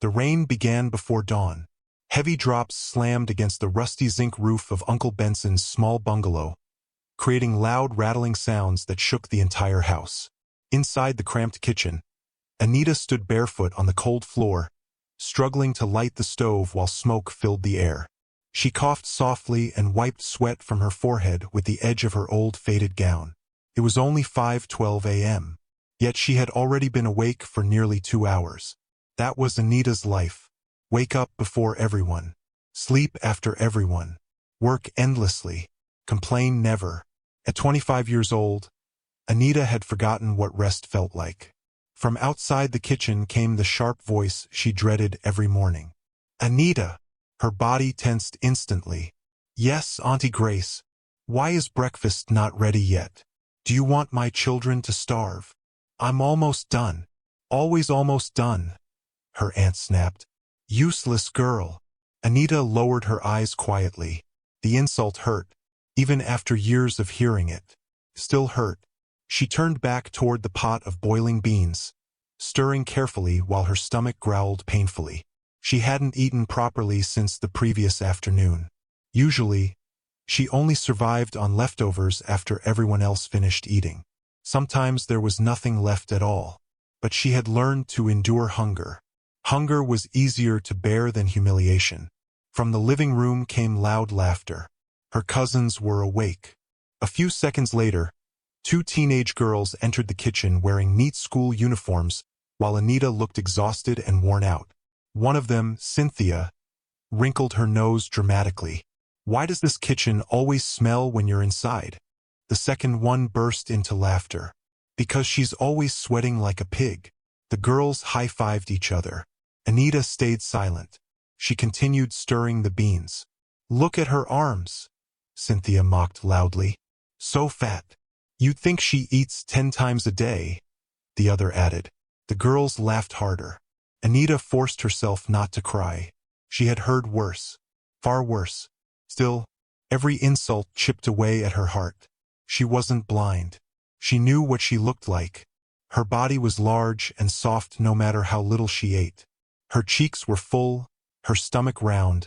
The rain began before dawn. Heavy drops slammed against the rusty zinc roof of Uncle Benson's small bungalow, creating loud rattling sounds that shook the entire house. Inside the cramped kitchen, Anita stood barefoot on the cold floor, struggling to light the stove while smoke filled the air. She coughed softly and wiped sweat from her forehead with the edge of her old faded gown. It was only 5:12 a.m., yet she had already been awake for nearly 2 hours. That was Anita's life. Wake up before everyone. Sleep after everyone. Work endlessly. Complain never. At 25 years old, Anita had forgotten what rest felt like. From outside the kitchen came the sharp voice she dreaded every morning. Anita! Her body tensed instantly. Yes, Auntie Grace. Why is breakfast not ready yet? Do you want my children to starve? I'm almost done. Always almost done. Her aunt snapped. Useless girl. Anita lowered her eyes quietly. The insult hurt, even after years of hearing it. Still hurt. She turned back toward the pot of boiling beans, stirring carefully while her stomach growled painfully. She hadn't eaten properly since the previous afternoon. Usually, she only survived on leftovers after everyone else finished eating. Sometimes there was nothing left at all. But she had learned to endure hunger. Hunger was easier to bear than humiliation. From the living room came loud laughter. Her cousins were awake. A few seconds later, 2 teenage girls entered the kitchen wearing neat school uniforms, while Anita looked exhausted and worn out. One of them, Cynthia, wrinkled her nose dramatically. Why does this kitchen always smell when you're inside? The second one burst into laughter. Because she's always sweating like a pig. The girls high-fived each other. Anita stayed silent. She continued stirring the beans. Look at her arms, Cynthia mocked loudly. So fat. You'd think she eats 10 times a day, the other added. The girls laughed harder. Anita forced herself not to cry. She had heard worse. Far worse. Still, every insult chipped away at her heart. She wasn't blind. She knew what she looked like. Her body was large and soft no matter how little she ate. Her cheeks were full, her stomach round,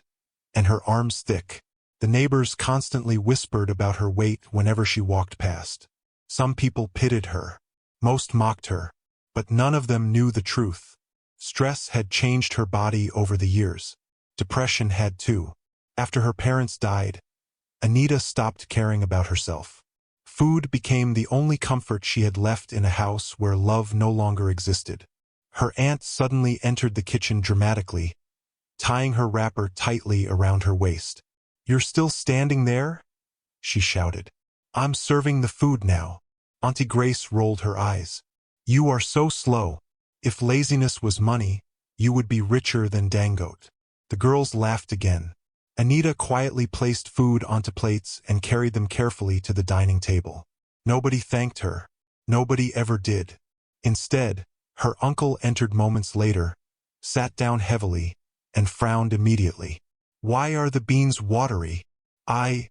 and her arms thick. The neighbors constantly whispered about her weight whenever she walked past. Some people pitied her. Most mocked her. But none of them knew the truth. Stress had changed her body over the years. Depression had too. After her parents died, Anita stopped caring about herself. Food became the only comfort she had left in a house where love no longer existed. Her aunt suddenly entered the kitchen dramatically, tying her wrapper tightly around her waist. You're still standing there? She shouted. I'm serving the food now. Auntie Grace rolled her eyes. You are so slow. If laziness was money, you would be richer than Dangote. The girls laughed again. Anita quietly placed food onto plates and carried them carefully to the dining table. Nobody thanked her. Nobody ever did. Instead, her uncle entered moments later, sat down heavily, and frowned immediately. Why are the beans watery? I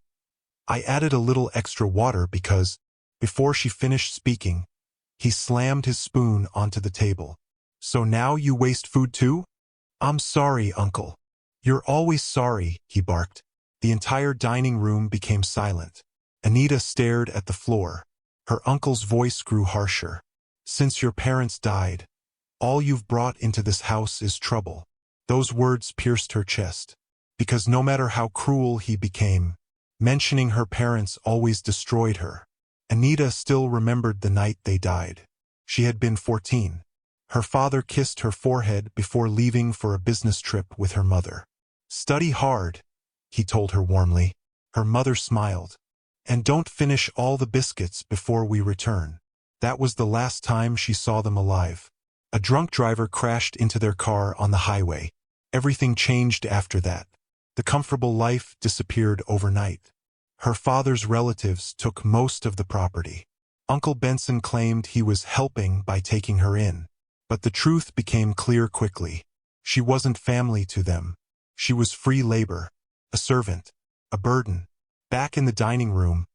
added a little extra water because, before she finished speaking, he slammed his spoon onto the table. So now you waste food too? I'm sorry, Uncle. You're always sorry, he barked. The entire dining room became silent. Anita stared at the floor. Her uncle's voice grew harsher. Since your parents died, all you've brought into this house is trouble. Those words pierced her chest. Because no matter how cruel he became, mentioning her parents always destroyed her. Anita still remembered the night they died. She had been 14. Her father kissed her forehead before leaving for a business trip with her mother. Study hard, he told her warmly. Her mother smiled. And don't finish all the biscuits before we return. That was the last time she saw them alive. A drunk driver crashed into their car on the highway. Everything changed after that. The comfortable life disappeared overnight. Her father's relatives took most of the property. Uncle Benson claimed he was helping by taking her in. But the truth became clear quickly. She wasn't family to them. She was free labor, a servant, a burden. Back in the dining room,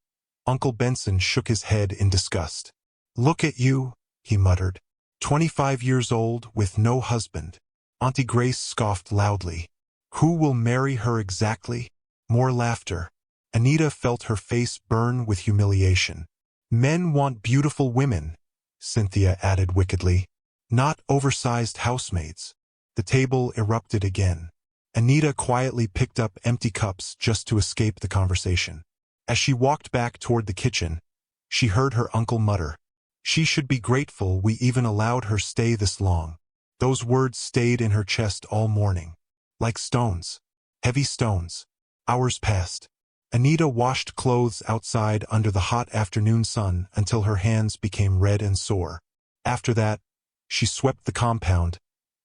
Uncle Benson shook his head in disgust. Look at you, he muttered. 25 years old with no husband. Auntie Grace scoffed loudly. Who will marry her exactly? More laughter. Anita felt her face burn with humiliation. Men want beautiful women, Cynthia added wickedly. Not oversized housemaids. The table erupted again. Anita quietly picked up empty cups just to escape the conversation. As she walked back toward the kitchen, she heard her uncle mutter, "She should be grateful we even allowed her stay this long." Those words stayed in her chest all morning. Like stones. Heavy stones. Hours passed. Anita washed clothes outside under the hot afternoon sun until her hands became red and sore. After that, she swept the compound,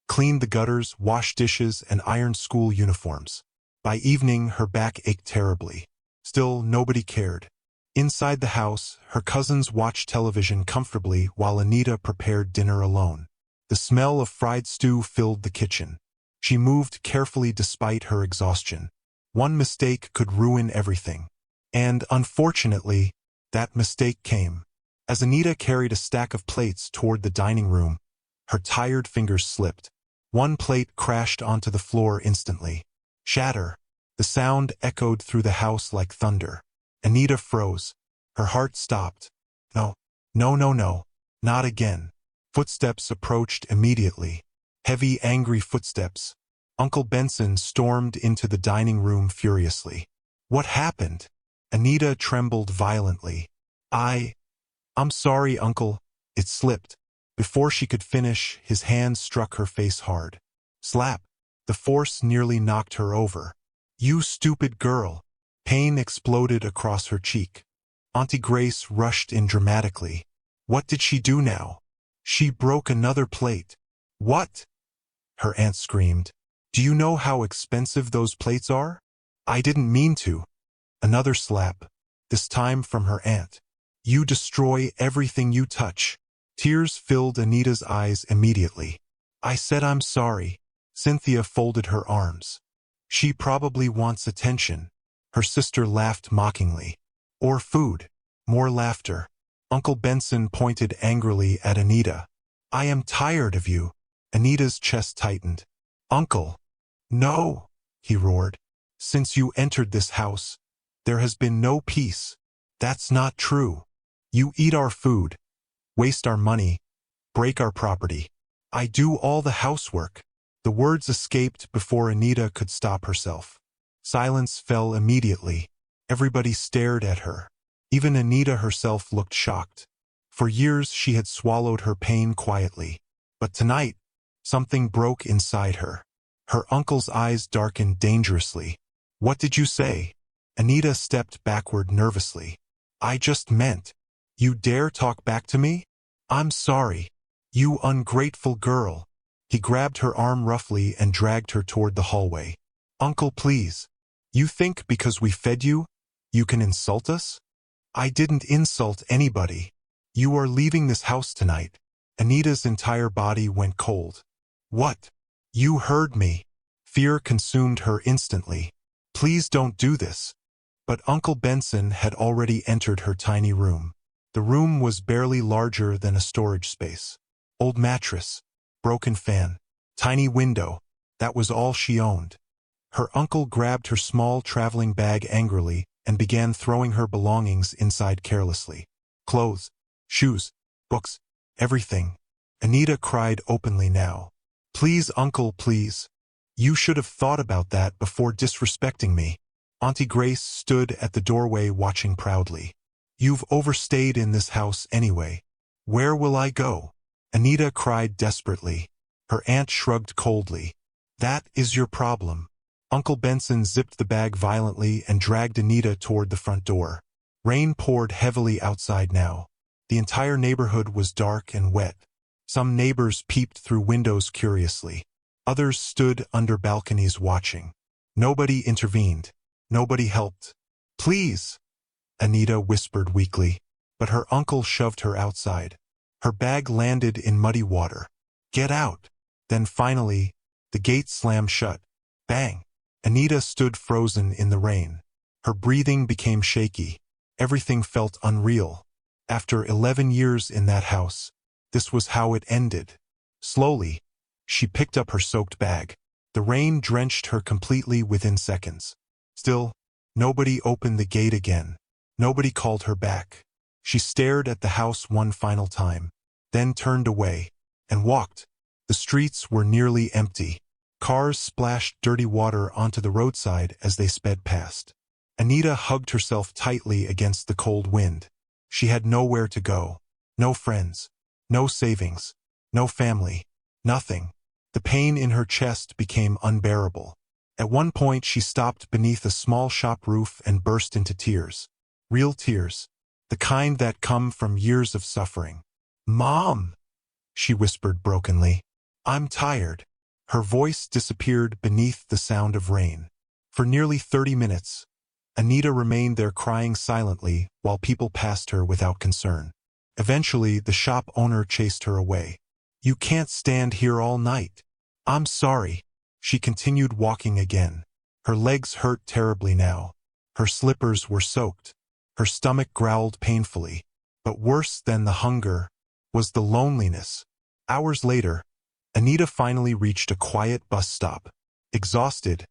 cleaned the gutters, washed dishes, and ironed school uniforms. By evening, her back ached terribly. Still, nobody cared. Inside the house, her cousins watched television comfortably while Anita prepared dinner alone. The smell of fried stew filled the kitchen. She moved carefully despite her exhaustion. One mistake could ruin everything. And, unfortunately, that mistake came. As Anita carried a stack of plates toward the dining room, her tired fingers slipped. One plate crashed onto the floor instantly. Shatter. The sound echoed through the house like thunder. Anita froze. Her heart stopped. No, no, no, no. Not again. Footsteps approached immediately. Heavy, angry footsteps. Uncle Benson stormed into the dining room furiously. What happened? Anita trembled violently. I'm sorry, Uncle. It slipped. Before she could finish, his hand struck her face hard. Slap. The force nearly knocked her over. You stupid girl. Pain exploded across her cheek. Auntie Grace rushed in dramatically. What did she do now? She broke another plate. What? Her aunt screamed. Do you know how expensive those plates are? I didn't mean to. Another slap. This time from her aunt. You destroy everything you touch. Tears filled Anita's eyes immediately. I said I'm sorry. Cynthia folded her arms. She probably wants attention. Her sister laughed mockingly. Or food. More laughter. Uncle Benson pointed angrily at Anita. I am tired of you. Anita's chest tightened. Uncle. No, he roared. Since you entered this house, there has been no peace. That's not true. You eat our food, waste our money, break our property. I do all the housework. The words escaped before Anita could stop herself. Silence fell immediately. Everybody stared at her. Even Anita herself looked shocked. For years she had swallowed her pain quietly. But tonight, something broke inside her. Her uncle's eyes darkened dangerously. What did you say? Anita stepped backward nervously. I just meant. You dare talk back to me? I'm sorry. You ungrateful girl. He grabbed her arm roughly and dragged her toward the hallway. Uncle, please. You think because we fed you, you can insult us? I didn't insult anybody. You are leaving this house tonight. Anita's entire body went cold. What? You heard me. Fear consumed her instantly. Please don't do this. But Uncle Benson had already entered her tiny room. The room was barely larger than a storage space. Old mattress, broken fan, tiny window. That was all she owned. Her uncle grabbed her small traveling bag angrily and began throwing her belongings inside carelessly. Clothes, shoes, books, everything. Anita cried openly now. Please, Uncle, please. You should have thought about that before disrespecting me. Auntie Grace stood at the doorway watching proudly. You've overstayed in this house anyway. Where will I go? Anita cried desperately. Her aunt shrugged coldly. That is your problem. Uncle Benson zipped the bag violently and dragged Anita toward the front door. Rain poured heavily outside now. The entire neighborhood was dark and wet. Some neighbors peeped through windows curiously. Others stood under balconies watching. Nobody intervened. Nobody helped. Please, Anita whispered weakly, but her uncle shoved her outside. Her bag landed in muddy water. Get out. Then finally, the gate slammed shut. Bang. Anita stood frozen in the rain. Her breathing became shaky. Everything felt unreal. After 11 years in that house, this was how it ended. Slowly, She picked up her soaked bag. The rain drenched her completely within seconds. Still, nobody opened the gate again. Nobody called her back. She stared at the house one final time, then turned away, and walked. The streets were nearly empty. Cars splashed dirty water onto the roadside as they sped past. Anita hugged herself tightly against the cold wind. She had nowhere to go. No friends. No savings. No family. Nothing. The pain in her chest became unbearable. At one point she stopped beneath a small shop roof and burst into tears. Real tears. The kind that come from years of suffering. "Mom!" she whispered brokenly. "I'm tired." Her voice disappeared beneath the sound of rain. For nearly 30 minutes, Anita remained there crying silently while people passed her without concern. Eventually, the shop owner chased her away. "You can't stand here all night." "I'm sorry." She continued walking again. Her legs hurt terribly now. Her slippers were soaked. Her stomach growled painfully. But worse than the hunger was the loneliness. Hours later, Anita finally reached a quiet bus stop. Exhausted,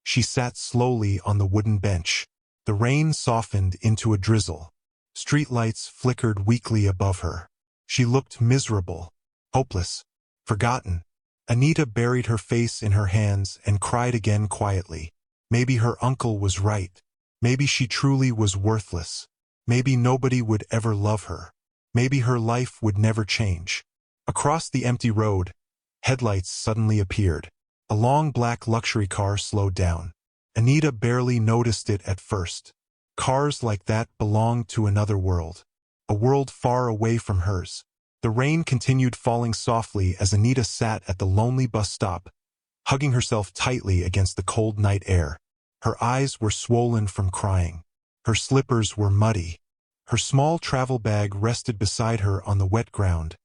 she sat slowly on the wooden bench. The rain softened into a drizzle. Streetlights flickered weakly above her. She looked miserable, hopeless, forgotten. Anita buried her face in her hands and cried again quietly. Maybe her uncle was right. Maybe she truly was worthless. Maybe nobody would ever love her. Maybe her life would never change. Across the empty road, headlights suddenly appeared. A long black luxury car slowed down. Anita barely noticed it at first. Cars like that belonged to another world. A world far away from hers. The rain continued falling softly as Anita sat at the lonely bus stop, hugging herself tightly against the cold night air. Her eyes were swollen from crying. Her slippers were muddy. Her small travel bag rested beside her on the wet ground,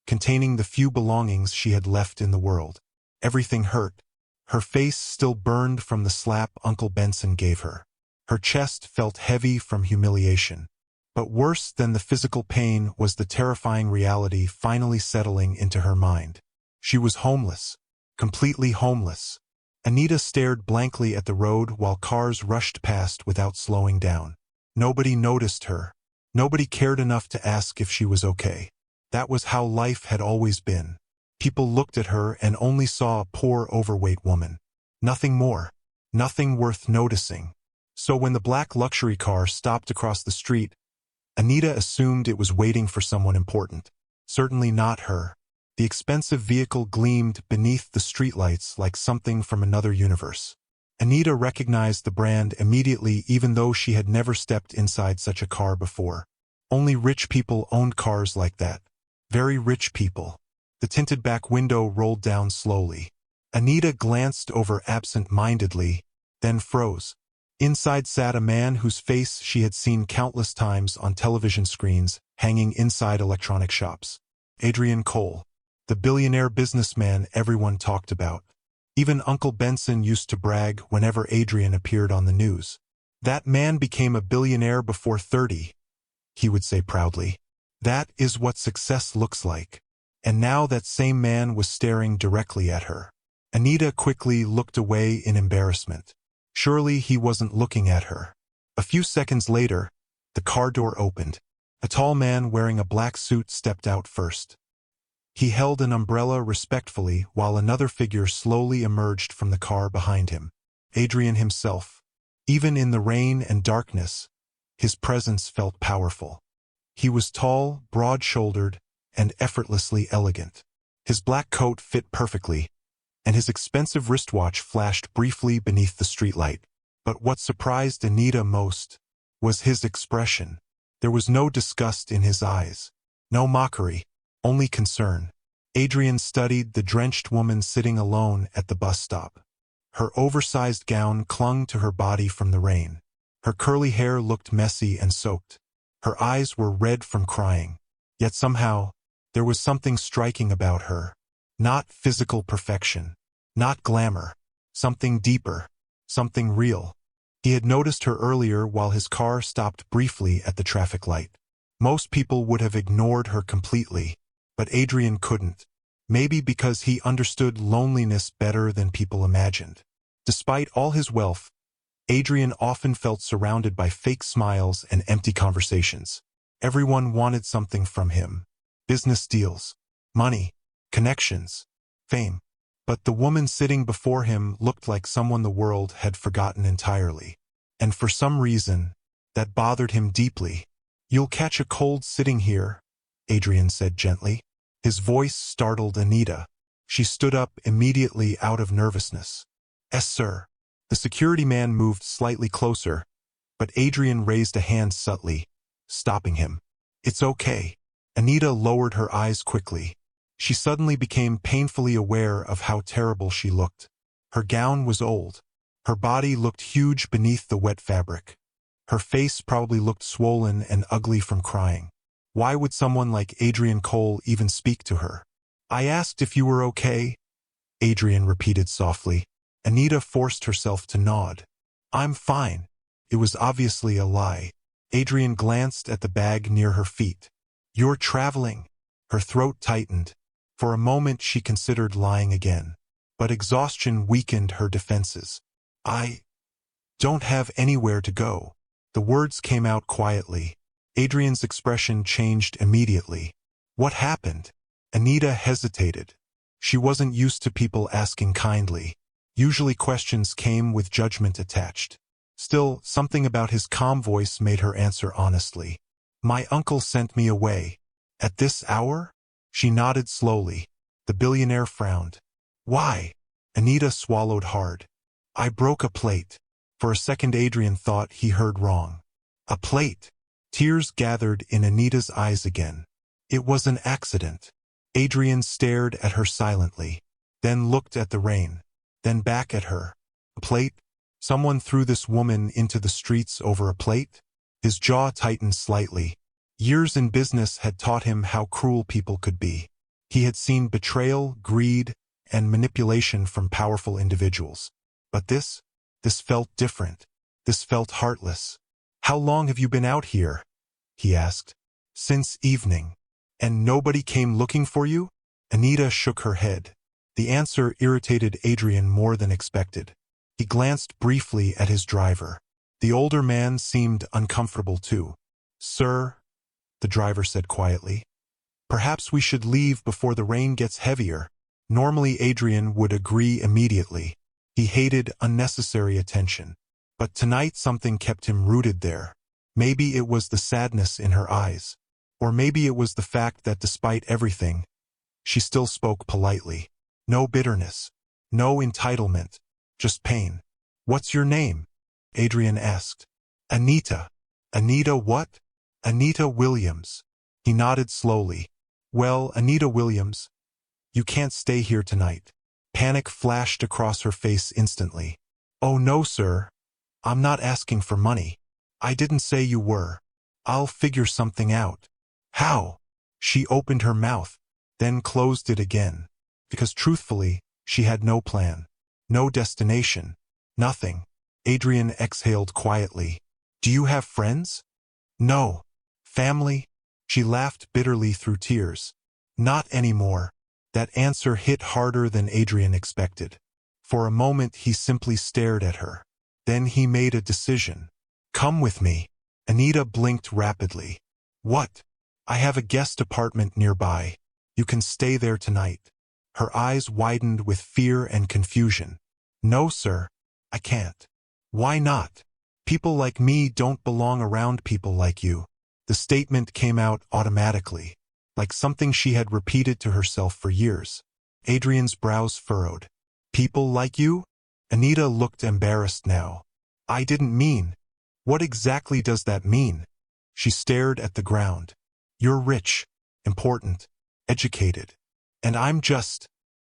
containing the few belongings she had left in the world. Everything hurt. Her face still burned from the slap Uncle Benson gave her. Her chest felt heavy from humiliation. But worse than the physical pain was the terrifying reality finally settling into her mind. She was homeless. Completely homeless. Anita stared blankly at the road while cars rushed past without slowing down. Nobody noticed her. Nobody cared enough to ask if she was okay. That was how life had always been. People looked at her and only saw a poor, overweight woman. Nothing more. Nothing worth noticing. So when the black luxury car stopped across the street, Anita assumed it was waiting for someone important. Certainly not her. The expensive vehicle gleamed beneath the streetlights like something from another universe. Anita recognized the brand immediately even though she had never stepped inside such a car before. Only rich people owned cars like that. Very rich people. The tinted back window rolled down slowly. Anita glanced over absent-mindedly, then froze. Inside sat a man whose face she had seen countless times on television screens hanging inside electronic shops. Adrian Cole, the billionaire businessman everyone talked about. Even Uncle Benson used to brag whenever Adrian appeared on the news. "That man became a billionaire before 30, he would say proudly. "That is what success looks like." And now that same man was staring directly at her. Anita quickly looked away in embarrassment. Surely he wasn't looking at her. A few seconds later, the car door opened. A tall man wearing a black suit stepped out first. He held an umbrella respectfully while another figure slowly emerged from the car behind him. Adrian himself. Even in the rain and darkness, his presence felt powerful. He was tall, broad-shouldered, and effortlessly elegant. His black coat fit perfectly, and his expensive wristwatch flashed briefly beneath the streetlight. But what surprised Anita most was his expression. There was no disgust in his eyes, no mockery, only concern. Adrian studied the drenched woman sitting alone at the bus stop. Her oversized gown clung to her body from the rain. Her curly hair looked messy and soaked. Her eyes were red from crying. Yet somehow, there was something striking about her. Not physical perfection. Not glamour. Something deeper. Something real. He had noticed her earlier while his car stopped briefly at the traffic light. Most people would have ignored her completely, but Adrian couldn't. Maybe because he understood loneliness better than people imagined. Despite all his wealth, Adrian often felt surrounded by fake smiles and empty conversations. Everyone wanted something from him. Business deals, money, connections, fame. But the woman sitting before him looked like someone the world had forgotten entirely. And for some reason, that bothered him deeply. "You'll catch a cold sitting here," Adrian said gently. His voice startled Anita. She stood up immediately out of nervousness. "Yes, sir." The security man moved slightly closer, but Adrian raised a hand subtly, stopping him. "It's okay." Anita lowered her eyes quickly. She suddenly became painfully aware of how terrible she looked. Her gown was old. Her body looked huge beneath the wet fabric. Her face probably looked swollen and ugly from crying. Why would someone like Adrian Cole even speak to her? "I asked if you were okay," Adrian repeated softly. Anita forced herself to nod. "I'm fine." It was obviously a lie. Adrian glanced at the bag near her feet. "You're traveling." Her throat tightened. For a moment she considered lying again. But exhaustion weakened her defenses. "I don't have anywhere to go." The words came out quietly. Adrian's expression changed immediately. "What happened?" Anita hesitated. She wasn't used to people asking kindly. Usually questions came with judgment attached. Still, something about his calm voice made her answer honestly. "My uncle sent me away." "At this hour?" She nodded slowly. The billionaire frowned. "Why?" Anita swallowed hard. "I broke a plate." For a second Adrian thought he heard wrong. "A plate?" Tears gathered in Anita's eyes again. "It was an accident." Adrian stared at her silently, then looked at the rain, then back at her. "A plate? Someone threw this woman into the streets over a plate?" His jaw tightened slightly. Years in business had taught him how cruel people could be. He had seen betrayal, greed, and manipulation from powerful individuals. But this felt different. This felt heartless. "How long have you been out here?" he asked. "Since evening." "And nobody came looking for you?" Anita shook her head. The answer irritated Adrian more than expected. He glanced briefly at his driver. The older man seemed uncomfortable too. "Sir," the driver said quietly, "perhaps we should leave before the rain gets heavier." Normally Adrian would agree immediately. He hated unnecessary attention. But tonight something kept him rooted there. Maybe it was the sadness in her eyes. Or maybe it was the fact that despite everything, she still spoke politely. No bitterness. No entitlement. Just pain. "What's your name?" Adrian asked. "Anita." "Anita what?" "Anita Williams." He nodded slowly. "Well, Anita Williams, you can't stay here tonight." Panic flashed across her face instantly. "Oh no, sir. I'm not asking for money. I didn't say you were. I'll figure something out." "How?" She opened her mouth, then closed it again. Because truthfully, she had no plan. No destination. Nothing. Adrian exhaled quietly. "Do you have friends?" "No." "Family?" She laughed bitterly through tears. "Not anymore." That answer hit harder than Adrian expected. For a moment he simply stared at her. Then he made a decision. "Come with me." Anita blinked rapidly. "What?" "I have a guest apartment nearby. You can stay there tonight." Her eyes widened with fear and confusion. "No, sir. I can't." "Why not?" "People like me don't belong around people like you." The statement came out automatically, like something she had repeated to herself for years. Adrian's brows furrowed. "People like you?" Anita looked embarrassed now. "I didn't mean." "What exactly does that mean?" She stared at the ground. "You're rich, important, educated. And I'm just—"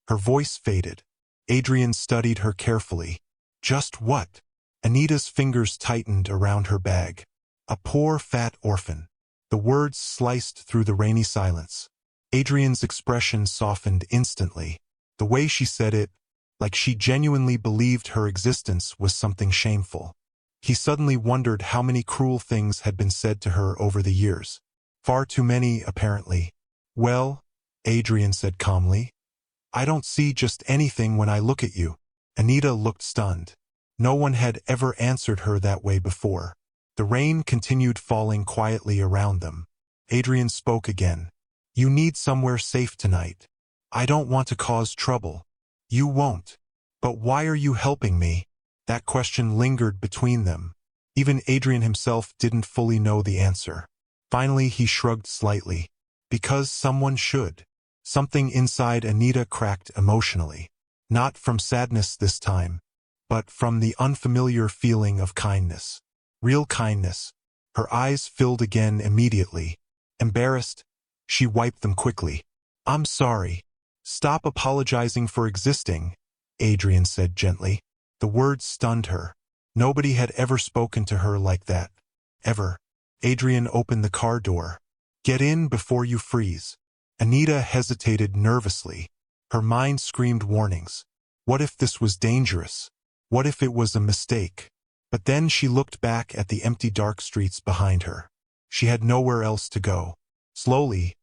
Her voice faded. Adrian studied her carefully. "Just what?" Anita's fingers tightened around her bag. "A poor, fat orphan." The words sliced through the rainy silence. Adrian's expression softened instantly. The way she said it, like she genuinely believed her existence was something shameful. He suddenly wondered how many cruel things had been said to her over the years. Far too many, apparently. "Well," Adrian said calmly, I don't see just anything when I look at you. Anita looked stunned. No one had ever answered her that way before. The rain continued falling quietly around them. Adrian spoke again. You need somewhere safe tonight. I don't want to cause trouble. You won't. But why are you helping me? That question lingered between them. Even Adrian himself didn't fully know the answer. Finally, he shrugged slightly. Because someone should. Something inside Anita cracked emotionally. Not from sadness this time, but from the unfamiliar feeling of kindness. Real kindness. Her eyes filled again immediately. Embarrassed, she wiped them quickly. I'm sorry. Stop apologizing for existing, Adrian said gently. The words stunned her. Nobody had ever spoken to her like that. Ever. Adrian opened the car door. Get in before you freeze. Anita hesitated nervously. Her mind screamed warnings. What if this was dangerous? What if it was a mistake? But then she looked back at the empty dark streets behind her. She had nowhere else to go. Slowly,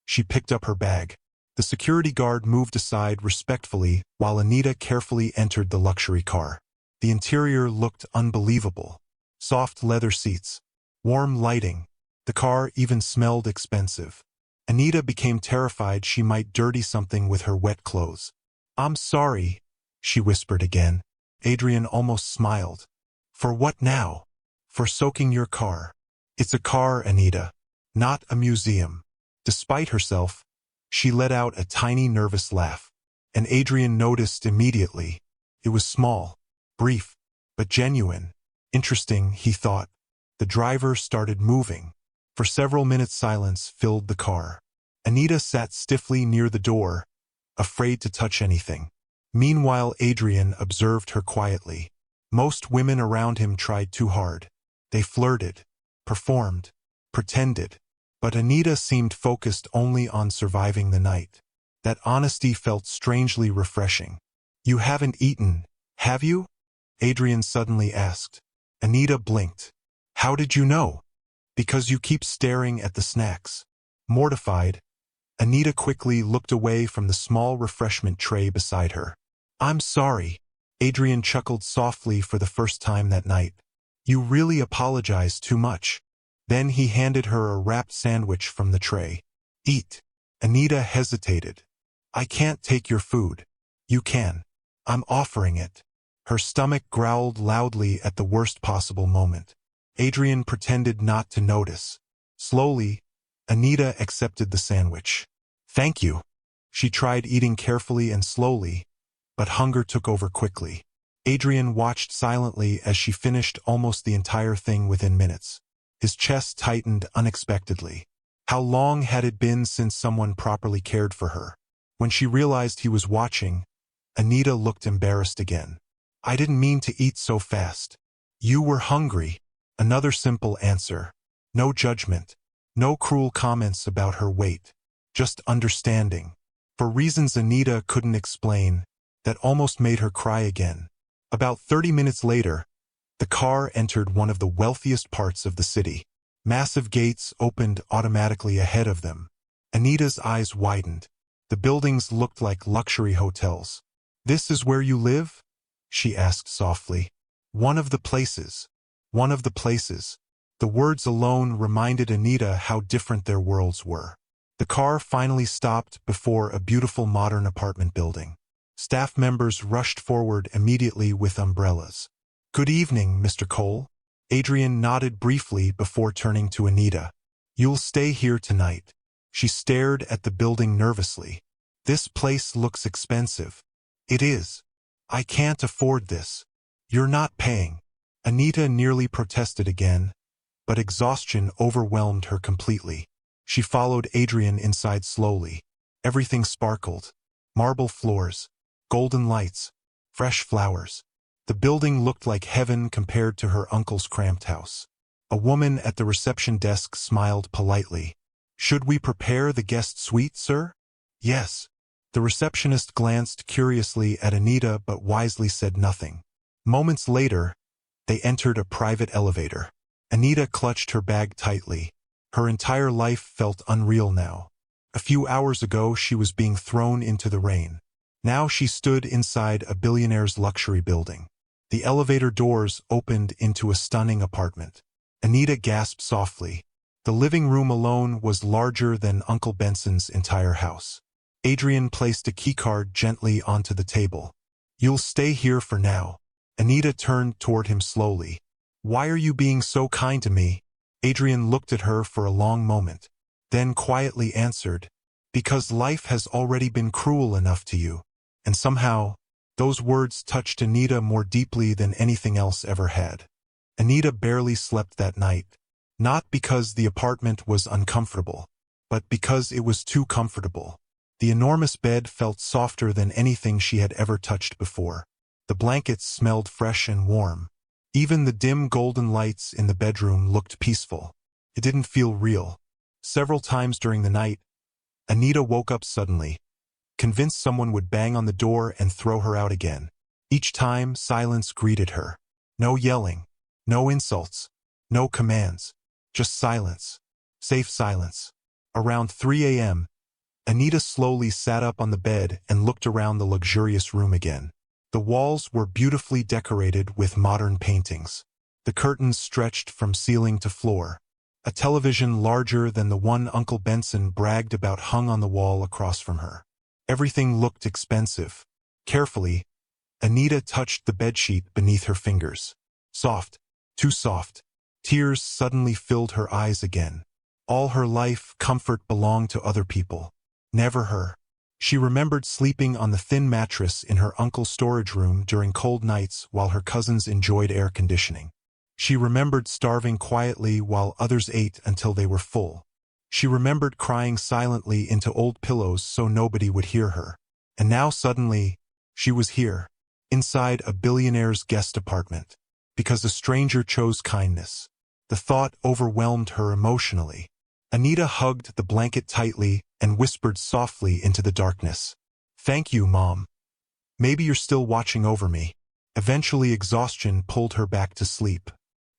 she picked up her bag. The security guard moved aside respectfully while Anita carefully entered the luxury car. The interior looked unbelievable. Soft leather seats, warm lighting. The car even smelled expensive. Anita became terrified she might dirty something with her wet clothes. I'm sorry, she whispered again. Adrian almost smiled. For what now? For soaking your car. It's a car, Anita, not a museum. Despite herself, she let out a tiny nervous laugh, and Adrian noticed immediately. It was small, brief, but genuine. Interesting, he thought. The driver started moving. For several minutes silence filled the car. Anita sat stiffly near the door, afraid to touch anything. Meanwhile, Adrian observed her quietly. Most women around him tried too hard. They flirted, performed, pretended. But Anita seemed focused only on surviving the night. That honesty felt strangely refreshing. You haven't eaten, have you? Adrian suddenly asked. Anita blinked. How did you know? Because you keep staring at the snacks. Mortified, Anita quickly looked away from the small refreshment tray beside her. I'm sorry. Adrian chuckled softly for the first time that night. You really apologize too much. Then he handed her a wrapped sandwich from the tray. Eat. Anita hesitated. I can't take your food. You can. I'm offering it. Her stomach growled loudly at the worst possible moment. Adrian pretended not to notice. Slowly, Anita accepted the sandwich. Thank you. She tried eating carefully and slowly, but hunger took over quickly. Adrian watched silently as she finished almost the entire thing within minutes. His chest tightened unexpectedly. How long had it been since someone properly cared for her? When she realized he was watching, Anita looked embarrassed again. I didn't mean to eat so fast. You were hungry. Another simple answer. No judgment. No cruel comments about her weight. Just understanding. For reasons Anita couldn't explain, that almost made her cry again. About 30 minutes later, the car entered one of the wealthiest parts of the city. Massive gates opened automatically ahead of them. Anita's eyes widened. The buildings looked like luxury hotels. This is where you live? She asked softly. One of the places. One of the places. The words alone reminded Anita how different their worlds were. The car finally stopped before a beautiful modern apartment building. Staff members rushed forward immediately with umbrellas. Good evening, Mr. Cole. Adrian nodded briefly before turning to Anita. You'll stay here tonight. She stared at the building nervously. This place looks expensive. It is. I can't afford this. You're not paying. Anita nearly protested again, but exhaustion overwhelmed her completely. She followed Adrian inside slowly. Everything sparkled. Marble floors, golden lights, fresh flowers. The building looked like heaven compared to her uncle's cramped house. A woman at the reception desk smiled politely. Should we prepare the guest suite, sir? Yes. The receptionist glanced curiously at Anita but wisely said nothing. Moments later, they entered a private elevator. Anita clutched her bag tightly. Her entire life felt unreal now. A few hours ago, she was being thrown into the rain. Now she stood inside a billionaire's luxury building. The elevator doors opened into a stunning apartment. Anita gasped softly. The living room alone was larger than Uncle Benson's entire house. Adrian placed a keycard gently onto the table. "You'll stay here for now." Anita turned toward him slowly. "Why are you being so kind to me?" Adrian looked at her for a long moment, then quietly answered, "Because life has already been cruel enough to you." And somehow, those words touched Anita more deeply than anything else ever had. Anita barely slept that night, not because the apartment was uncomfortable, but because it was too comfortable. The enormous bed felt softer than anything she had ever touched before. The blankets smelled fresh and warm. Even the dim golden lights in the bedroom looked peaceful. It didn't feel real. Several times during the night, Anita woke up suddenly, convinced someone would bang on the door and throw her out again. Each time, silence greeted her. No yelling, no insults, no commands, just silence. Safe silence. Around 3 a.m., Anita slowly sat up on the bed and looked around the luxurious room again. The walls were beautifully decorated with modern paintings. The curtains stretched from ceiling to floor. A television larger than the one Uncle Benson bragged about hung on the wall across from her. Everything looked expensive. Carefully, Anita touched the bedsheet beneath her fingers. Soft, too soft. Tears suddenly filled her eyes again. All her life, comfort belonged to other people, never her. She remembered sleeping on the thin mattress in her uncle's storage room during cold nights while her cousins enjoyed air conditioning. She remembered starving quietly while others ate until they were full. She remembered crying silently into old pillows so nobody would hear her. And now suddenly, she was here, inside a billionaire's guest apartment, because a stranger chose kindness. The thought overwhelmed her emotionally. Anita hugged the blanket tightly and whispered softly into the darkness. "Thank you, Mom. Maybe you're still watching over me." Eventually, exhaustion pulled her back to sleep.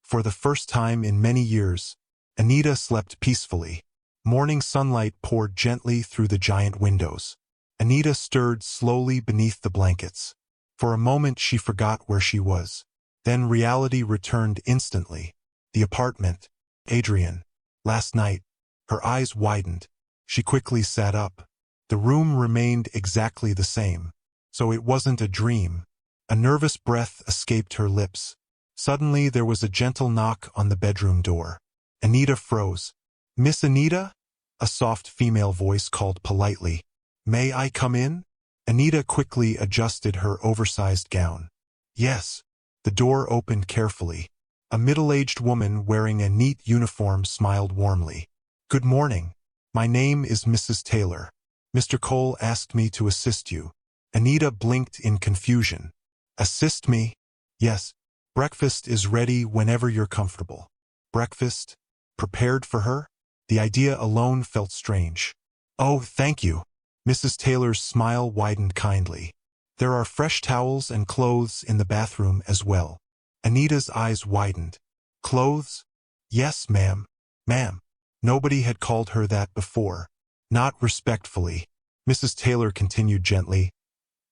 For the first time in many years, Anita slept peacefully. Morning sunlight poured gently through the giant windows. Anita stirred slowly beneath the blankets. For a moment she forgot where she was. Then reality returned instantly. The apartment. Adrian. Last night. Her eyes widened. She quickly sat up. The room remained exactly the same. So it wasn't a dream. A nervous breath escaped her lips. Suddenly there was a gentle knock on the bedroom door. Anita froze. "Miss Anita?" A soft female voice called politely. "May I come in?" Anita quickly adjusted her oversized gown. "Yes." The door opened carefully. A middle-aged woman wearing a neat uniform smiled warmly. "Good morning. My name is Mrs. Taylor. Mr. Cole asked me to assist you." Anita blinked in confusion. "Assist me?" "Yes. Breakfast is ready whenever you're comfortable." Breakfast? Prepared for her? The idea alone felt strange. "Oh, thank you." Mrs. Taylor's smile widened kindly. "There are fresh towels and clothes in the bathroom as well." Anita's eyes widened. "Clothes?" "Yes, ma'am." "Ma'am." Nobody had called her that before. Not respectfully. Mrs. Taylor continued gently,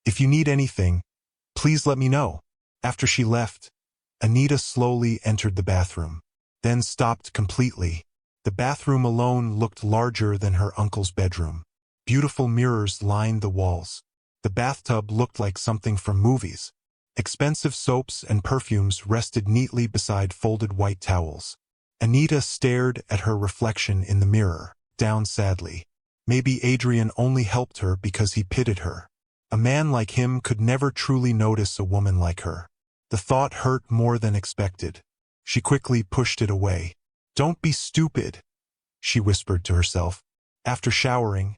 "If you need anything, please let me know." After she left, Anita slowly entered the bathroom, then stopped completely. The bathroom alone looked larger than her uncle's bedroom. Beautiful mirrors lined the walls. The bathtub looked like something from movies. Expensive soaps and perfumes rested neatly beside folded white towels. Anita stared at her reflection in the mirror, down sadly. Maybe Adrian only helped her because he pitied her. A man like him could never truly notice a woman like her. The thought hurt more than expected. She quickly pushed it away. "Don't be stupid," she whispered to herself. After showering,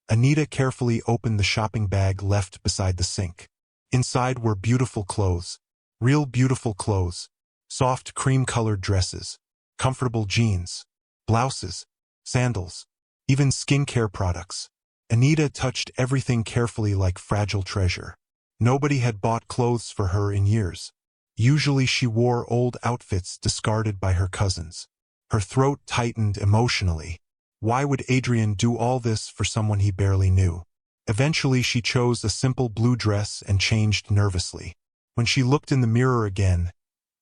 Anita carefully opened the shopping bag left beside the sink. Inside were beautiful clothes. Real beautiful clothes. Soft cream-colored dresses. Comfortable jeans. Blouses. Sandals. Even skincare products. Anita touched everything carefully like fragile treasure. Nobody had bought clothes for her in years. Usually she wore old outfits discarded by her cousins. Her throat tightened emotionally. Why would Adrian do all this for someone he barely knew? Eventually she chose a simple blue dress and changed nervously. When she looked in the mirror again,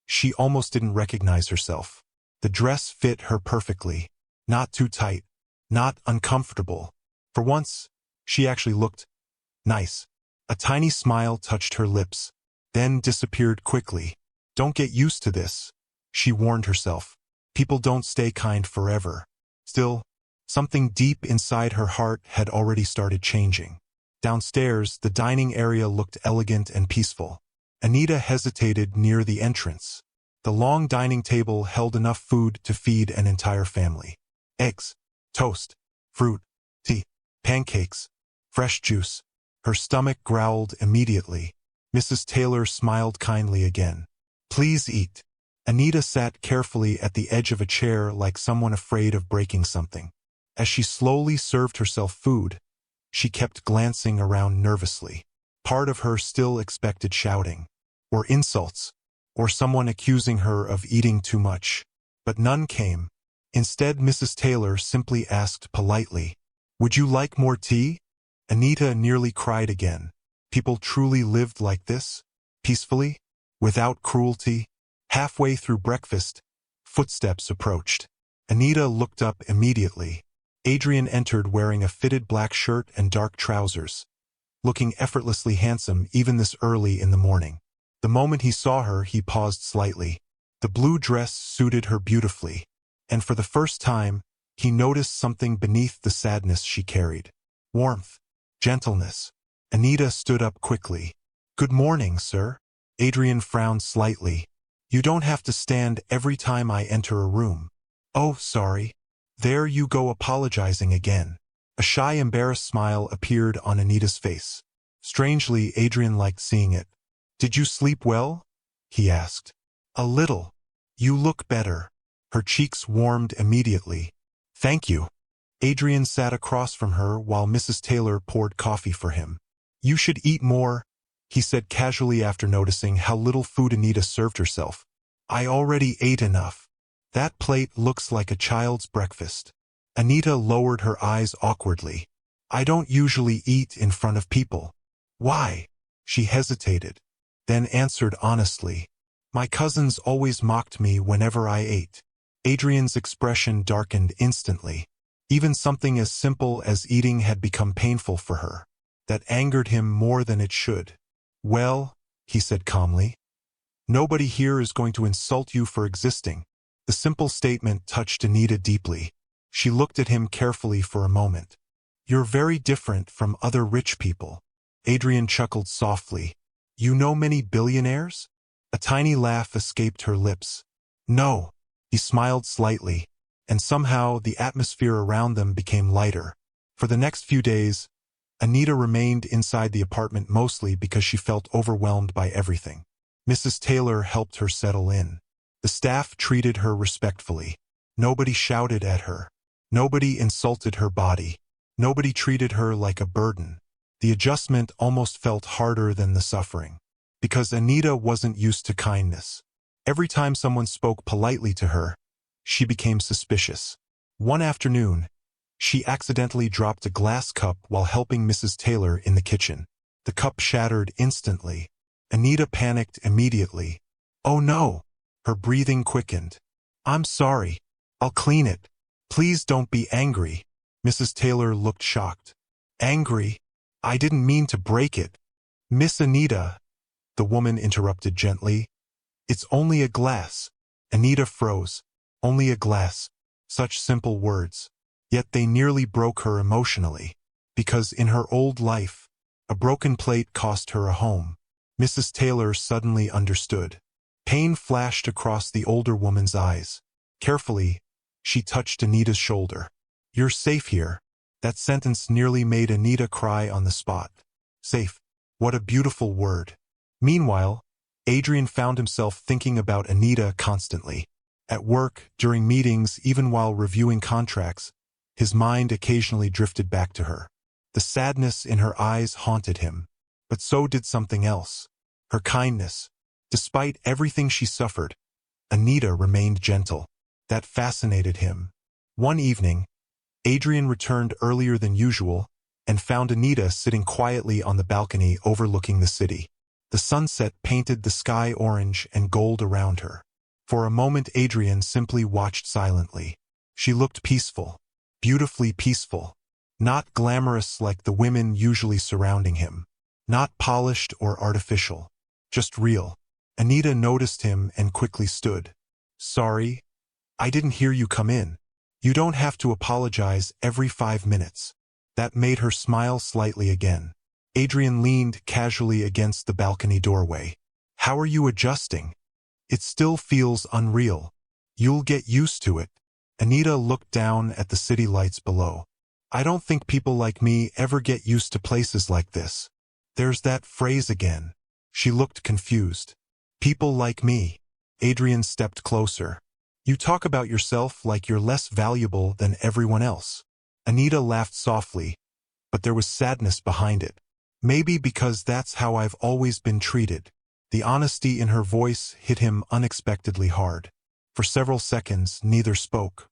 she almost didn't recognize herself. The dress fit her perfectly. Not too tight, not uncomfortable. For once, she actually looked nice. A tiny smile touched her lips, then disappeared quickly. Don't get used to this, she warned herself. People don't stay kind forever. Still, something deep inside her heart had already started changing. Downstairs, the dining area looked elegant and peaceful. Anita hesitated near the entrance. The long dining table held enough food to feed an entire family. Eggs, toast, fruit, tea, pancakes, fresh juice. Her stomach growled immediately. Mrs. Taylor smiled kindly again. Please eat. Anita sat carefully at the edge of a chair like someone afraid of breaking something. As she slowly served herself food, she kept glancing around nervously. Part of her still expected shouting, or insults, or someone accusing her of eating too much. But none came. Instead, Mrs. Taylor simply asked politely, "Would you like more tea?" Anita nearly cried again. People truly lived like this? Peacefully? Without cruelty? Halfway through breakfast, footsteps approached. Anita looked up immediately. Adrian entered wearing a fitted black shirt and dark trousers, looking effortlessly handsome even this early in the morning. The moment he saw her, he paused slightly. The blue dress suited her beautifully, and for the first time, he noticed something beneath the sadness she carried. Warmth. Gentleness. Anita stood up quickly. "Good morning, sir." Adrian frowned slightly. "You don't have to stand every time I enter a room." "Oh, sorry." "There you go apologizing again." A shy, embarrassed smile appeared on Anita's face. Strangely, Adrian liked seeing it. "Did you sleep well?" he asked. "A little. You look better." Her cheeks warmed immediately. "Thank you." Adrian sat across from her while Mrs. Taylor poured coffee for him. "You should eat more," he said casually after noticing how little food Anita served herself. "I already ate enough. That plate looks like a child's breakfast." Anita lowered her eyes awkwardly. "I don't usually eat in front of people." "Why?" She hesitated, then answered honestly. "My cousins always mocked me whenever I ate." Adrian's expression darkened instantly. Even something as simple as eating had become painful for her. That angered him more than it should. "Well," he said calmly, "nobody here is going to insult you for existing." The simple statement touched Anita deeply. She looked at him carefully for a moment. "You're very different from other rich people." Adrian chuckled softly. "You know many billionaires?" A tiny laugh escaped her lips. "No." He smiled slightly, and somehow the atmosphere around them became lighter. For the next few days, Anita remained inside the apartment mostly because she felt overwhelmed by everything. Mrs. Taylor helped her settle in. The staff treated her respectfully. Nobody shouted at her. Nobody insulted her body. Nobody treated her like a burden. The adjustment almost felt harder than the suffering, because Anita wasn't used to kindness. Every time someone spoke politely to her, she became suspicious. One afternoon, she accidentally dropped a glass cup while helping Mrs. Taylor in the kitchen. The cup shattered instantly. Anita panicked immediately. "Oh no!" Her breathing quickened. "I'm sorry. I'll clean it. Please don't be angry." Mrs. Taylor looked shocked. "Angry? I didn't mean to break it." "Miss Anita," the woman interrupted gently. "It's only a glass." Anita froze. Only a glass. Such simple words. Yet they nearly broke her emotionally. Because in her old life, a broken plate cost her a home. Mrs. Taylor suddenly understood. Pain flashed across the older woman's eyes. Carefully, she touched Anita's shoulder. "You're safe here." That sentence nearly made Anita cry on the spot. Safe. What a beautiful word. Meanwhile, Adrian found himself thinking about Anita constantly. At work, during meetings, even while reviewing contracts, his mind occasionally drifted back to her. The sadness in her eyes haunted him. But so did something else. Her kindness. Despite everything she suffered, Anita remained gentle. That fascinated him. One evening, Adrian returned earlier than usual, and found Anita sitting quietly on the balcony overlooking the city. The sunset painted the sky orange and gold around her. For a moment Adrian simply watched silently. She looked peaceful, beautifully peaceful, not glamorous like the women usually surrounding him, not polished or artificial, just real. Anita noticed him and quickly stood. "Sorry, I didn't hear you come in. You don't have to apologize every 5 minutes." That made her smile slightly again. Adrian leaned casually against the balcony doorway. "How are you adjusting? It still feels unreal." "You'll get used to it." Anita looked down at the city lights below. "I don't think people like me ever get used to places like this." There's that phrase again. She looked confused. "People like me." Adrian stepped closer. "You talk about yourself like you're less valuable than everyone else." Anita laughed softly, but there was sadness behind it. "Maybe because that's how I've always been treated." The honesty in her voice hit him unexpectedly hard. For several seconds, neither spoke.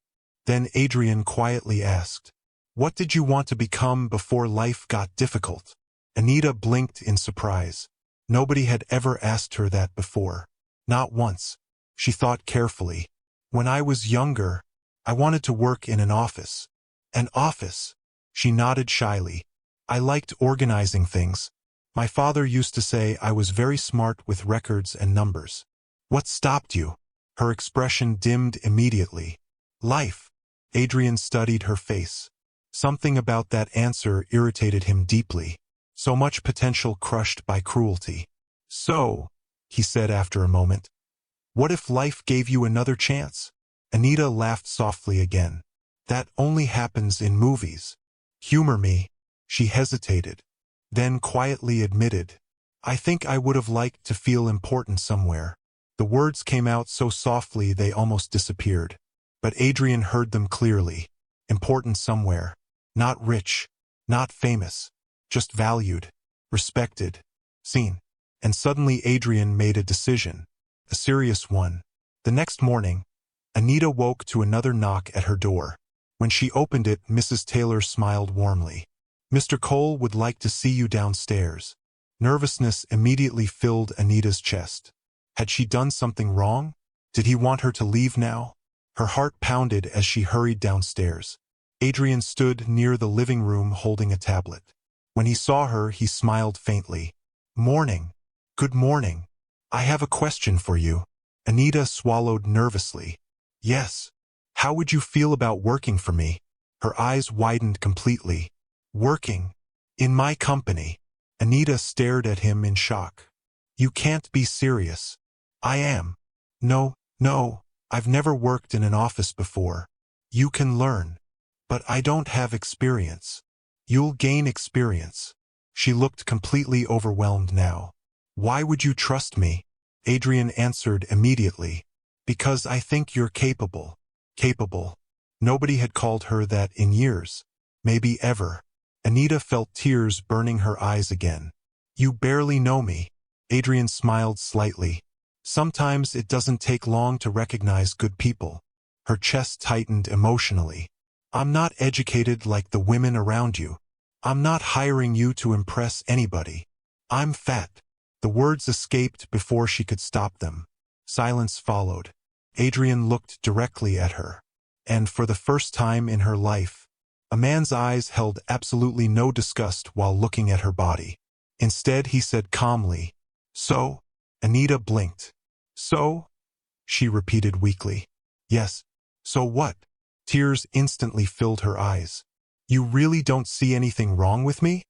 Then Adrian quietly asked, "What did you want to become before life got difficult?" Anita blinked in surprise. Nobody had ever asked her that before. Not once. She thought carefully. "When I was younger, I wanted to work in an office." "An office?" She nodded shyly. "I liked organizing things. My father used to say I was very smart with records and numbers." "What stopped you?" Her expression dimmed immediately. "Life." Adrian studied her face. Something about that answer irritated him deeply. So much potential crushed by cruelty. "So," he said after a moment, "what if life gave you another chance?" Anita laughed softly again. "That only happens in movies." "Humor me." She hesitated, then quietly admitted, "I think I would have liked to feel important somewhere." The words came out so softly they almost disappeared. But Adrian heard them clearly. Important somewhere. Not rich, not famous, just valued, respected, seen. And suddenly Adrian made a decision. A serious one. The next morning, Anita woke to another knock at her door. When she opened it, Mrs. Taylor smiled warmly. "Mr. Cole would like to see you downstairs." Nervousness immediately filled Anita's chest. Had she done something wrong? Did he want her to leave now? Her heart pounded as she hurried downstairs. Adrian stood near the living room holding a tablet. When he saw her, he smiled faintly. "Morning." "Good morning. I have a question for you." Anita swallowed nervously. "Yes. How would you feel about working for me?" Her eyes widened completely. "Working? In my company?" Anita stared at him in shock. "You can't be serious." "I am." No, I've never worked in an office before." "You can learn." "But I don't have experience." "You'll gain experience." She looked completely overwhelmed now. "Why would you trust me?" Adrian answered immediately. "Because I think you're capable." Capable. Nobody had called her that in years. Maybe ever. Anita felt tears burning her eyes again. "You barely know me." Adrian smiled slightly. "Sometimes it doesn't take long to recognize good people." Her chest tightened emotionally. "I'm not educated like the women around you. I'm not hiring you to impress anybody. I'm fat." The words escaped before she could stop them. Silence followed. Adrian looked directly at her. And for the first time in her life, a man's eyes held absolutely no disgust while looking at her body. Instead, he said calmly, "So?" Anita blinked. "So?" she repeated weakly. "Yes. So what?" Tears instantly filled her eyes. "You really don't see anything wrong with me?"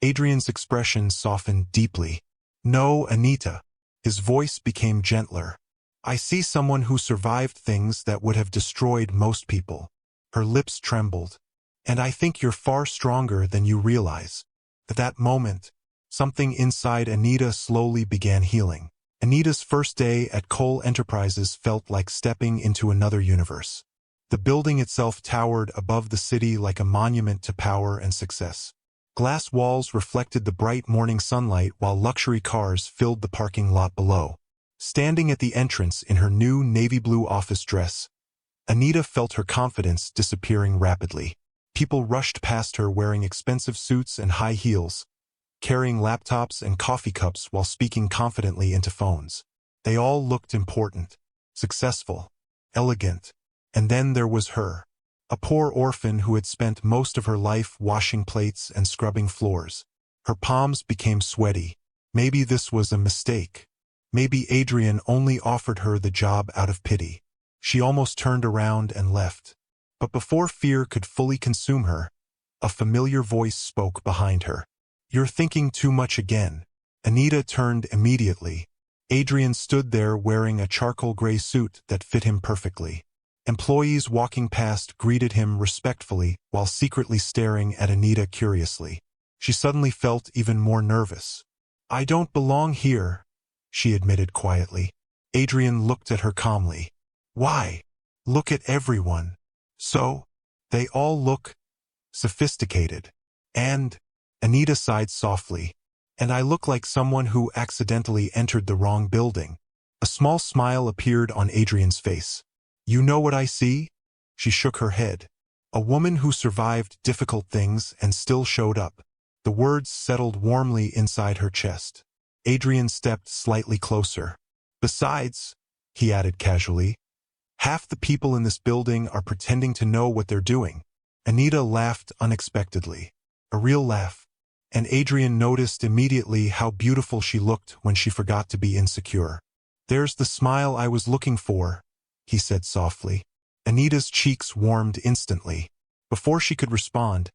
Adrian's expression softened deeply. "No, Anita." His voice became gentler. "I see someone who survived things that would have destroyed most people." Her lips trembled. "And I think you're far stronger than you realize." At that moment, something inside Anita slowly began healing. Anita's first day at Cole Enterprises felt like stepping into another universe. The building itself towered above the city like a monument to power and success. Glass walls reflected the bright morning sunlight while luxury cars filled the parking lot below. Standing at the entrance in her new navy blue office dress, Anita felt her confidence disappearing rapidly. People rushed past her wearing expensive suits and high heels, carrying laptops and coffee cups while speaking confidently into phones. They all looked important, successful, elegant. And then there was her, a poor orphan who had spent most of her life washing plates and scrubbing floors. Her palms became sweaty. Maybe this was a mistake. Maybe Adrian only offered her the job out of pity. She almost turned around and left. But before fear could fully consume her, a familiar voice spoke behind her. "You're thinking too much again." Anita turned immediately. Adrian stood there wearing a charcoal gray suit that fit him perfectly. Employees walking past greeted him respectfully while secretly staring at Anita curiously. She suddenly felt even more nervous. "I don't belong here," she admitted quietly. Adrian looked at her calmly. "Why? Look at everyone. So? They all look sophisticated. And," Anita sighed softly, "and I look like someone who accidentally entered the wrong building." A small smile appeared on Adrian's face. "You know what I see?" She shook her head. "A woman who survived difficult things and still showed up." The words settled warmly inside her chest. Adrian stepped slightly closer. "Besides," he added casually, "half the people in this building are pretending to know what they're doing." Anita laughed unexpectedly. A real laugh. And Adrian noticed immediately how beautiful she looked when she forgot to be insecure. "There's the smile I was looking for," he said softly. Anita's cheeks warmed instantly. Before she could respond,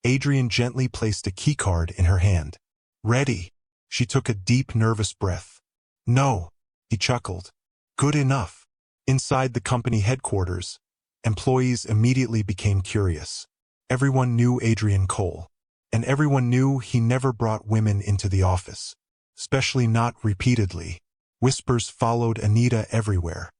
Adrian gently placed a keycard in her hand. "Ready?" She took a deep, nervous breath. "No," he chuckled. "Good enough." Inside the company headquarters, employees immediately became curious. Everyone knew Adrian Cole, and everyone knew he never brought women into the office, especially not repeatedly. Whispers followed Anita everywhere.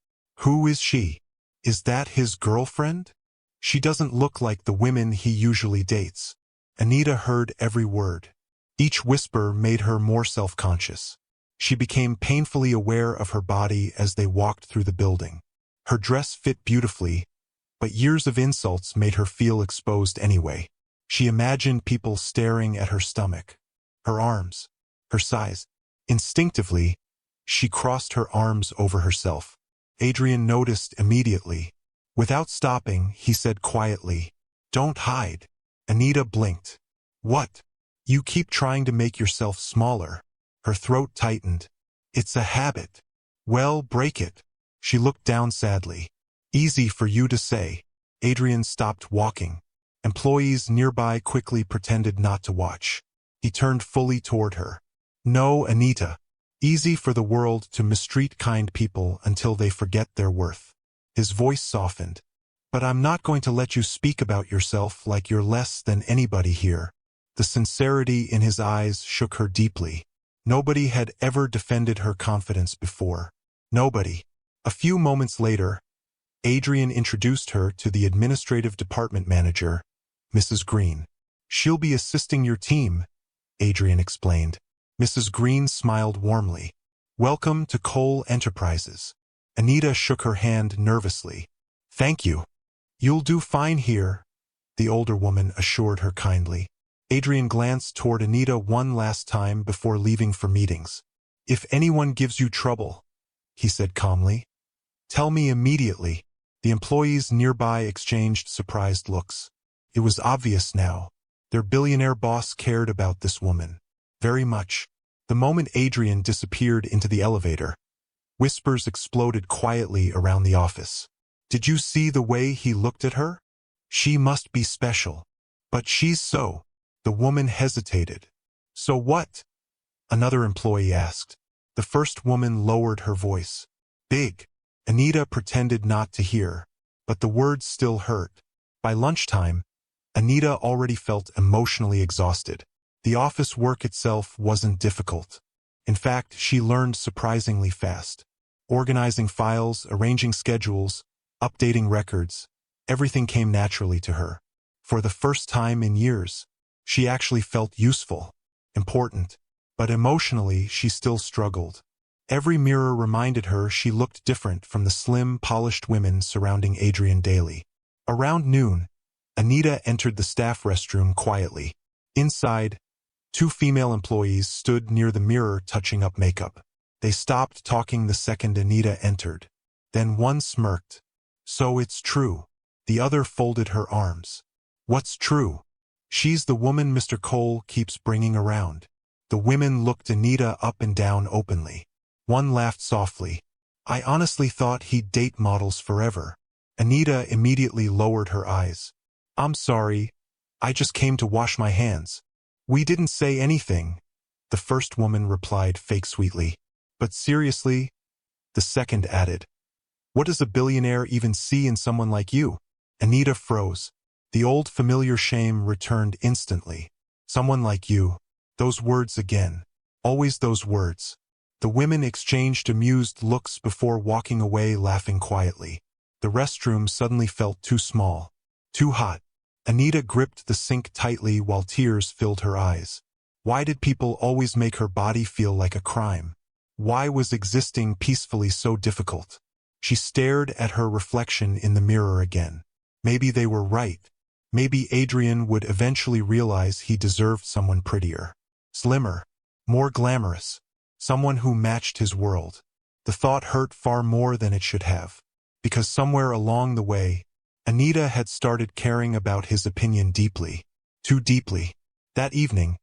"Who is she? Is that his girlfriend? She doesn't look like the women he usually dates." Anita heard every word. Each whisper made her more self-conscious. She became painfully aware of her body as they walked through the building. Her dress fit beautifully, but years of insults made her feel exposed anyway. She imagined people staring at her stomach, her arms, her size. Instinctively, she crossed her arms over herself. Adrian noticed immediately. Without stopping, he said quietly, "Don't hide." Anita blinked. "What? You keep trying to make yourself smaller." Her throat tightened. "It's a habit." "Well, break it." She looked down sadly. "Easy for you to say." Adrian stopped walking. Employees nearby quickly pretended not to watch. He turned fully toward her. "No, Anita. Easy for the world to mistreat kind people until they forget their worth." His voice softened. "But I'm not going to let you speak about yourself like you're less than anybody here." The sincerity in his eyes shook her deeply. Nobody had ever defended her confidence before. Nobody. A few moments later, Adrian introduced her to the administrative department manager, Mrs. Green. "She'll be assisting your team," Adrian explained. Mrs. Green smiled warmly. "Welcome to Cole Enterprises." Anita shook her hand nervously. "Thank you. You'll do fine here," the older woman assured her kindly. Adrian glanced toward Anita one last time before leaving for meetings. "If anyone gives you trouble," he said calmly, "tell me immediately." The employees nearby exchanged surprised looks. It was obvious now. Their billionaire boss cared about this woman. Very much. The moment Adrian disappeared into the elevator, whispers exploded quietly around the office. "Did you see the way he looked at her? She must be special. But she's so." The woman hesitated. "So what?" another employee asked. The first woman lowered her voice. "Big." Anita pretended not to hear, but the words still hurt. By lunchtime, Anita already felt emotionally exhausted. The office work itself wasn't difficult. In fact, she learned surprisingly fast. Organizing files, arranging schedules, updating records, everything came naturally to her. For the first time in years, she actually felt useful, important, but emotionally she still struggled. Every mirror reminded her she looked different from the slim, polished women surrounding Adrian daily. Around noon, Anita entered the staff restroom quietly. Inside, two female employees stood near the mirror touching up makeup. They stopped talking the second Anita entered. Then one smirked. "So it's true." The other folded her arms. "What's true?" "She's the woman Mr. Cole keeps bringing around." The women looked Anita up and down openly. One laughed softly. "I honestly thought he'd date models forever." Anita immediately lowered her eyes. "I'm sorry. I just came to wash my hands." "We didn't say anything," the first woman replied fake sweetly. "But seriously," the second added, "what does a billionaire even see in someone like you?" Anita froze. The old familiar shame returned instantly. "Someone like you." Those words again. Always those words. The women exchanged amused looks before walking away laughing quietly. The restroom suddenly felt too small. Too hot. Anita gripped the sink tightly while tears filled her eyes. Why did people always make her body feel like a crime? Why was existing peacefully so difficult? She stared at her reflection in the mirror again. Maybe they were right. Maybe Adrian would eventually realize he deserved someone prettier, slimmer, more glamorous, someone who matched his world. The thought hurt far more than it should have, because somewhere along the way, Anita had started caring about his opinion deeply, too deeply. That evening,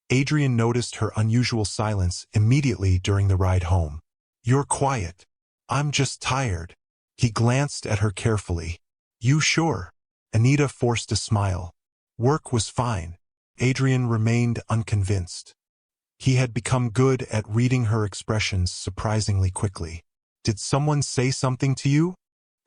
Adrian noticed her unusual silence immediately during the ride home. "You're quiet." "I'm just tired." He glanced at her carefully. "You sure?" Anita forced a smile. Work was fine. Adrian remained unconvinced. He had become good at reading her expressions surprisingly quickly. "Did someone say something to you?"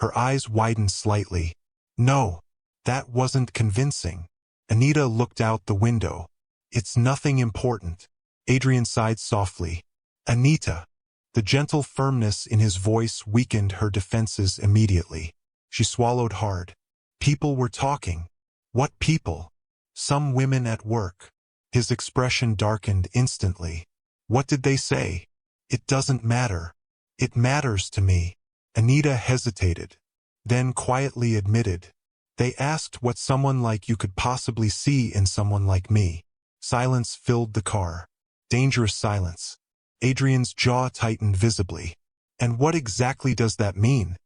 Her eyes widened slightly. "No." That wasn't convincing. Anita looked out the window. "It's nothing important." Adrian sighed softly. "Anita." The gentle firmness in his voice weakened her defenses immediately. She swallowed hard. People were talking. What people? Some women at work. His expression darkened instantly. "What did they say?" "It doesn't matter." "It matters to me." Anita hesitated, then quietly admitted, "They asked what someone like you could possibly see in someone like me." Silence filled the car. Dangerous silence. Adrian's jaw tightened visibly. "And what exactly does that mean?"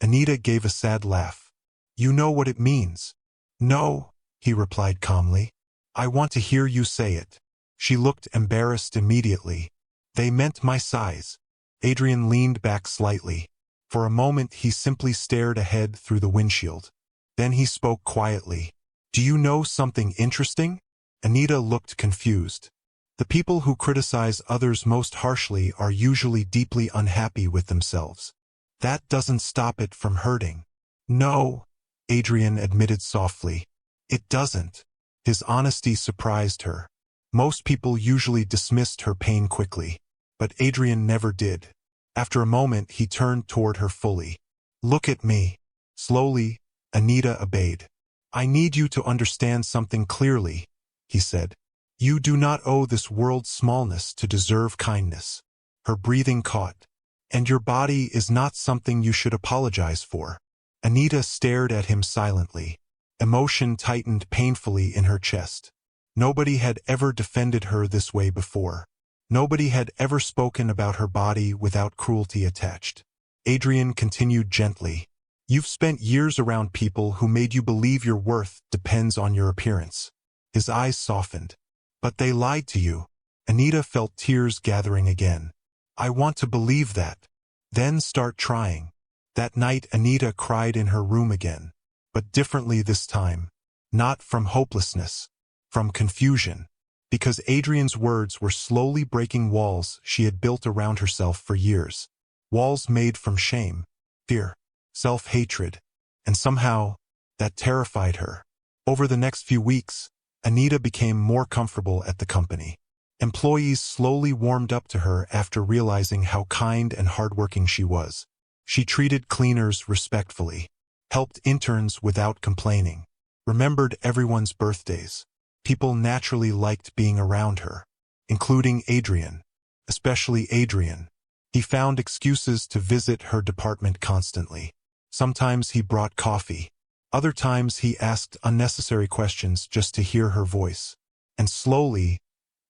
Anita gave a sad laugh. "You know what it means." "No," he replied calmly. "I want to hear you say it." She looked embarrassed immediately. "They meant my size." Adrian leaned back slightly. For a moment he simply stared ahead through the windshield. Then he spoke quietly. "Do you know something interesting?" Anita looked confused. The people who criticize others most harshly are usually deeply unhappy with themselves. That doesn't stop it from hurting. "No," Adrian admitted softly. "It doesn't." His honesty surprised her. Most people usually dismissed her pain quickly, but Adrian never did. After a moment he turned toward her fully. "Look at me." Slowly, Anita obeyed. "I need you to understand something clearly," he said. "You do not owe this world's smallness to deserve kindness." Her breathing caught. "And your body is not something you should apologize for." Anita stared at him silently. Emotion tightened painfully in her chest. Nobody had ever defended her this way before. Nobody had ever spoken about her body without cruelty attached. Adrian continued gently. "You've spent years around people who made you believe your worth depends on your appearance." His eyes softened. "But they lied to you." Anita felt tears gathering again. "I want to believe that. Then start trying." That night Anita cried in her room again. But differently this time. Not from hopelessness. From confusion. Because Adrian's words were slowly breaking walls she had built around herself for years. Walls made from shame, fear, self-hatred. And somehow, that terrified her. Over the next few weeks, Anita became more comfortable at the company. Employees slowly warmed up to her after realizing how kind and hardworking she was. She treated cleaners respectfully, helped interns without complaining, remembered everyone's birthdays. People naturally liked being around her, including Adrian, especially Adrian. He found excuses to visit her department constantly. Sometimes he brought coffee. Other times he asked unnecessary questions just to hear her voice. And slowly,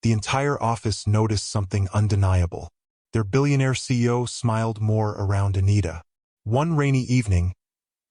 the entire office noticed something undeniable. Their billionaire CEO smiled more around Anita. One rainy evening,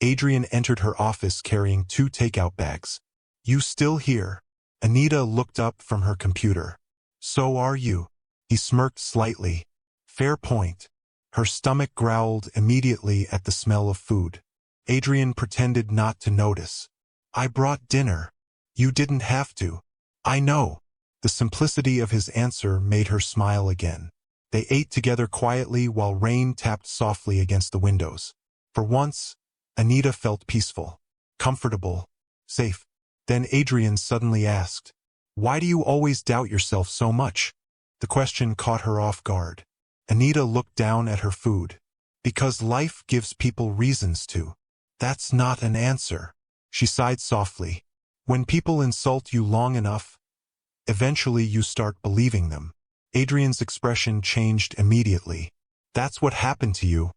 Adrian entered her office carrying 2 takeout bags. "You still here?" Anita looked up from her computer. "So are you." He smirked slightly. "Fair point." Her stomach growled immediately at the smell of food. Adrian pretended not to notice. "I brought dinner." "You didn't have to." "I know." The simplicity of his answer made her smile again. They ate together quietly while rain tapped softly against the windows. For once, Anita felt peaceful, comfortable, safe. Then Adrian suddenly asked, "Why do you always doubt yourself so much?" The question caught her off guard. Anita looked down at her food. "Because life gives people reasons to." "That's not an answer." She sighed softly. "When people insult you long enough, eventually you start believing them." Adrian's expression changed immediately. "That's what happened to you,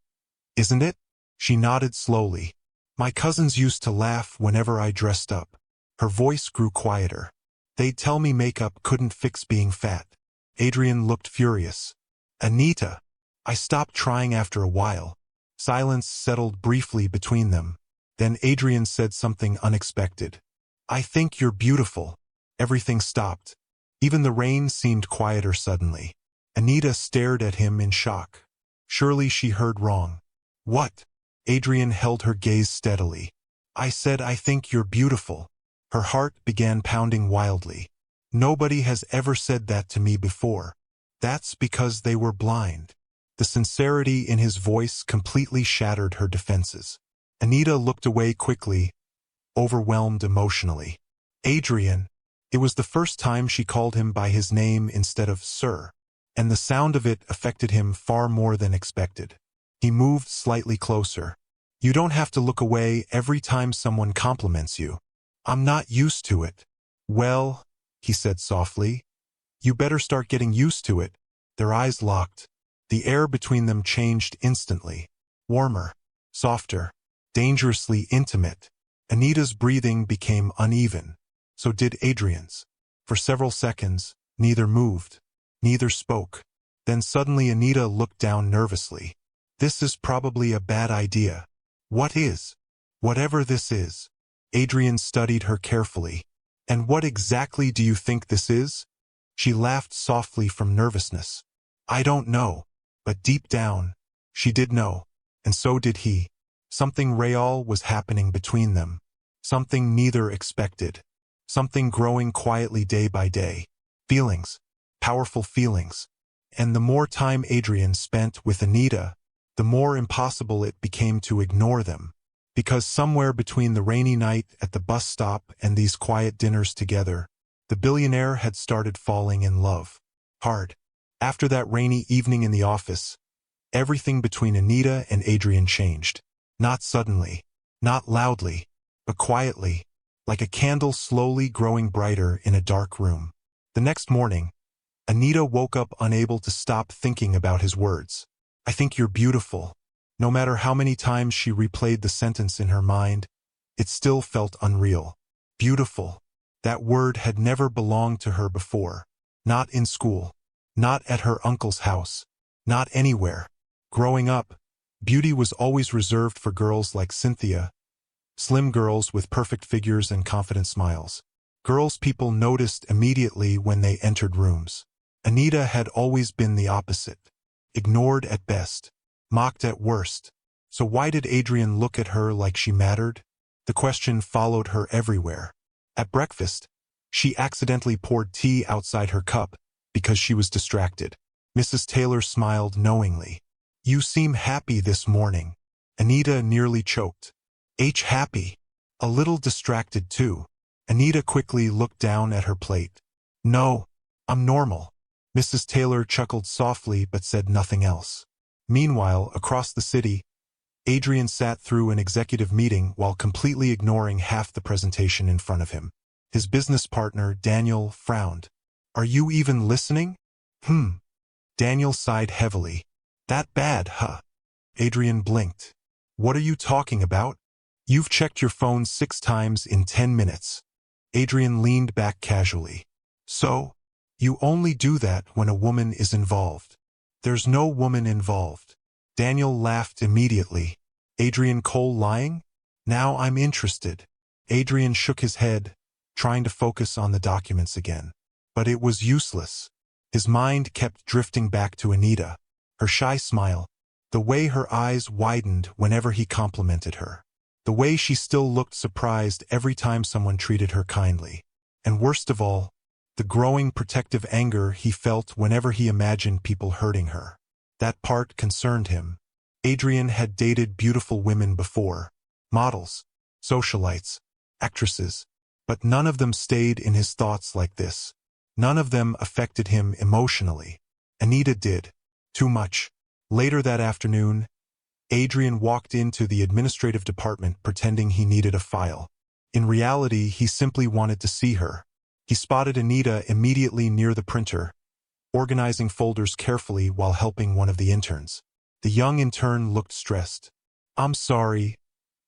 isn't it?" She nodded slowly. "My cousins used to laugh whenever I dressed up." Her voice grew quieter. "They'd tell me makeup couldn't fix being fat." Adrian looked furious. "Anita." "I stopped trying after a while." Silence settled briefly between them. Then Adrian said something unexpected. "I think you're beautiful." Everything stopped. Even the rain seemed quieter suddenly. Anita stared at him in shock. Surely she heard wrong. "What?" Adrian held her gaze steadily. "I said I think you're beautiful." Her heart began pounding wildly. "Nobody has ever said that to me before." "That's because they were blind." The sincerity in his voice completely shattered her defenses. Anita looked away quickly, overwhelmed emotionally. "Adrian." It was the first time she called him by his name instead of sir, and the sound of it affected him far more than expected. He moved slightly closer. "You don't have to look away every time someone compliments you." "I'm not used to it." "Well," he said softly, "you better start getting used to it." Their eyes locked. The air between them changed instantly. Warmer, softer, dangerously intimate. Anita's breathing became uneven. So did Adrian's. For several seconds, neither moved, neither spoke. Then suddenly Anita looked down nervously. "This is probably a bad idea." "What is?" "Whatever this is." Adrian studied her carefully. "And what exactly do you think this is?" She laughed softly from nervousness. "I don't know." But deep down, she did know. And so did he. Something real was happening between them. Something neither expected. Something growing quietly day by day. Feelings. Powerful feelings. And the more time Adrian spent with Anita, the more impossible it became to ignore them. Because somewhere between the rainy night at the bus stop and these quiet dinners together, the billionaire had started falling in love. Hard. After that rainy evening in the office, everything between Anita and Adrian changed. Not suddenly, not loudly, but quietly, like a candle slowly growing brighter in a dark room. The next morning, Anita woke up unable to stop thinking about his words. "I think you're beautiful." No matter how many times she replayed the sentence in her mind, it still felt unreal. Beautiful. That word had never belonged to her before. Not in school. Not at her uncle's house. Not anywhere. Growing up, beauty was always reserved for girls like Cynthia, slim girls with perfect figures and confident smiles. Girls people noticed immediately when they entered rooms. Anita had always been the opposite. Ignored at best. Mocked at worst. So why did Adrian look at her like she mattered? The question followed her everywhere. At breakfast, she accidentally poured tea outside her cup because she was distracted. Mrs. Taylor smiled knowingly. "You seem happy this morning." Anita nearly choked. Happy. A little distracted too." Anita quickly looked down at her plate. "No, I'm normal." Mrs. Taylor chuckled softly but said nothing else. Meanwhile, across the city, Adrian sat through an executive meeting while completely ignoring half the presentation in front of him. His business partner, Daniel, frowned. "Are you even listening?" Daniel sighed heavily. "That bad, huh?" Adrian blinked. "What are you talking about?" You've checked your phone 6 times in 10 minutes. Adrian leaned back casually. So? You only do that when a woman is involved. There's no woman involved. Daniel laughed immediately. Adrian Cole lying? Now I'm interested. Adrian shook his head, trying to focus on the documents again. But it was useless. His mind kept drifting back to Anita, her shy smile, the way her eyes widened whenever he complimented her, the way she still looked surprised every time someone treated her kindly, and worst of all, the growing protective anger he felt whenever he imagined people hurting her. That part concerned him. Adrian had dated beautiful women before, models, socialites, actresses, but none of them stayed in his thoughts like this. None of them affected him emotionally. Anita did. Too much. Later that afternoon, Adrian walked into the administrative department pretending he needed a file. In reality, he simply wanted to see her. He spotted Anita immediately near the printer, organizing folders carefully while helping one of the interns. The young intern looked stressed. I'm sorry.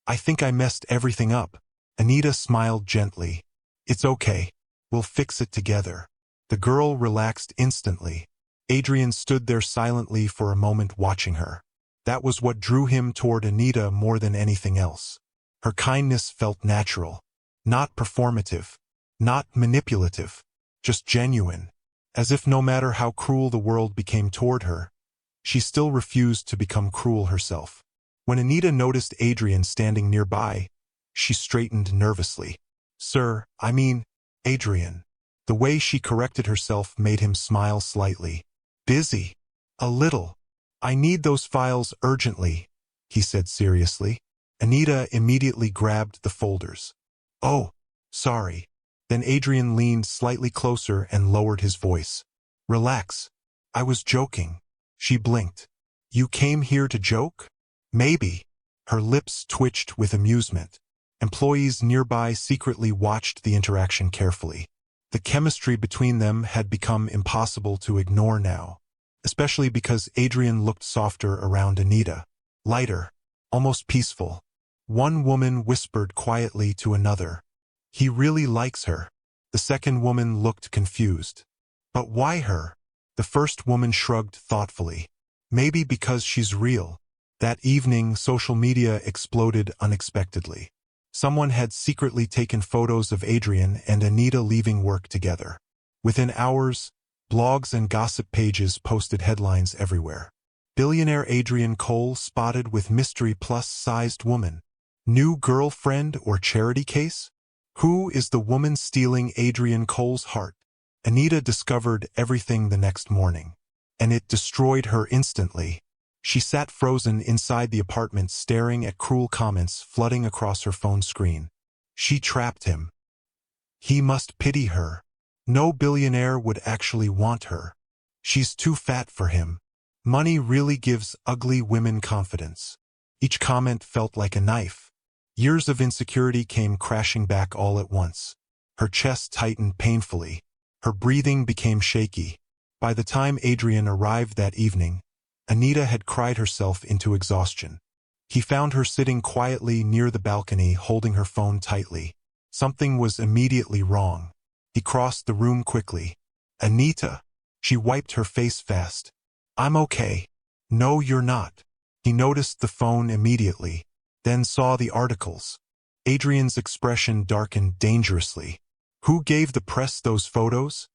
I think I messed everything up. Anita smiled gently. It's okay. We'll fix it together. The girl relaxed instantly. Adrian stood there silently for a moment watching her. That was what drew him toward Anita more than anything else. Her kindness felt natural, not performative, not manipulative, just genuine, as if no matter how cruel the world became toward her, she still refused to become cruel herself. When Anita noticed Adrian standing nearby, she straightened nervously. Sir, I mean, Adrian. The way she corrected herself made him smile slightly. Busy. A little. I need those files urgently, he said seriously. Anita immediately grabbed the folders. Oh, sorry. Then Adrian leaned slightly closer and lowered his voice. Relax. I was joking. She blinked. You came here to joke? Maybe. Her lips twitched with amusement. Employees nearby secretly watched the interaction carefully. The chemistry between them had become impossible to ignore now, especially because Adrian looked softer around Anita. Lighter, almost peaceful. One woman whispered quietly to another, "He really likes her." The second woman looked confused. But why her? The first woman shrugged thoughtfully. Maybe because she's real. That evening, social media exploded unexpectedly. Someone had secretly taken photos of Adrian and Anita leaving work together. Within hours, blogs and gossip pages posted headlines everywhere. Billionaire Adrian Cole spotted with mystery plus-sized woman. New girlfriend or charity case? Who is the woman stealing Adrian Cole's heart? Anita discovered everything the next morning, and it destroyed her instantly. She sat frozen inside the apartment staring at cruel comments flooding across her phone screen. She trapped him. He must pity her. No billionaire would actually want her. She's too fat for him. Money really gives ugly women confidence. Each comment felt like a knife. Years of insecurity came crashing back all at once. Her chest tightened painfully. Her breathing became shaky. By the time Adrian arrived that evening, Anita had cried herself into exhaustion. He found her sitting quietly near the balcony holding her phone tightly. Something was immediately wrong. He crossed the room quickly. Anita. She wiped her face fast. I'm okay. No, you're not. He noticed the phone immediately, then saw the articles. Adrian's expression darkened dangerously. Who gave the press those photos?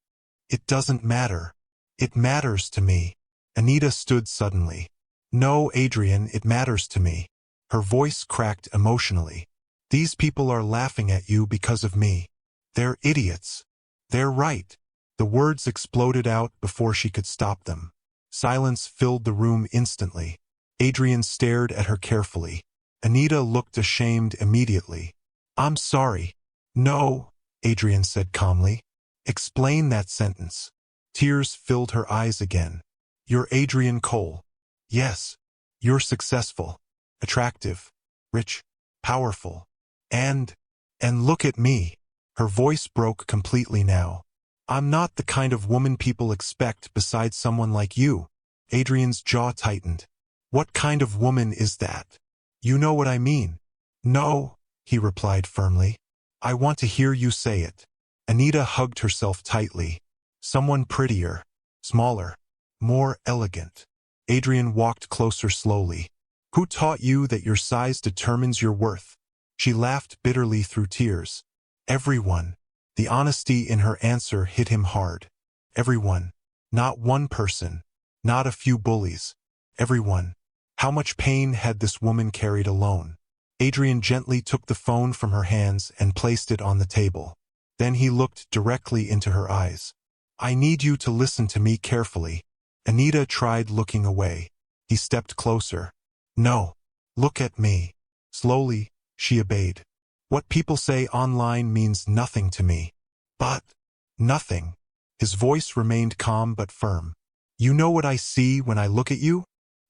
It doesn't matter. It matters to me. Anita stood suddenly. No, Adrian, it matters to me. Her voice cracked emotionally. These people are laughing at you because of me. They're idiots. They're right. The words exploded out before she could stop them. Silence filled the room instantly. Adrian stared at her carefully. Anita looked ashamed immediately. I'm sorry. No, Adrian said calmly. Explain that sentence. Tears filled her eyes again. You're Adrian Cole. Yes. You're successful, attractive, rich, powerful. And look at me. Her voice broke completely now. I'm not the kind of woman people expect besides someone like you. Adrian's jaw tightened. What kind of woman is that? You know what I mean. No, he replied firmly. I want to hear you say it. Anita hugged herself tightly. Someone prettier, smaller, more elegant. Adrian walked closer slowly. Who taught you that your size determines your worth? She laughed bitterly through tears. Everyone. The honesty in her answer hit him hard. Everyone. Not one person. Not a few bullies. Everyone. How much pain had this woman carried alone? Adrian gently took the phone from her hands and placed it on the table. Then he looked directly into her eyes. I need you to listen to me carefully. Anita tried looking away. He stepped closer. No. Look at me. Slowly, she obeyed. What people say online means nothing to me. But nothing. His voice remained calm but firm. You know what I see when I look at you?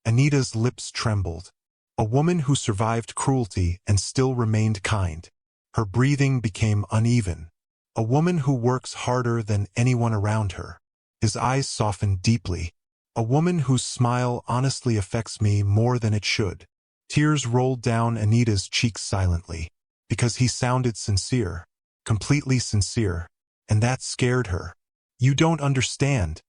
Anita's lips trembled. A woman who survived cruelty and still remained kind. Her breathing became uneven. A woman who works harder than anyone around her. His eyes softened deeply. A woman whose smile honestly affects me more than it should. Tears rolled down Anita's cheeks silently. Because he sounded sincere. Completely sincere. And that scared her. You don't understand,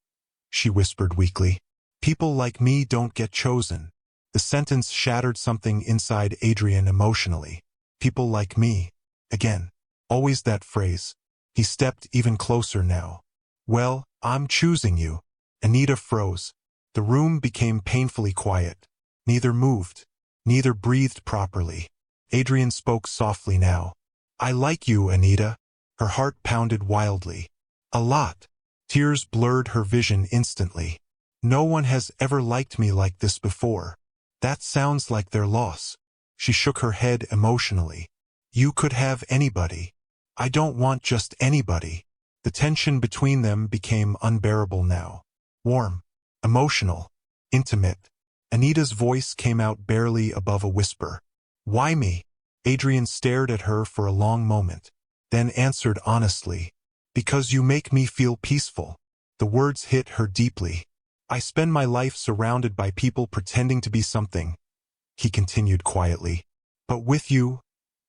she whispered weakly. People like me don't get chosen. The sentence shattered something inside Adrian emotionally. People like me. Again. Always that phrase. He stepped even closer now. Well, I'm choosing you. Anita froze. The room became painfully quiet. Neither moved. Neither breathed properly. Adrian spoke softly now. I like you, Anita. Her heart pounded wildly. A lot. Tears blurred her vision instantly. No one has ever liked me like this before. That sounds like their loss. She shook her head emotionally. You could have anybody. I don't want just anybody. The tension between them became unbearable now. Warm. Emotional. Intimate. Anita's voice came out barely above a whisper. Why me? Adrian stared at her for a long moment, then answered honestly. Because you make me feel peaceful. The words hit her deeply. I spend my life surrounded by people pretending to be something, he continued quietly. But with you,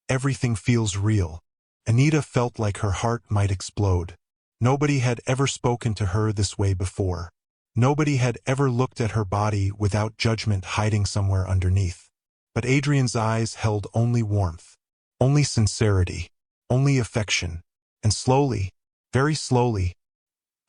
everything feels real. Anita felt like her heart might explode. Nobody had ever spoken to her this way before. Nobody had ever looked at her body without judgment hiding somewhere underneath. But Adrian's eyes held only warmth, only sincerity, only affection. And slowly, very slowly,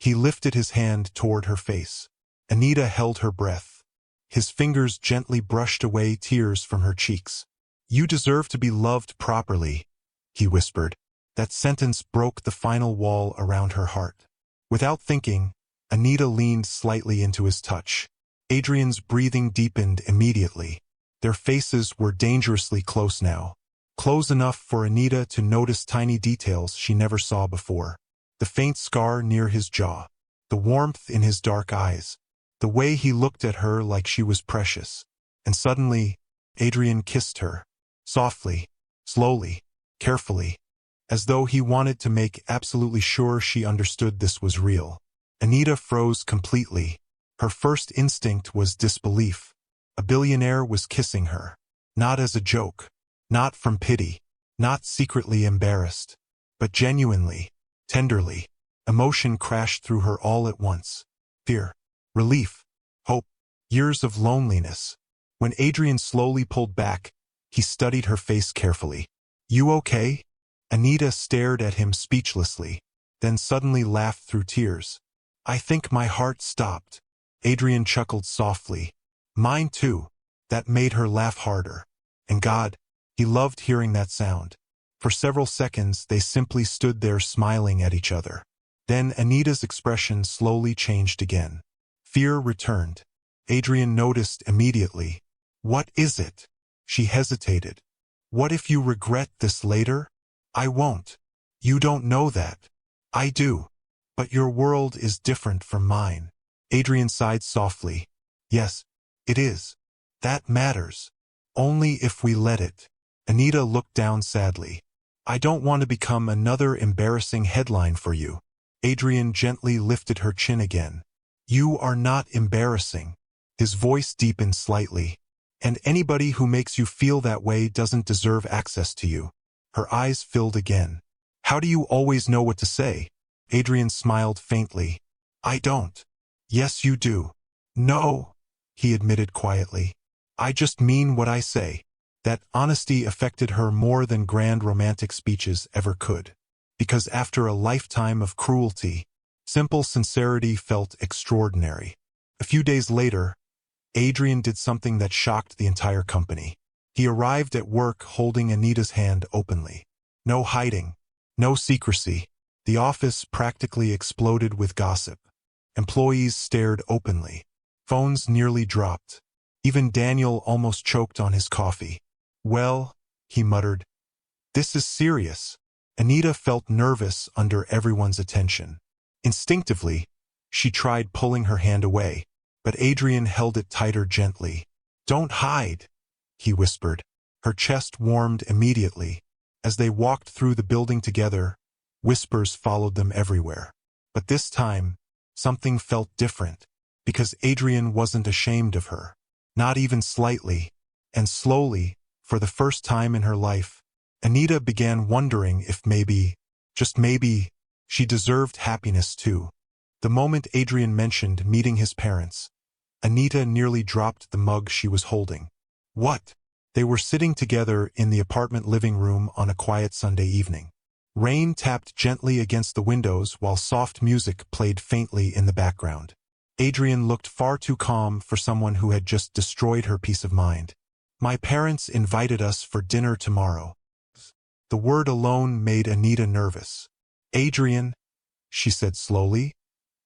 he lifted his hand toward her face. Anita held her breath. His fingers gently brushed away tears from her cheeks. You deserve to be loved properly, he whispered. That sentence broke the final wall around her heart. Without thinking, Anita leaned slightly into his touch. Adrian's breathing deepened immediately. Their faces were dangerously close now. Close enough for Anita to notice tiny details she never saw before. The faint scar near his jaw. The warmth in his dark eyes. The way he looked at her like she was precious. And suddenly, Adrian kissed her. Softly, slowly, carefully. As though he wanted to make absolutely sure she understood this was real. Anita froze completely. Her first instinct was disbelief. A billionaire was kissing her. Not as a joke. Not from pity. Not secretly embarrassed. But genuinely, tenderly. Emotion crashed through her all at once. Fear. Relief. Hope. Years of loneliness. When Adrian slowly pulled back, he studied her face carefully. You okay? Anita stared at him speechlessly, then suddenly laughed through tears. I think my heart stopped. Adrian chuckled softly. Mine too. That made her laugh harder. And God, he loved hearing that sound. For several seconds they simply stood there smiling at each other. Then Anita's expression slowly changed again. Fear returned. Adrian noticed immediately. What is it? She hesitated. What if you regret this later? I won't. You don't know that. I do. But your world is different from mine. Adrian sighed softly. Yes, it is. That matters. Only if we let it. Anita looked down sadly. I don't want to become another embarrassing headline for you. Adrian gently lifted her chin again. You are not embarrassing. His voice deepened slightly. And anybody who makes you feel that way doesn't deserve access to you. Her eyes filled again. How do you always know what to say? Adrian smiled faintly. I don't. Yes, you do. No, he admitted quietly. I just mean what I say. That honesty affected her more than grand romantic speeches ever could. Because after a lifetime of cruelty, simple sincerity felt extraordinary. A few days later, Adrian did something that shocked the entire company. He arrived at work holding Anita's hand openly. No hiding, no secrecy. The office practically exploded with gossip. Employees stared openly. Phones nearly dropped. Even Daniel almost choked on his coffee. Well, he muttered, this is serious. Anita felt nervous under everyone's attention. Instinctively, she tried pulling her hand away, but Adrian held it tighter gently. Don't hide, he whispered. Her chest warmed immediately. As they walked through the building together, whispers followed them everywhere. But this time, something felt different, because Adrian wasn't ashamed of her. Not even slightly. And slowly, for the first time in her life, Anita began wondering if maybe, just maybe, she deserved happiness too. The moment Adrian mentioned meeting his parents, Anita nearly dropped the mug she was holding. What? They were sitting together in the apartment living room on a quiet Sunday evening. Rain tapped gently against the windows while soft music played faintly in the background. Adrian looked far too calm for someone who had just destroyed her peace of mind. My parents invited us for dinner tomorrow. The word alone made Anita nervous. Adrian, she said slowly,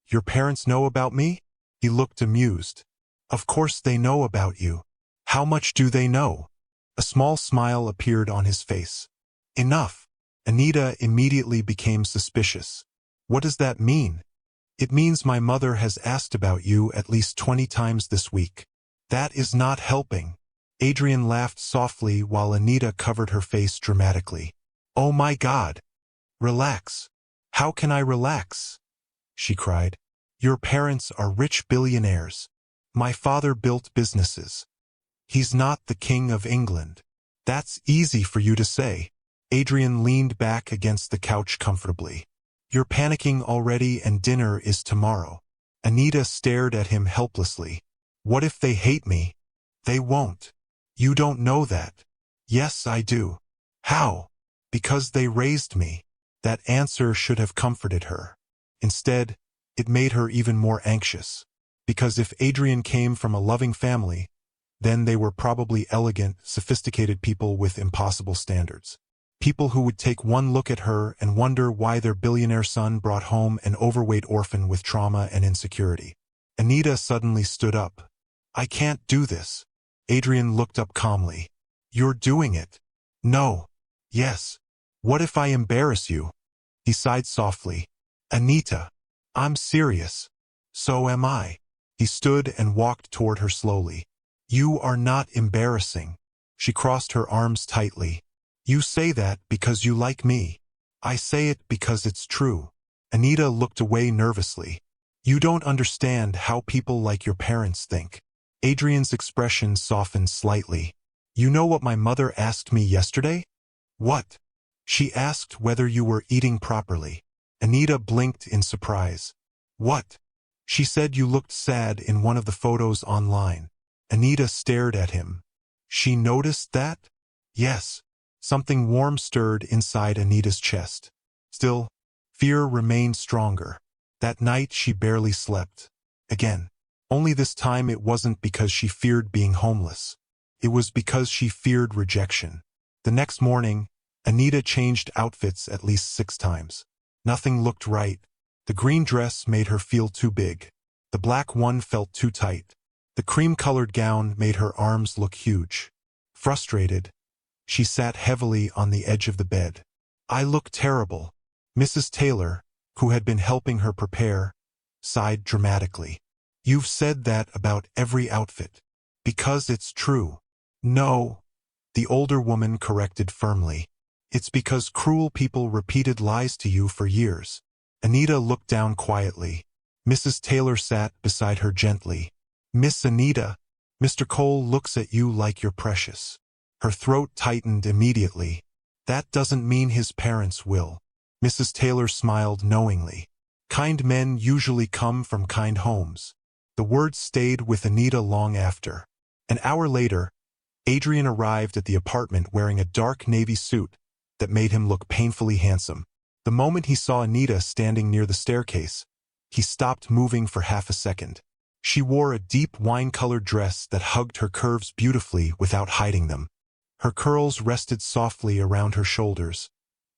your parents know about me? He looked amused. Of course they know about you. How much do they know? A small smile appeared on his face. Enough. Anita immediately became suspicious. What does that mean? It means my mother has asked about you at least 20 times this week. That is not helping. Adrian laughed softly while Anita covered her face dramatically. Oh my God! Relax. How can I relax? She cried. Your parents are rich billionaires. My father built businesses. He's not the King of England. That's easy for you to say. Adrian leaned back against the couch comfortably. You're panicking already and dinner is tomorrow. Anita stared at him helplessly. What if they hate me? They won't. You don't know that. Yes, I do. How? Because they raised me. That answer should have comforted her. Instead, it made her even more anxious. Because if Adrian came from a loving family, then they were probably elegant, sophisticated people with impossible standards. People who would take one look at her and wonder why their billionaire son brought home an overweight orphan with trauma and insecurity. Anita suddenly stood up. I can't do this. Adrian looked up calmly. You're doing it. No. Yes. What if I embarrass you? He sighed softly. Anita. I'm serious. So am I. He stood and walked toward her slowly. You are not embarrassing. She crossed her arms tightly. You say that because you like me. I say it because it's true. Anita looked away nervously. You don't understand how people like your parents think. Adrian's expression softened slightly. You know what my mother asked me yesterday? What? She asked whether you were eating properly. Anita blinked in surprise. What? She said you looked sad in one of the photos online. Anita stared at him. She noticed that? Yes. Something warm stirred inside Anita's chest. Still, fear remained stronger. That night she barely slept. Again. Only this time it wasn't because she feared being homeless. It was because she feared rejection. The next morning, Anita changed outfits at least 6 times. Nothing looked right. The green dress made her feel too big. The black one felt too tight. The cream-colored gown made her arms look huge. Frustrated, she sat heavily on the edge of the bed. I look terrible. Mrs. Taylor, who had been helping her prepare, sighed dramatically. You've said that about every outfit. Because it's true. No, the older woman corrected firmly. It's because cruel people repeated lies to you for years. Anita looked down quietly. Mrs. Taylor sat beside her gently. Miss Anita, Mr. Cole looks at you like you're precious. Her throat tightened immediately. That doesn't mean his parents will. Mrs. Taylor smiled knowingly. Kind men usually come from kind homes. The words stayed with Anita long after. An hour later, Adrian arrived at the apartment wearing a dark navy suit that made him look painfully handsome. The moment he saw Anita standing near the staircase, he stopped moving for half a second. She wore a deep wine-colored dress that hugged her curves beautifully without hiding them. Her curls rested softly around her shoulders,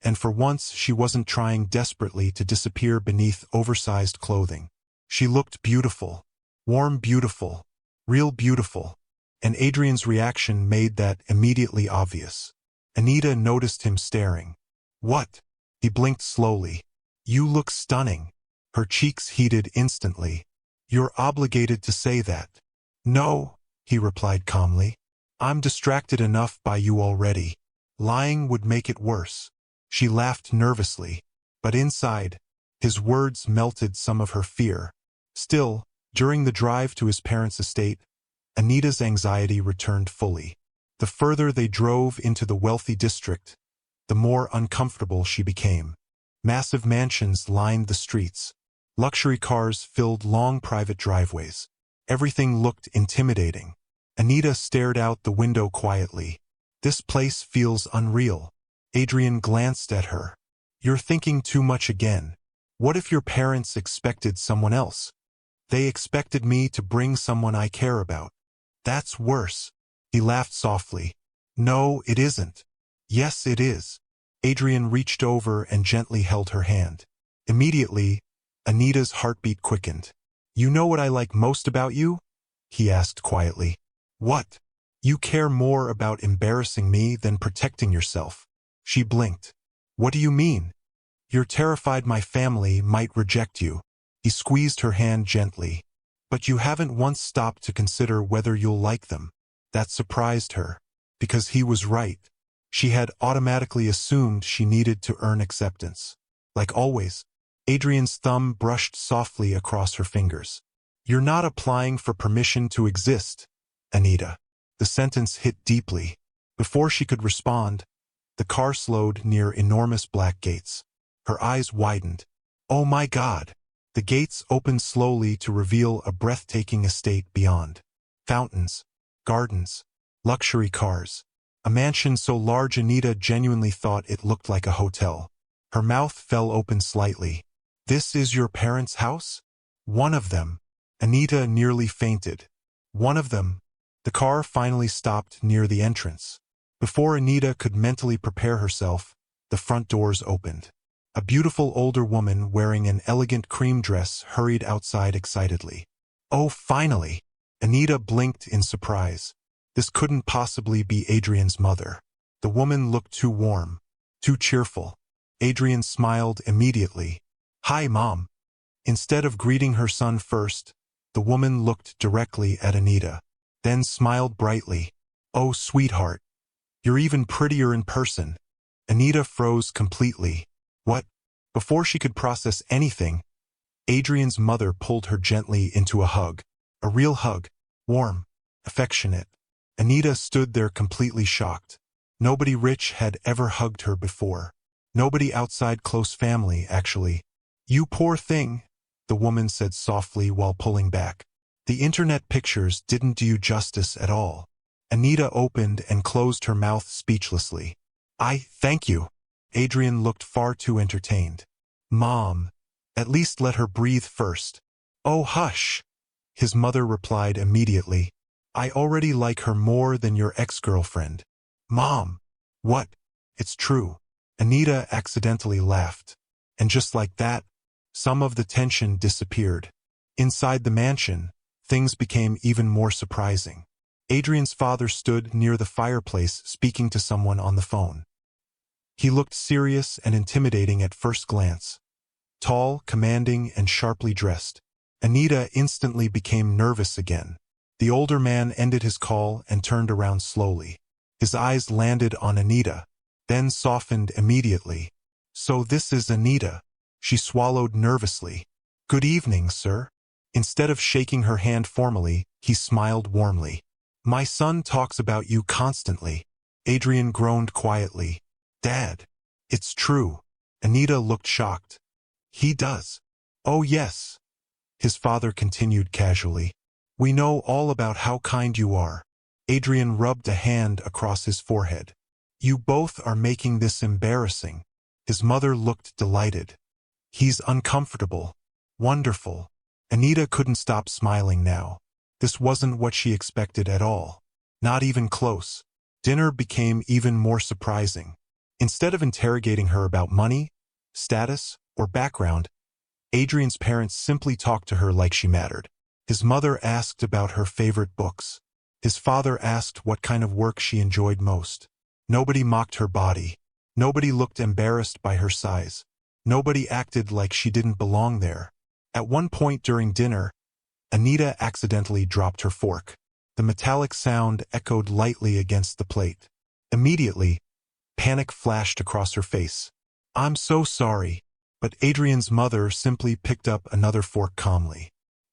and for once she wasn't trying desperately to disappear beneath oversized clothing. She looked beautiful, warm beautiful, real beautiful, and Adrian's reaction made that immediately obvious. Anita noticed him staring. "What?" He blinked slowly. "You look stunning." Her cheeks heated instantly. "You're obligated to say that." "No," he replied calmly. "I'm distracted enough by you already. Lying would make it worse." She laughed nervously, but inside, his words melted some of her fear. Still, during the drive to his parents' estate, Anita's anxiety returned fully. The further they drove into the wealthy district, the more uncomfortable she became. Massive mansions lined the streets. Luxury cars filled long private driveways. Everything looked intimidating. Anita stared out the window quietly. "This place feels unreal." Adrian glanced at her. "You're thinking too much again. What if your parents expected someone else? They expected me to bring someone I care about. That's worse." He laughed softly. "No, it isn't." "Yes, it is." Adrian reached over and gently held her hand. Immediately, Anita's heartbeat quickened. "You know what I like most about you?" he asked quietly. "What?" "You care more about embarrassing me than protecting yourself." She blinked. "What do you mean?" "You're terrified my family might reject you." He squeezed her hand gently. "But you haven't once stopped to consider whether you'll like them." That surprised her, because he was right. She had automatically assumed she needed to earn acceptance. Like always, Adrian's thumb brushed softly across her fingers. "You're not applying for permission to exist, Anita." The sentence hit deeply. Before she could respond, the car slowed near enormous black gates. Her eyes widened. "Oh my God!" The gates opened slowly to reveal a breathtaking estate beyond. Fountains, gardens, luxury cars. A mansion so large Anita genuinely thought it looked like a hotel. Her mouth fell open slightly. "This is your parents' house?" "One of them." Anita nearly fainted. "One of them." The car finally stopped near the entrance. Before Anita could mentally prepare herself, the front doors opened. A beautiful older woman wearing an elegant cream dress hurried outside excitedly. "Oh, finally!" Anita blinked in surprise. This couldn't possibly be Adrian's mother. The woman looked too warm, too cheerful. Adrian smiled immediately. "Hi, Mom." Instead of greeting her son first, the woman looked directly at Anita, then smiled brightly. "Oh, sweetheart. You're even prettier in person." Anita froze completely. "What?" Before she could process anything, Adrian's mother pulled her gently into a hug. A real hug. Warm. Affectionate. Anita stood there completely shocked. Nobody rich had ever hugged her before. Nobody outside close family, actually. "You poor thing," the woman said softly while pulling back. "The internet pictures didn't do you justice at all." Anita opened and closed her mouth speechlessly. Thank you." Adrian looked far too entertained. "Mom, at least let her breathe first." "Oh, hush," his mother replied immediately. "I already like her more than your ex-girlfriend." "Mom." "What?" "It's true." Anita accidentally laughed. And just like that, some of the tension disappeared. Inside the mansion, things became even more surprising. Adrian's father stood near the fireplace speaking to someone on the phone. He looked serious and intimidating at first glance. Tall, commanding, and sharply dressed. Anita instantly became nervous again. The older man ended his call and turned around slowly. His eyes landed on Anita, then softened immediately. "So this is Anita." She swallowed nervously. "Good evening, sir." Instead of shaking her hand formally, he smiled warmly. "My son talks about you constantly." Adrian groaned quietly. Dad. It's true. Anita looked shocked. He does. Oh yes. His father continued casually. We know all about how kind you are. Adrian rubbed a hand across his forehead. You both are making this embarrassing. His mother looked delighted. He's uncomfortable. Wonderful. Anita couldn't stop smiling now. This wasn't what she expected at all. Not even close. Dinner became even more surprising. Instead of interrogating her about money, status, or background, Adrian's parents simply talked to her like she mattered. His mother asked about her favorite books. His father asked what kind of work she enjoyed most. Nobody mocked her body. Nobody looked embarrassed by her size. Nobody acted like she didn't belong there. At one point during dinner, Anita accidentally dropped her fork. The metallic sound echoed lightly against the plate. Immediately, panic flashed across her face. I'm so sorry, but Adrian's mother simply picked up another fork calmly.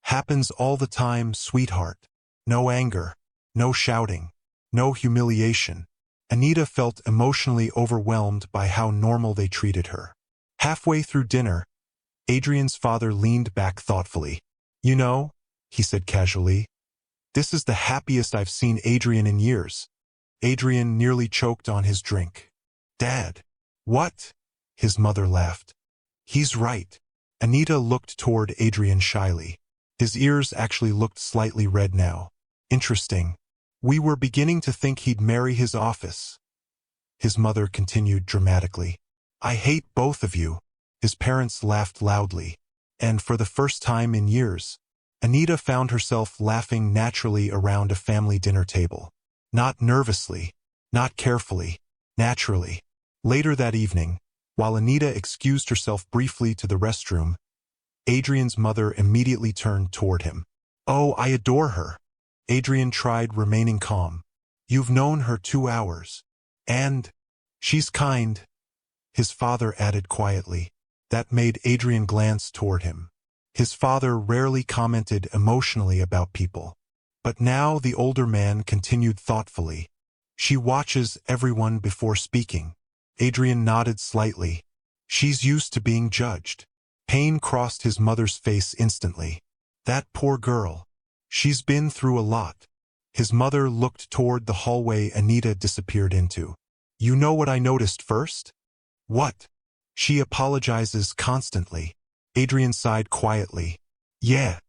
Happens all the time, sweetheart. No anger, no shouting, no humiliation. Anita felt emotionally overwhelmed by how normal they treated her. Halfway through dinner, Adrian's father leaned back thoughtfully. You know, he said casually, this is the happiest I've seen Adrian in years. Adrian nearly choked on his drink. Dad. What? His mother laughed. He's right. Anita looked toward Adrian shyly. His ears actually looked slightly red now. Interesting. We were beginning to think he'd marry his office. His mother continued dramatically. I hate both of you. His parents laughed loudly. And for the first time in years, Anita found herself laughing naturally around a family dinner table. Not nervously, not carefully, naturally. Later that evening, while Anita excused herself briefly to the restroom, Adrian's mother immediately turned toward him. Oh, I adore her. Adrian tried remaining calm. You've known her 2 hours. And she's kind, his father added quietly. That made Adrian glance toward him. His father rarely commented emotionally about people. But now the older man continued thoughtfully. She watches everyone before speaking. Adrian nodded slightly. She's used to being judged. Pain crossed his mother's face instantly. That poor girl. She's been through a lot. His mother looked toward the hallway Anita disappeared into. You know what I noticed first? What? She apologizes constantly. Adrian sighed quietly. Yeah.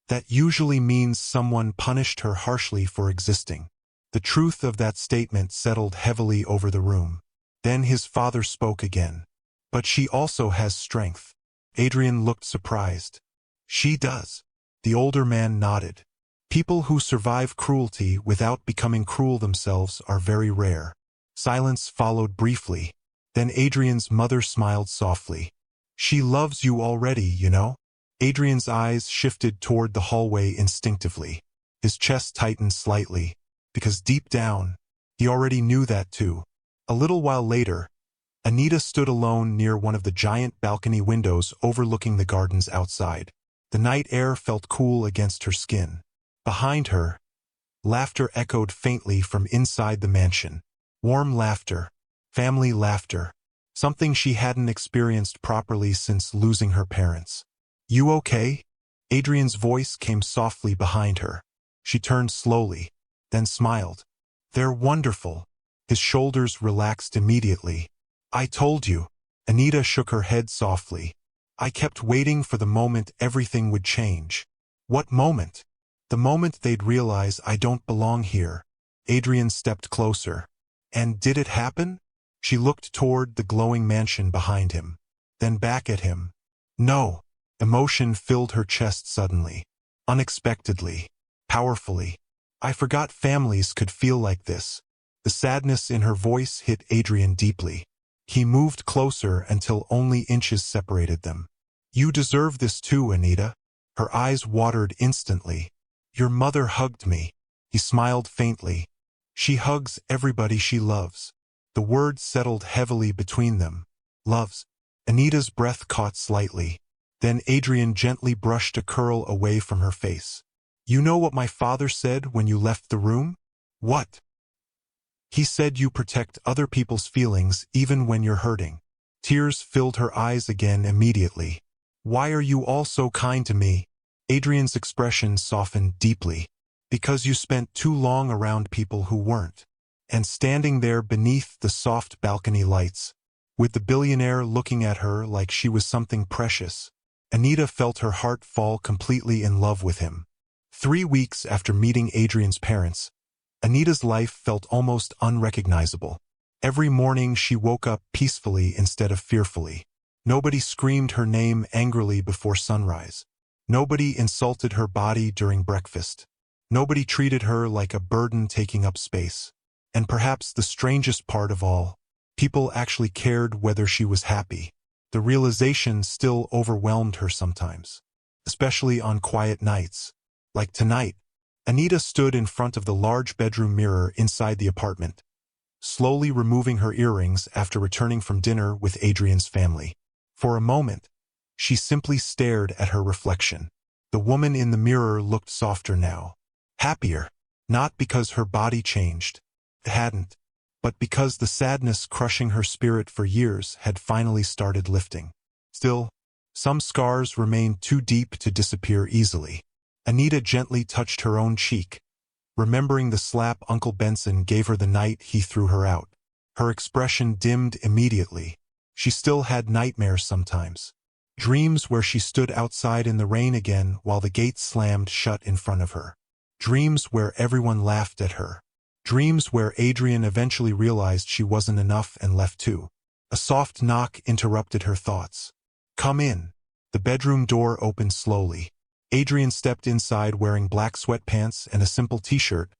That usually means someone punished her harshly for existing. The truth of that statement settled heavily over the room. Then his father spoke again. But she also has strength. Adrian looked surprised. She does. The older man nodded. People who survive cruelty without becoming cruel themselves are very rare. Silence followed briefly. Then Adrian's mother smiled softly. She loves you already, you know? Adrian's eyes shifted toward the hallway instinctively. His chest tightened slightly, because deep down, he already knew that too. A little while later, Anita stood alone near one of the giant balcony windows overlooking the gardens outside. The night air felt cool against her skin. Behind her, laughter echoed faintly from inside the mansion. Warm laughter, family laughter, something she hadn't experienced properly since losing her parents. You okay? Adrian's voice came softly behind her. She turned slowly, then smiled. They're wonderful. His shoulders relaxed immediately. I told you. Anita shook her head softly. I kept waiting for the moment everything would change. What moment? The moment they'd realize I don't belong here. Adrian stepped closer. And did it happen? She looked toward the glowing mansion behind him, then back at him. No. Emotion filled her chest suddenly. Unexpectedly. Powerfully. I forgot families could feel like this. The sadness in her voice hit Adrian deeply. He moved closer until only inches separated them. You deserve this too, Anita. Her eyes watered instantly. Your mother hugged me. He smiled faintly. She hugs everybody she loves. The words settled heavily between them. Loves. Anita's breath caught slightly. Then Adrian gently brushed a curl away from her face. You know what my father said when you left the room? What? He said you protect other people's feelings even when you're hurting. Tears filled her eyes again immediately. Why are you all so kind to me? Adrian's expression softened deeply. Because you spent too long around people who weren't. And standing there beneath the soft balcony lights, with the billionaire looking at her like she was something precious, Anita felt her heart fall completely in love with him. 3 weeks after meeting Adrian's parents, Anita's life felt almost unrecognizable. Every morning she woke up peacefully instead of fearfully. Nobody screamed her name angrily before sunrise. Nobody insulted her body during breakfast. Nobody treated her like a burden taking up space. And perhaps the strangest part of all, people actually cared whether she was happy. The realization still overwhelmed her sometimes, especially on quiet nights. Like tonight, Anita stood in front of the large bedroom mirror inside the apartment, slowly removing her earrings after returning from dinner with Adrian's family. For a moment, she simply stared at her reflection. The woman in the mirror looked softer now, happier, not because her body changed. It hadn't, but because the sadness crushing her spirit for years had finally started lifting. Still, some scars remained too deep to disappear easily. Anita gently touched her own cheek, remembering the slap Uncle Benson gave her the night he threw her out. Her expression dimmed immediately. She still had nightmares sometimes. Dreams where she stood outside in the rain again while the gate slammed shut in front of her. Dreams where everyone laughed at her. Dreams where Adrian eventually realized she wasn't enough and left too. A soft knock interrupted her thoughts. "Come in." The bedroom door opened slowly. Adrian stepped inside wearing black sweatpants and a simple t-shirt,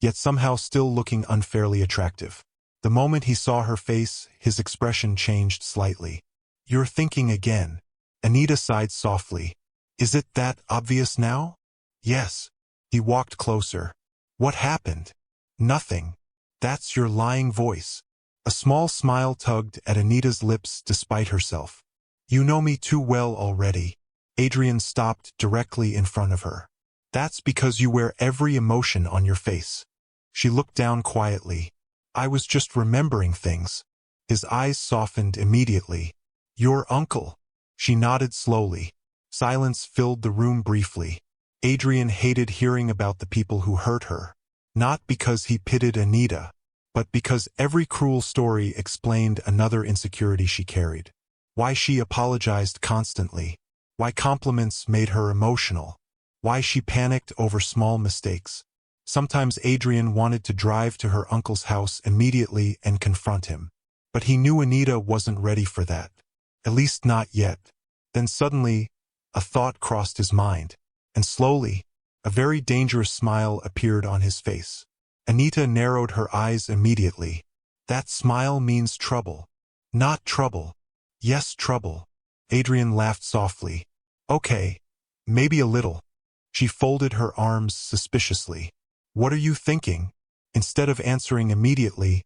yet somehow still looking unfairly attractive. The moment he saw her face, his expression changed slightly. "You're thinking again." Anita sighed softly. "Is it that obvious now?" "Yes." He walked closer. "What happened?" "Nothing." "That's your lying voice." A small smile tugged at Anita's lips despite herself. "You know me too well already." Adrian stopped directly in front of her. "That's because you wear every emotion on your face." She looked down quietly. "I was just remembering things." His eyes softened immediately. "Your uncle." She nodded slowly. Silence filled the room briefly. Adrian hated hearing about the people who hurt her. Not because he pitied Anita, but because every cruel story explained another insecurity she carried. Why she apologized constantly. Why compliments made her emotional. Why she panicked over small mistakes. Sometimes Adrian wanted to drive to her uncle's house immediately and confront him. But he knew Anita wasn't ready for that. At least not yet. Then suddenly, a thought crossed his mind. And slowly, a very dangerous smile appeared on his face. Anita narrowed her eyes immediately. "That smile means trouble." "Not trouble." "Yes, trouble." Adrian laughed softly. "Okay, maybe a little." She folded her arms suspiciously. "What are you thinking?" Instead of answering immediately,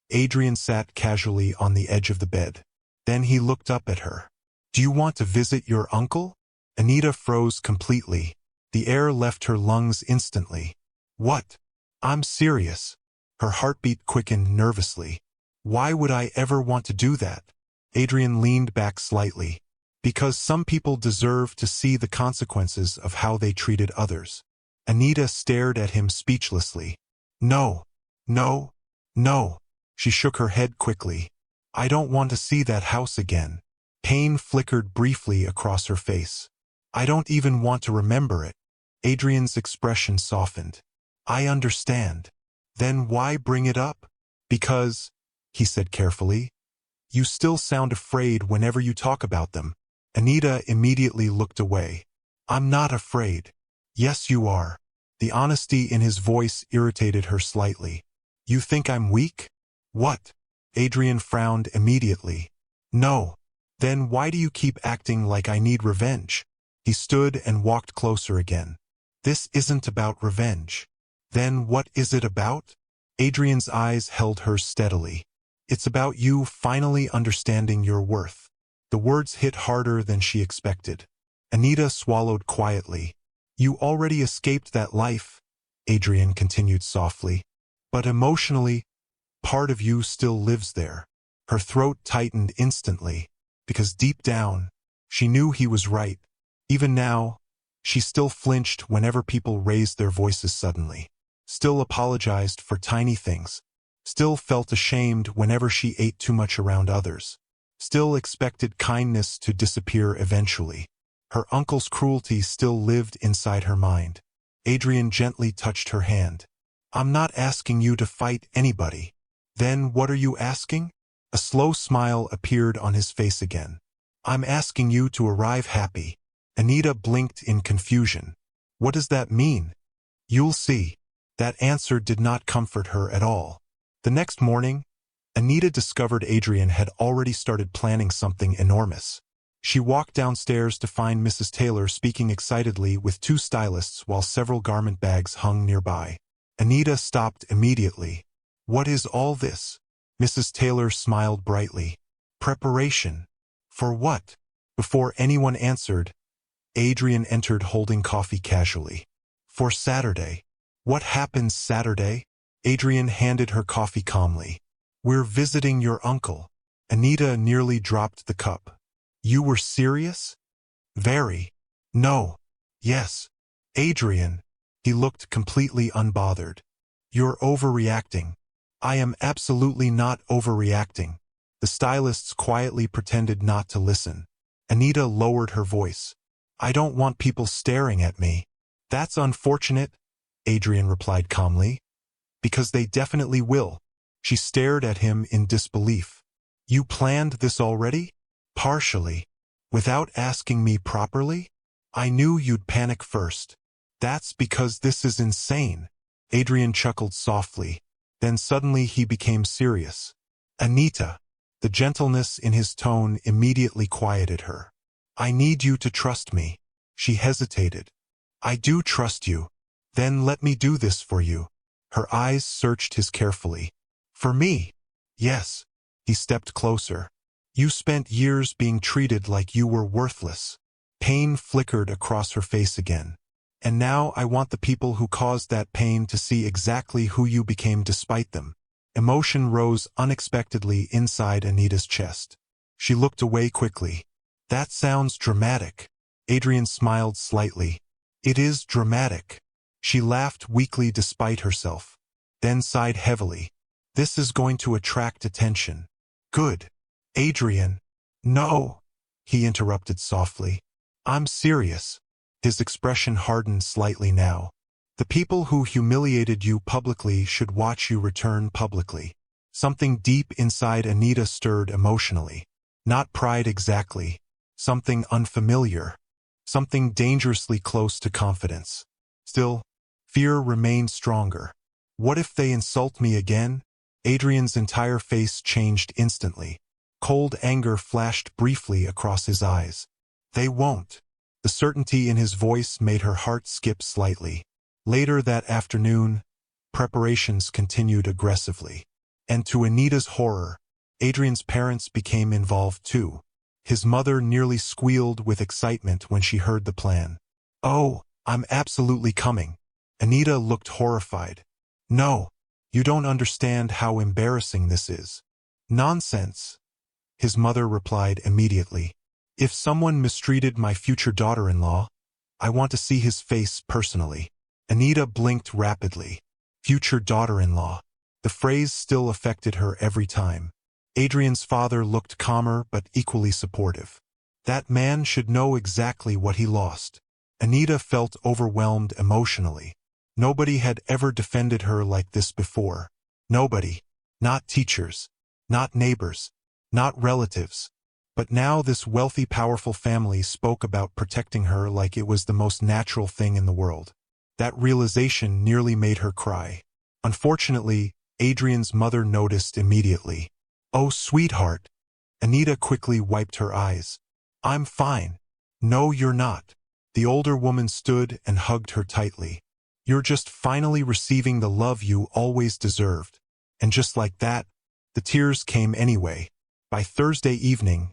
Adrian sat casually on the edge of the bed. Then he looked up at her. "Do you want to visit your uncle?" Anita froze completely. The air left her lungs instantly. "What?" "I'm serious." Her heartbeat quickened nervously. "Why would I ever want to do that?" Adrian leaned back slightly. "Because some people deserve to see the consequences of how they treated others." Anita stared at him speechlessly. "No, no, no." She shook her head quickly. "I don't want to see that house again." Pain flickered briefly across her face. "I don't even want to remember it." Adrian's expression softened. "I understand." "Then why bring it up?" "Because," he said carefully, "you still sound afraid whenever you talk about them." Anita immediately looked away. "I'm not afraid." "Yes, you are." The honesty in his voice irritated her slightly. "You think I'm weak?" "What?" Adrian frowned immediately. "No." "Then why do you keep acting like I need revenge?" He stood and walked closer again. "This isn't about revenge." "Then what is it about?" Adrian's eyes held hers steadily. "It's about you finally understanding your worth." The words hit harder than she expected. Anita swallowed quietly. "You already escaped that life," Adrian continued softly. "But emotionally, part of you still lives there. Her throat tightened instantly, because deep down, she knew he was right. Even now, she still flinched whenever people raised their voices suddenly, still apologized for tiny things, still felt ashamed whenever she ate too much around others, still expected kindness to disappear eventually. Her uncle's cruelty still lived inside her mind. Adrian gently touched her hand. I'm not asking you to fight anybody. Then what are you asking? A slow smile appeared on his face again. I'm asking you to arrive happy. Anita blinked in confusion. What does that mean? You'll see. That answer did not comfort her at all. The next morning, Anita discovered Adrian had already started planning something enormous. She walked downstairs to find Mrs. Taylor speaking excitedly with two stylists while several garment bags hung nearby. Anita stopped immediately. What is all this? Mrs. Taylor smiled brightly. Preparation. For what? Before anyone answered, Adrian entered holding coffee casually. For Saturday. What happens Saturday? Adrian handed her coffee calmly. We're visiting your uncle. Anita nearly dropped the cup. You were serious? Very. No. Yes. Adrian. He looked completely unbothered. You're overreacting. I am absolutely not overreacting. The stylists quietly pretended not to listen. Anita lowered her voice. I don't want people staring at me. That's unfortunate, Adrian replied calmly. Because they definitely will. She stared at him in disbelief. You planned this already? Partially. Without asking me properly? I knew you'd panic first. That's because this is insane. Adrian chuckled softly. Then suddenly he became serious. Anita. The gentleness in his tone immediately quieted her. I need you to trust me. She hesitated. I do trust you. Then let me do this for you. Her eyes searched his carefully. For me? Yes. He stepped closer. You spent years being treated like you were worthless. Pain flickered across her face again. And now I want the people who caused that pain to see exactly who you became despite them. Emotion rose unexpectedly inside Anita's chest. She looked away quickly. That sounds dramatic. Adrian smiled slightly. It is dramatic. She laughed weakly despite herself, then sighed heavily. This is going to attract attention. Good. Adrian. No, he interrupted softly. I'm serious. His expression hardened slightly now. The people who humiliated you publicly should watch you return publicly. Something deep inside Anita stirred emotionally. Not pride exactly. Something unfamiliar. Something dangerously close to confidence. Still, fear remained stronger. What if they insult me again? Adrian's entire face changed instantly. Cold anger flashed briefly across his eyes. They won't. The certainty in his voice made her heart skip slightly. Later that afternoon, preparations continued aggressively. And to Anita's horror, Adrian's parents became involved too. His mother nearly squealed with excitement when she heard the plan. Oh, I'm absolutely coming. Anita looked horrified. No, you don't understand how embarrassing this is. Nonsense, his mother replied immediately. If someone mistreated my future daughter-in-law, I want to see his face personally. Anita blinked rapidly. Future daughter-in-law. The phrase still affected her every time. Adrian's father looked calmer but equally supportive. That man should know exactly what he lost. Anita felt overwhelmed emotionally. Nobody had ever defended her like this before. Nobody. Not teachers. Not neighbors. Not relatives. But now this wealthy, powerful family spoke about protecting her like it was the most natural thing in the world. That realization nearly made her cry. Unfortunately, Adrian's mother noticed immediately. Oh, sweetheart. Anita quickly wiped her eyes. I'm fine. No, you're not. The older woman stood and hugged her tightly. You're just finally receiving the love you always deserved. And just like that, the tears came anyway. By Thursday evening,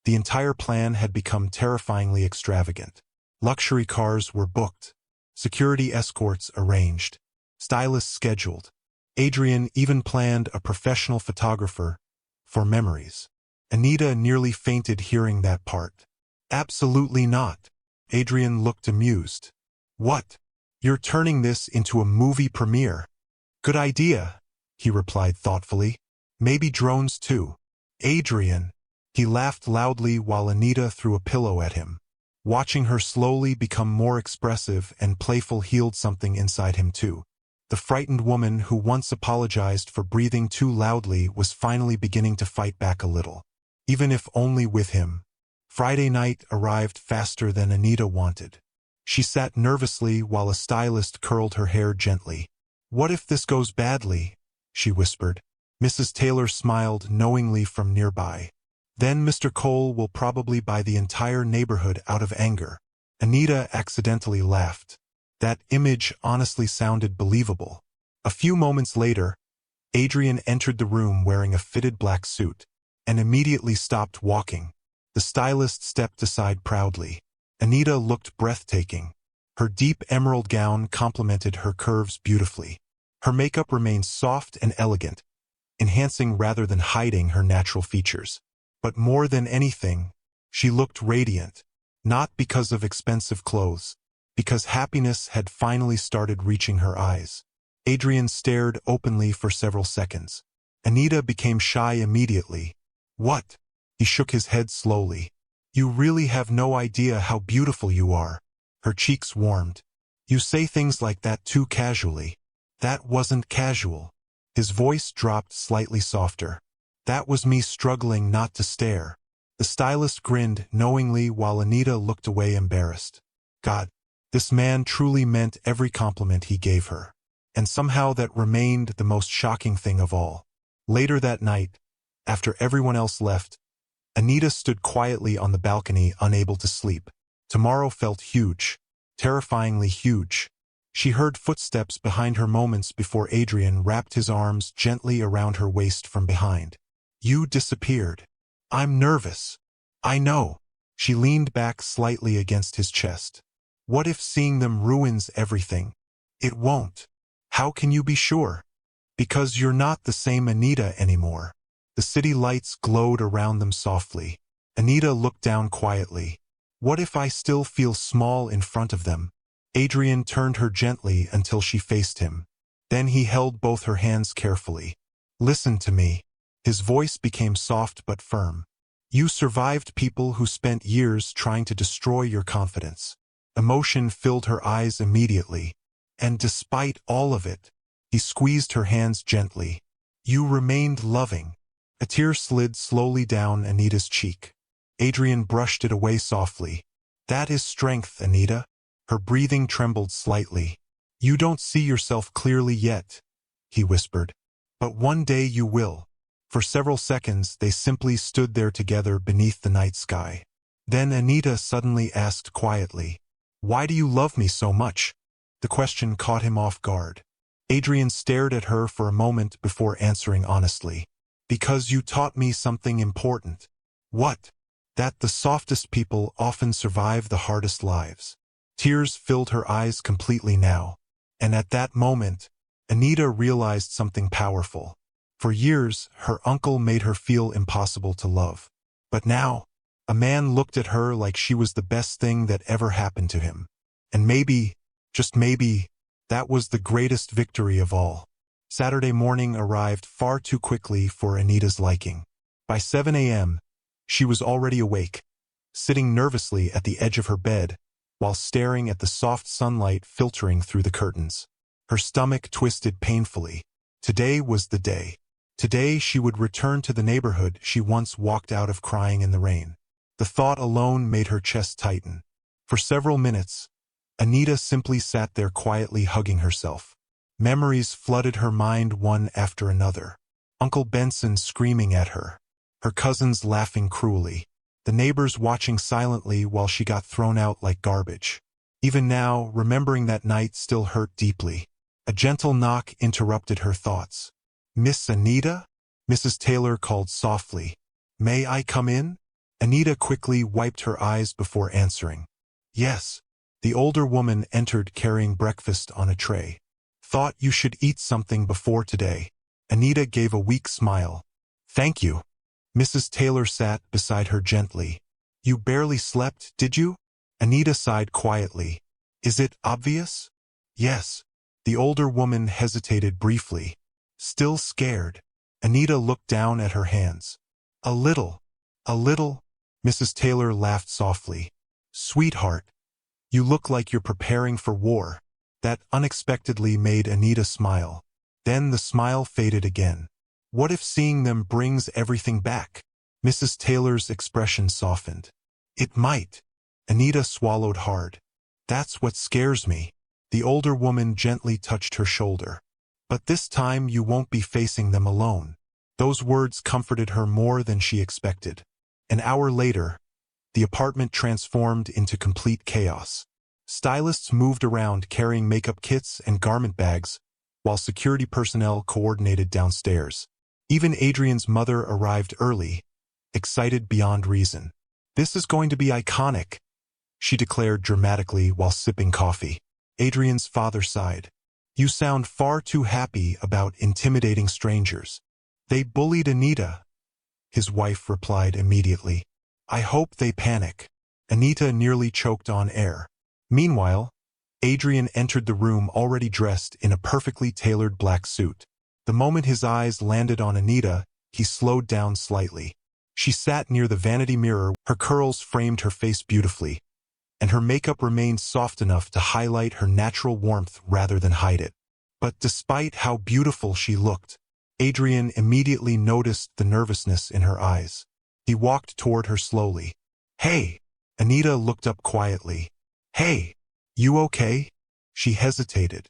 the entire plan had become terrifyingly extravagant. Luxury cars were booked. Security escorts arranged. Stylists scheduled. Adrian even planned a professional photographer for memories. Anita nearly fainted hearing that part. Absolutely not. Adrian looked amused. What? You're turning this into a movie premiere? Good idea, he replied thoughtfully. Maybe drones too. Adrian. He laughed loudly while Anita threw a pillow at him. Watching her slowly become more expressive and playful healed something inside him too. The frightened woman who once apologized for breathing too loudly was finally beginning to fight back a little. Even if only with him. Friday night arrived faster than Anita wanted. She sat nervously while a stylist curled her hair gently. What if this goes badly? She whispered. Mrs. Taylor smiled knowingly from nearby. Then Mr. Cole will probably buy the entire neighborhood out of anger. Anita accidentally laughed. That image honestly sounded believable. A few moments later, Adrian entered the room wearing a fitted black suit, and immediately stopped walking. The stylist stepped aside proudly. Anita looked breathtaking. Her deep emerald gown complemented her curves beautifully. Her makeup remained soft and elegant, enhancing rather than hiding her natural features. But more than anything, she looked radiant, not because of expensive clothes, because happiness had finally started reaching her eyes. Adrian stared openly for several seconds. Anita became shy immediately. What? He shook his head slowly. You really have no idea how beautiful you are. Her cheeks warmed. You say things like that too casually. That wasn't casual. His voice dropped slightly softer. That was me struggling not to stare. The stylist grinned knowingly while Anita looked away embarrassed. God, this man truly meant every compliment he gave her. And somehow that remained the most shocking thing of all. Later that night, after everyone else left, Anita stood quietly on the balcony unable to sleep. Tomorrow felt huge, terrifyingly huge. She heard footsteps behind her moments before Adrian wrapped his arms gently around her waist from behind. You disappeared. I'm nervous. I know. She leaned back slightly against his chest. What if seeing them ruins everything? It won't. How can you be sure? Because you're not the same Anita anymore. The city lights glowed around them softly. Anita looked down quietly. What if I still feel small in front of them? Adrian turned her gently until she faced him. Then he held both her hands carefully. Listen to me. His voice became soft but firm. You survived people who spent years trying to destroy your confidence. Emotion filled her eyes immediately. And despite all of it, he squeezed her hands gently. You remained loving. A tear slid slowly down Anita's cheek. Adrian brushed it away softly. That is strength, Anita. Her breathing trembled slightly. You don't see yourself clearly yet, he whispered. But one day you will. For several seconds they simply stood there together beneath the night sky. Then Anita suddenly asked quietly, Why do you love me so much? The question caught him off guard. Adrian stared at her for a moment before answering honestly. Because you taught me something important. What? That the softest people often survive the hardest lives. Tears filled her eyes completely now. And at that moment, Anita realized something powerful. For years, her uncle made her feel impossible to love. But now, a man looked at her like she was the best thing that ever happened to him. And maybe, just maybe, that was the greatest victory of all. Saturday morning arrived far too quickly for Anita's liking. By 7 a.m., she was already awake, sitting nervously at the edge of her bed, while staring at the soft sunlight filtering through the curtains. Her stomach twisted painfully. Today was the day. Today she would return to the neighborhood she once walked out of crying in the rain. The thought alone made her chest tighten. For several minutes, Anita simply sat there quietly hugging herself. Memories flooded her mind one after another. Uncle Benson screaming at her. Her cousins laughing cruelly. The neighbors watching silently while she got thrown out like garbage. Even now, remembering that night still hurt deeply. A gentle knock interrupted her thoughts. Miss Anita? Mrs. Taylor called softly. May I come in? Anita quickly wiped her eyes before answering. Yes. The older woman entered carrying breakfast on a tray. Thought you should eat something before today. Anita gave a weak smile. Thank you. Mrs. Taylor sat beside her gently. You barely slept, did you? Anita sighed quietly. Is it obvious? Yes. The older woman hesitated briefly. Still scared. Anita looked down at her hands. A little. A little. Mrs. Taylor laughed softly. Sweetheart, you look like you're preparing for war. That unexpectedly made Anita smile. Then the smile faded again. What if seeing them brings everything back? Mrs. Taylor's expression softened. It might. Anita swallowed hard. That's what scares me. The older woman gently touched her shoulder. But this time you won't be facing them alone. Those words comforted her more than she expected. An hour later, the apartment transformed into complete chaos. Stylists moved around carrying makeup kits and garment bags, while security personnel coordinated downstairs. Even Adrian's mother arrived early, excited beyond reason. This is going to be iconic, she declared dramatically while sipping coffee. Adrian's father sighed. You sound far too happy about intimidating strangers. They bullied Anita, his wife replied immediately. I hope they panic. Anita nearly choked on air. Meanwhile, Adrian entered the room already dressed in a perfectly tailored black suit. The moment his eyes landed on Anita, he slowed down slightly. She sat near the vanity mirror, her curls framed her face beautifully, and her makeup remained soft enough to highlight her natural warmth rather than hide it. But despite how beautiful she looked, Adrian immediately noticed the nervousness in her eyes. He walked toward her slowly. Hey! Anita looked up quietly. Hey! You okay? She hesitated.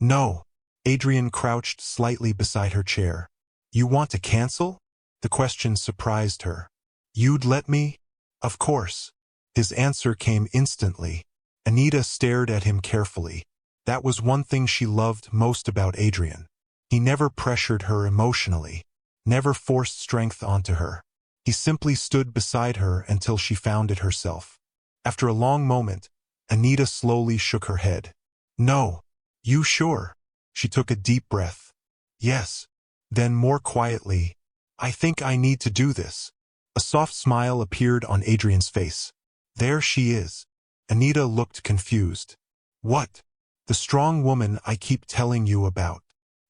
No. Adrian crouched slightly beside her chair. You want to cancel? The question surprised her. You'd let me? Of course. His answer came instantly. Anita stared at him carefully. That was one thing she loved most about Adrian. He never pressured her emotionally, never forced strength onto her. He simply stood beside her until she found it herself. After a long moment, Anita slowly shook her head. No. You sure? She took a deep breath. Yes. Then more quietly, I think I need to do this. A soft smile appeared on Adrian's face. There she is. Anita looked confused. What? The strong woman I keep telling you about.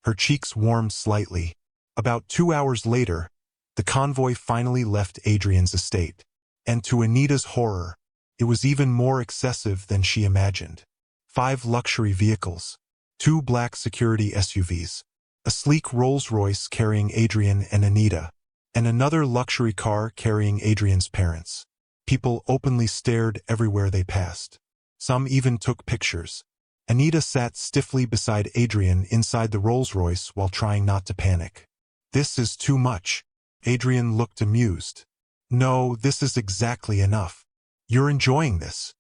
Her cheeks warmed slightly. About 2 hours later, the convoy finally left Adrian's estate. And to Anita's horror, it was even more excessive than she imagined. 5 luxury vehicles, 2 black security SUVs, a sleek Rolls-Royce carrying Adrian and Anita, and another luxury car carrying Adrian's parents. People openly stared everywhere they passed. Some even took pictures. Anita sat stiffly beside Adrian inside the Rolls-Royce while trying not to panic. This is too much. Adrian looked amused. No, this is exactly enough. You're enjoying this.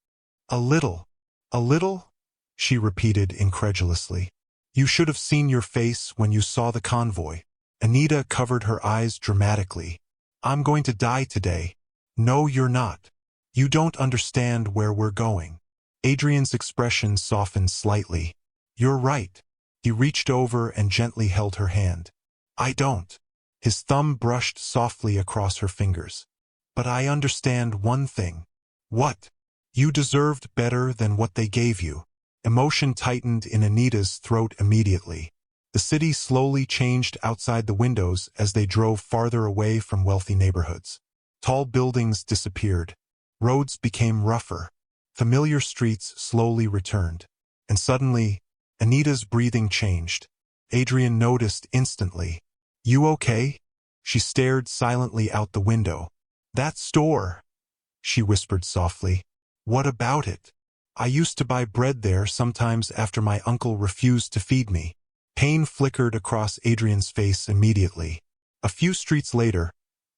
A little. A little? She repeated incredulously. You should have seen your face when you saw the convoy. Anita covered her eyes dramatically. I'm going to die today. No, you're not. You don't understand where we're going. Adrian's expression softened slightly. You're right. He reached over and gently held her hand. I don't. His thumb brushed softly across her fingers. But I understand one thing. What? You deserved better than what they gave you. Emotion tightened in Anita's throat immediately. The city slowly changed outside the windows as they drove farther away from wealthy neighborhoods. Tall buildings disappeared. Roads became rougher. Familiar streets slowly returned. And suddenly, Anita's breathing changed. Adrian noticed instantly. You okay? She stared silently out the window. That store, she whispered softly. What about it? I used to buy bread there sometimes after my uncle refused to feed me. Pain flickered across Adrian's face immediately. A few streets later,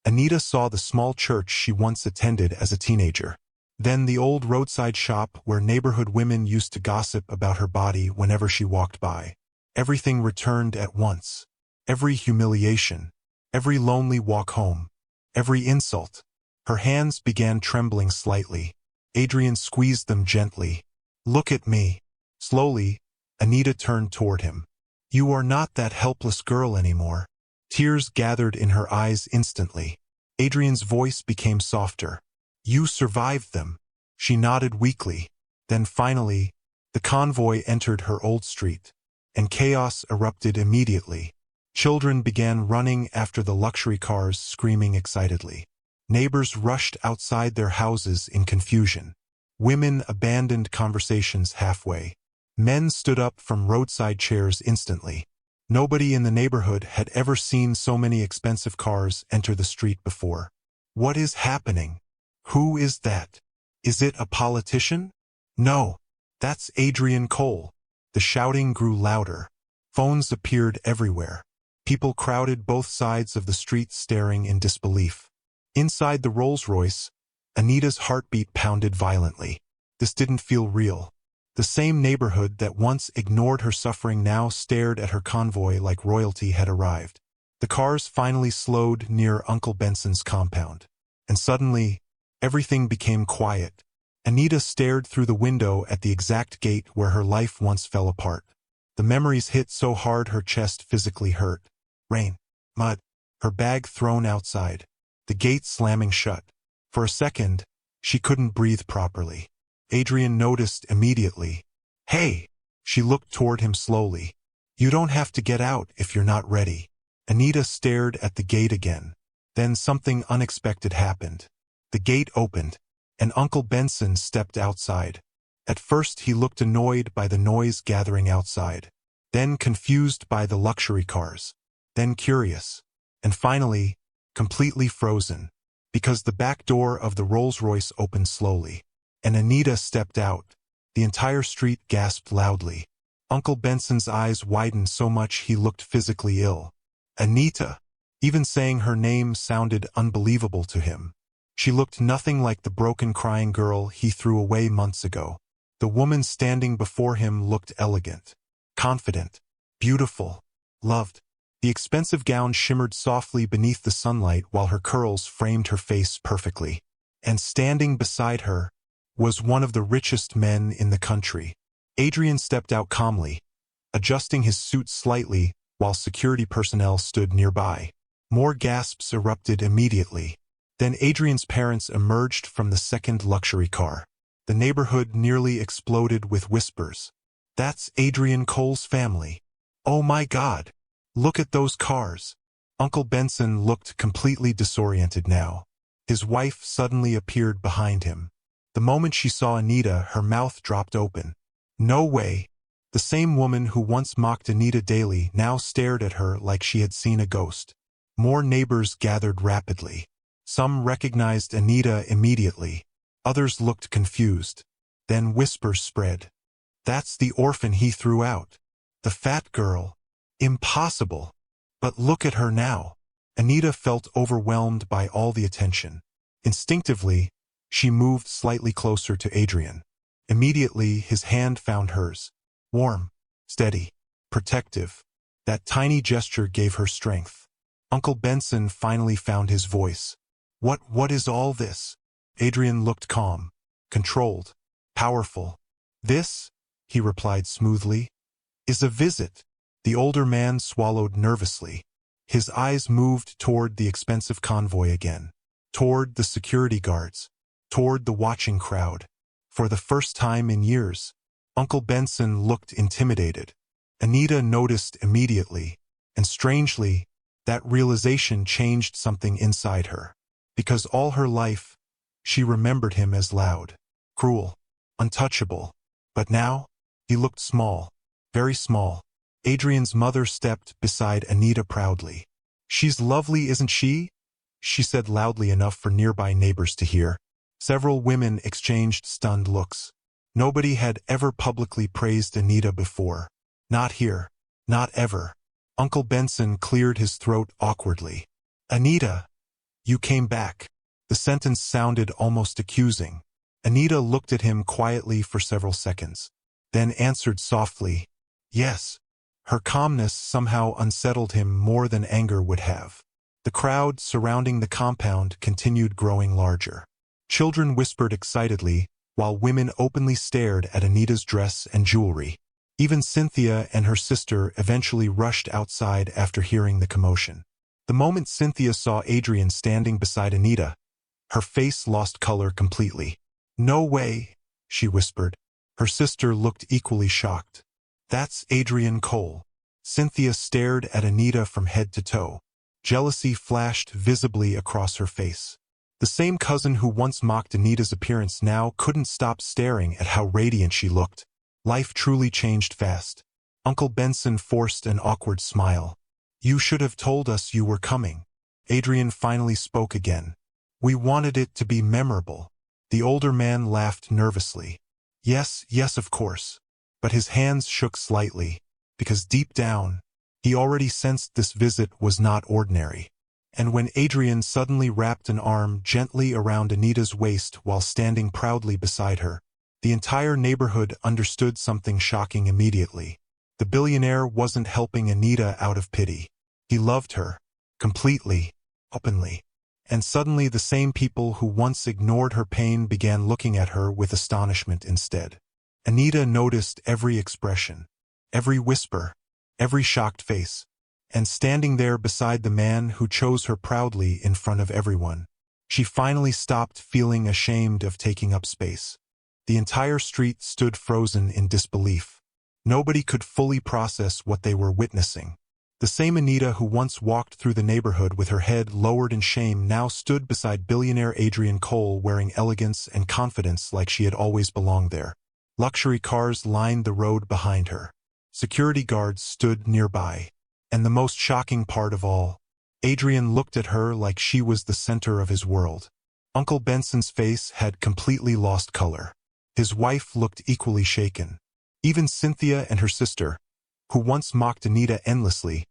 Anita saw the small church she once attended as a teenager. Then the old roadside shop where neighborhood women used to gossip about her body whenever she walked by. Everything returned at once. Every humiliation, every lonely walk home, every insult. Her hands began trembling slightly. Adrian squeezed them gently. Look at me. Slowly, Anita turned toward him. You are not that helpless girl anymore. Tears gathered in her eyes instantly. Adrian's voice became softer. You survived them. She nodded weakly. Then finally, the convoy entered her old street, and chaos erupted immediately. Children began running after the luxury cars, screaming excitedly. Neighbors rushed outside their houses in confusion. Women abandoned conversations halfway. Men stood up from roadside chairs instantly. Nobody in the neighborhood had ever seen so many expensive cars enter the street before. What is happening? Who is that? Is it a politician? No, that's Adrian Cole. The shouting grew louder. Phones appeared everywhere. People crowded both sides of the street, staring in disbelief. Inside the Rolls-Royce, Anita's heartbeat pounded violently. This didn't feel real. The same neighborhood that once ignored her suffering now stared at her convoy like royalty had arrived. The cars finally slowed near Uncle Benson's compound. And suddenly, everything became quiet. Anita stared through the window at the exact gate where her life once fell apart. The memories hit so hard her chest physically hurt. Rain, mud, her bag thrown outside, the gate slamming shut. For a second, she couldn't breathe properly. Adrian noticed immediately. Hey! She looked toward him slowly. You don't have to get out if you're not ready. Anita stared at the gate again. Then something unexpected happened. The gate opened, and Uncle Benson stepped outside. At first he looked annoyed by the noise gathering outside, then confused by the luxury cars, then curious, and finally, completely frozen, because the back door of the Rolls-Royce opened slowly, and Anita stepped out. The entire street gasped loudly. Uncle Benson's eyes widened so much he looked physically ill. Anita! Even saying her name sounded unbelievable to him. She looked nothing like the broken crying girl he threw away months ago. The woman standing before him looked elegant, confident, beautiful, loved. The expensive gown shimmered softly beneath the sunlight while her curls framed her face perfectly. And standing beside her was one of the richest men in the country. Adrian stepped out calmly, adjusting his suit slightly while security personnel stood nearby. More gasps erupted immediately. Then Adrian's parents emerged from the second luxury car. The neighborhood nearly exploded with whispers. That's Adrian Cole's family. Oh my God! Look at those cars. Uncle Benson looked completely disoriented now. His wife suddenly appeared behind him. The moment she saw Anita, her mouth dropped open. No way! The same woman who once mocked Anita daily now stared at her like she had seen a ghost. More neighbors gathered rapidly. Some recognized Anita immediately. Others looked confused. Then whispers spread. That's the orphan he threw out. The fat girl. Impossible. But look at her now. Anita felt overwhelmed by all the attention. Instinctively, she moved slightly closer to Adrian. Immediately, his hand found hers. Warm, steady, protective. That tiny gesture gave her strength. Uncle Benson finally found his voice. What is all this? Adrian looked calm, controlled, powerful. This, he replied smoothly, is a visit. The older man swallowed nervously. His eyes moved toward the expensive convoy again, toward the security guards, toward the watching crowd. For the first time in years, Uncle Benson looked intimidated. Anita noticed immediately, and strangely, that realization changed something inside her. Because all her life, she remembered him as loud, cruel, untouchable. But now, he looked small, very small. Adrian's mother stepped beside Anita proudly. She's lovely, isn't she? She said loudly enough for nearby neighbors to hear. Several women exchanged stunned looks. Nobody had ever publicly praised Anita before. Not here. Not ever. Uncle Benson cleared his throat awkwardly. Anita, you came back. The sentence sounded almost accusing. Anita looked at him quietly for several seconds, then answered softly, yes. Her calmness somehow unsettled him more than anger would have. The crowd surrounding the compound continued growing larger. Children whispered excitedly, while women openly stared at Anita's dress and jewelry. Even Cynthia and her sister eventually rushed outside after hearing the commotion. The moment Cynthia saw Adrian standing beside Anita, her face lost color completely. "No way," she whispered. Her sister looked equally shocked. "That's Adrian Cole." Cynthia stared at Anita from head to toe. Jealousy flashed visibly across her face. The same cousin who once mocked Anita's appearance now couldn't stop staring at how radiant she looked. Life truly changed fast. Uncle Benson forced an awkward smile. "You should have told us you were coming." Adrian finally spoke again. "We wanted it to be memorable." The older man laughed nervously. Yes, of course." But his hands shook slightly, because deep down, he already sensed this visit was not ordinary. And when Adrian suddenly wrapped an arm gently around Anita's waist while standing proudly beside her, the entire neighborhood understood something shocking immediately. The billionaire wasn't helping Anita out of pity. He loved her, completely, openly. And suddenly the same people who once ignored her pain began looking at her with astonishment instead. Anita noticed every expression, every whisper, every shocked face, and standing there beside the man who chose her proudly in front of everyone, she finally stopped feeling ashamed of taking up space. The entire street stood frozen in disbelief. Nobody could fully process what they were witnessing. The same Anita who once walked through the neighborhood with her head lowered in shame now stood beside billionaire Adrian Cole wearing elegance and confidence like she had always belonged there. Luxury cars lined the road behind her. Security guards stood nearby. And the most shocking part of all, Adrian looked at her like she was the center of his world. Uncle Benson's face had completely lost color. His wife looked equally shaken. Even Cynthia and her sister, who once mocked Anita endlessly,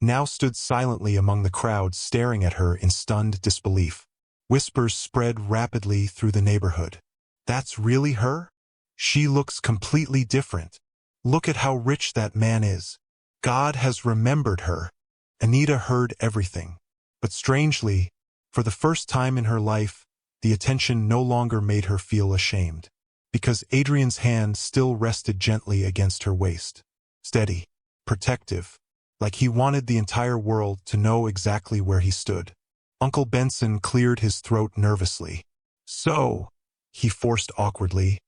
now stood silently among the crowd staring at her in stunned disbelief. Whispers spread rapidly through the neighborhood. "That's really her? She looks completely different. Look at how rich that man is. God has remembered her." Anita heard everything. But strangely, for the first time in her life, the attention no longer made her feel ashamed. Because Adrian's hand still rested gently against her waist. Steady, protective, like he wanted the entire world to know exactly where he stood. Uncle Benson cleared his throat nervously. "So," he forced awkwardly,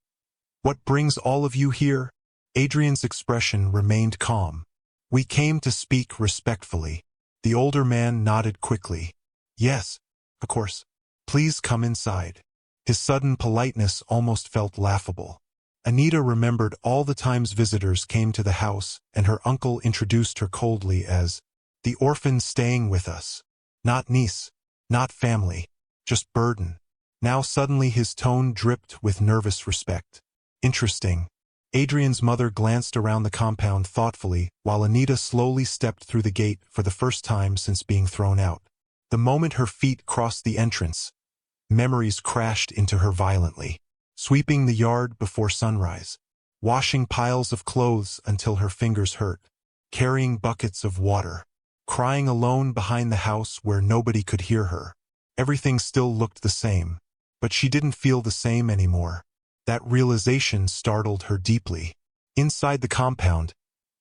"what brings all of you here?" Adrian's expression remained calm. "We came to speak respectfully." The older man nodded quickly. "Yes, of course. Please come inside." His sudden politeness almost felt laughable. Anita remembered all the times visitors came to the house and her uncle introduced her coldly as the orphan staying with us. Not niece, not family, just burden. Now suddenly his tone dripped with nervous respect. Interesting. Adrian's mother glanced around the compound thoughtfully while Anita slowly stepped through the gate for the first time since being thrown out. The moment her feet crossed the entrance, memories crashed into her violently. Sweeping the yard before sunrise, washing piles of clothes until her fingers hurt, carrying buckets of water, crying alone behind the house where nobody could hear her. Everything still looked the same, but she didn't feel the same anymore. That realization startled her deeply. Inside the compound,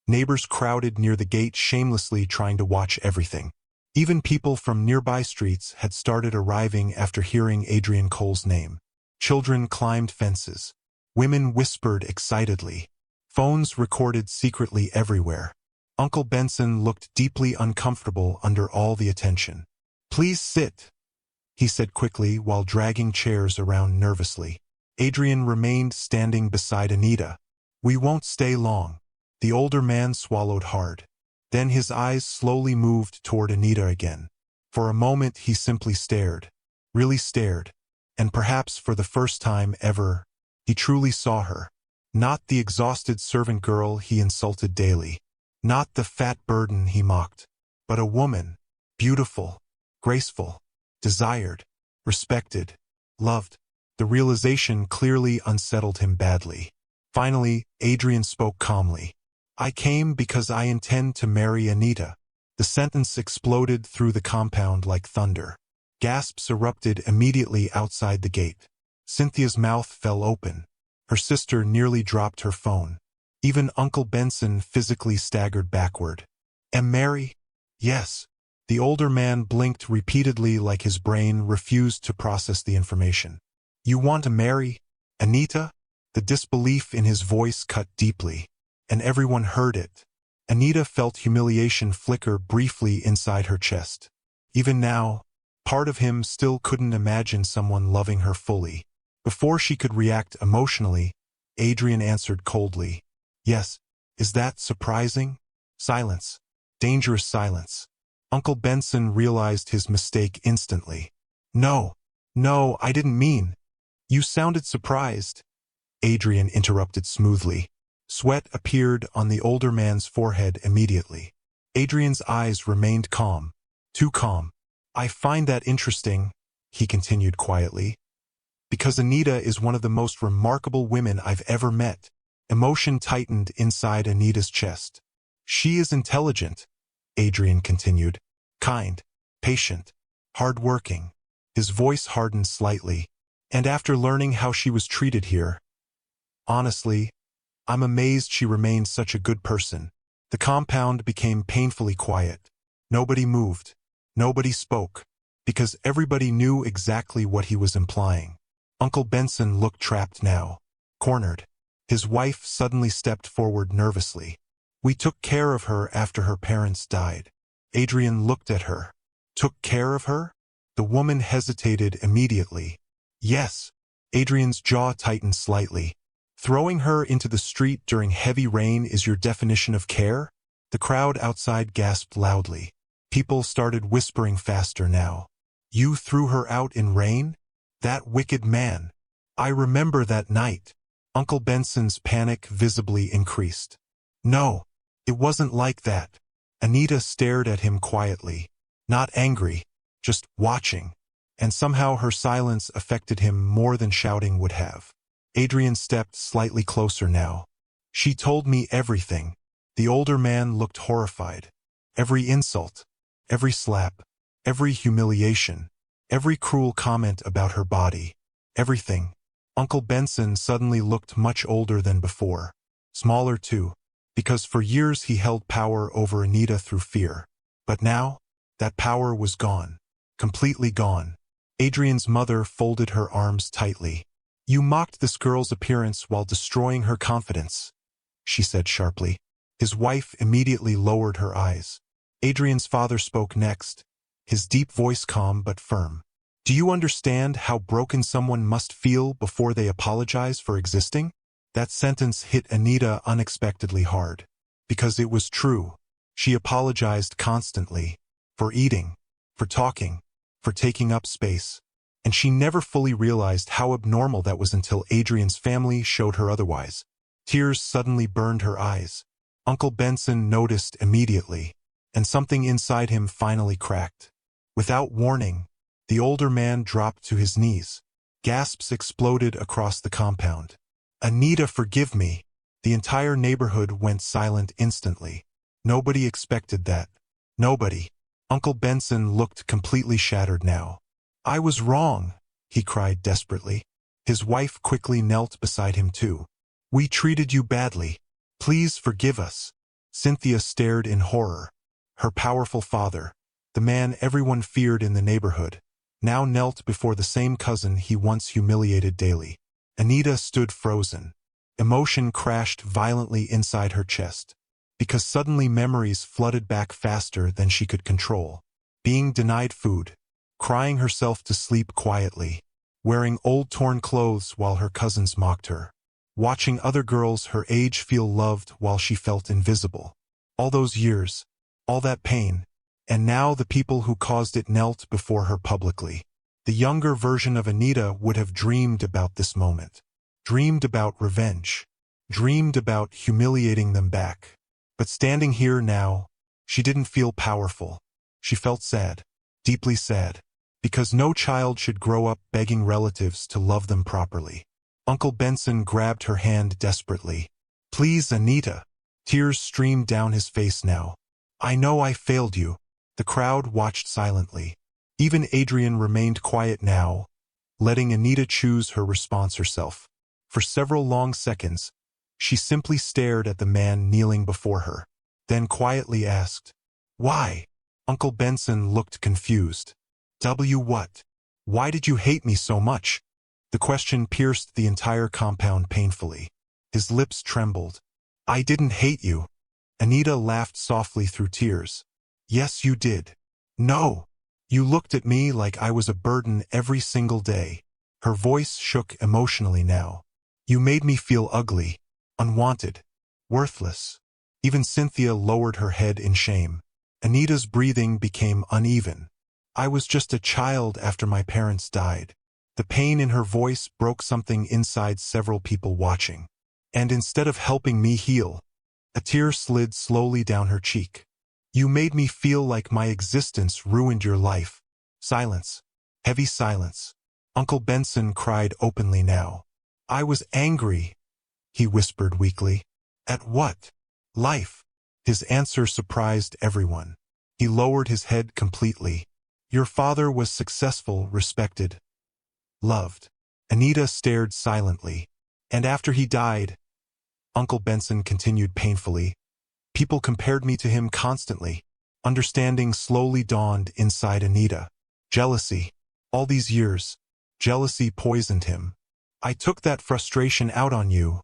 neighbors crowded near the gate shamelessly trying to watch everything. Even people from nearby streets had started arriving after hearing Adrian Cole's name. Children climbed fences. Women whispered excitedly. Phones recorded secretly everywhere. Uncle Benson looked deeply uncomfortable under all the attention. "Please sit," he said quickly while dragging chairs around nervously. Adrian remained standing beside Anita. "We won't stay long." The older man swallowed hard. Then his eyes slowly moved toward Anita again. For a moment he simply stared. Really stared. And perhaps for the first time ever, he truly saw her. Not the exhausted servant girl he insulted daily. Not the fat burden he mocked. But a woman. Beautiful. Graceful. Desired. Respected. Loved. The realization clearly unsettled him badly. Finally, Adrian spoke calmly. "I came because I intend to marry Anita." The sentence exploded through the compound like thunder. Gasps erupted immediately outside the gate. Cynthia's mouth fell open. Her sister nearly dropped her phone. Even Uncle Benson physically staggered backward. Am Mary? Yes. The older man blinked repeatedly like his brain refused to process the information. You want to marry Anita? The disbelief in his voice cut deeply, and everyone heard it. Anita felt humiliation flicker briefly inside her chest. Even now, part of him still couldn't imagine someone loving her fully. Before she could react emotionally, Adrian answered coldly. Yes. Is that surprising? Silence. Dangerous silence. Uncle Benson realized his mistake instantly. No, I didn't mean. You sounded surprised. Adrian interrupted smoothly. Sweat appeared on the older man's forehead immediately. Adrian's eyes remained calm. Too calm. I find that interesting, he continued quietly, because Anita is one of the most remarkable women I've ever met. Emotion tightened inside Anita's chest. She is intelligent, Adrian continued. Kind, patient, hard-working. His voice hardened slightly. And after learning how she was treated here, honestly, I'm amazed she remained such a good person. The compound became painfully quiet. Nobody moved. Nobody spoke. Because everybody knew exactly what he was implying. Uncle Benson looked trapped now. Cornered. His wife suddenly stepped forward nervously. We took care of her after her parents died. Adrian looked at her. Took care of her? The woman hesitated immediately. Yes. Adrian's jaw tightened slightly. Throwing her into the street during heavy rain is your definition of care? The crowd outside gasped loudly. People started whispering faster now. You threw her out in rain? That wicked man. I remember that night. Uncle Benson's panic visibly increased. No, it wasn't like that. Anita stared at him quietly. Not angry, just watching. And somehow her silence affected him more than shouting would have. Adrian stepped slightly closer now. She told me everything. The older man looked horrified. Every insult, every slap, every humiliation, every cruel comment about her body. Everything. Uncle Benson suddenly looked much older than before. Smaller too, because for years he held power over Anita through fear. But now, that power was gone. Completely gone. Adrian's mother folded her arms tightly. You mocked this girl's appearance while destroying her confidence, she said sharply. His wife immediately lowered her eyes. Adrian's father spoke next, his deep voice calm but firm. Do you understand how broken someone must feel before they apologize for existing? That sentence hit Anita unexpectedly hard. Because it was true. She apologized constantly. For eating. For talking. For taking up space. And she never fully realized how abnormal that was until Adrian's family showed her otherwise. Tears suddenly burned her eyes. Uncle Benson noticed immediately. And something inside him finally cracked. Without warning, the older man dropped to his knees. Gasps exploded across the compound. Anita, forgive me. The entire neighborhood went silent instantly. Nobody expected that. Nobody. Uncle Benson looked completely shattered now. I was wrong, he cried desperately. His wife quickly knelt beside him too. We treated you badly. Please forgive us. Cynthia stared in horror. Her powerful father, the man everyone feared in the neighborhood, now knelt before the same cousin he once humiliated daily. Anita stood frozen. Emotion crashed violently inside her chest. Because suddenly memories flooded back faster than she could control. Being denied food. Crying herself to sleep quietly. Wearing old torn clothes while her cousins mocked her. Watching other girls her age feel loved while she felt invisible. All those years. All that pain. And now the people who caused it knelt before her publicly. The younger version of Anita would have dreamed about this moment. Dreamed about revenge. Dreamed about humiliating them back. But standing here now, she didn't feel powerful. She felt sad. Deeply sad. Because no child should grow up begging relatives to love them properly. Uncle Benson grabbed her hand desperately. Please, Anita. Tears streamed down his face now. I know I failed you. The crowd watched silently. Even Adrian remained quiet now, letting Anita choose her response herself. For several long seconds, She simply stared at the man kneeling before her, then quietly asked, "Why?" Uncle Benson looked confused. What? Why did you hate me so much?" The question pierced the entire compound painfully. His lips trembled. "I didn't hate you." Anita laughed softly through tears. "Yes, you did. No. You looked at me like I was a burden every single day." Her voice shook emotionally now. "You made me feel ugly, unwanted, worthless." Even Cynthia lowered her head in shame. Anita's breathing became uneven. "I was just a child after my parents died." The pain in her voice broke something inside several people watching. And instead of helping me heal, a tear slid slowly down her cheek. "You made me feel like my existence ruined your life." Silence. Heavy silence. Uncle Benson cried openly now. "I was angry," he whispered weakly. "At what?" "Life." His answer surprised everyone. He lowered his head completely. "Your father was successful, respected, loved." Anita stared silently. "And after he died," Uncle Benson continued painfully, "people compared me to him constantly." Understanding slowly dawned inside Anita. Jealousy. All these years, jealousy poisoned him. "I took that frustration out on you,"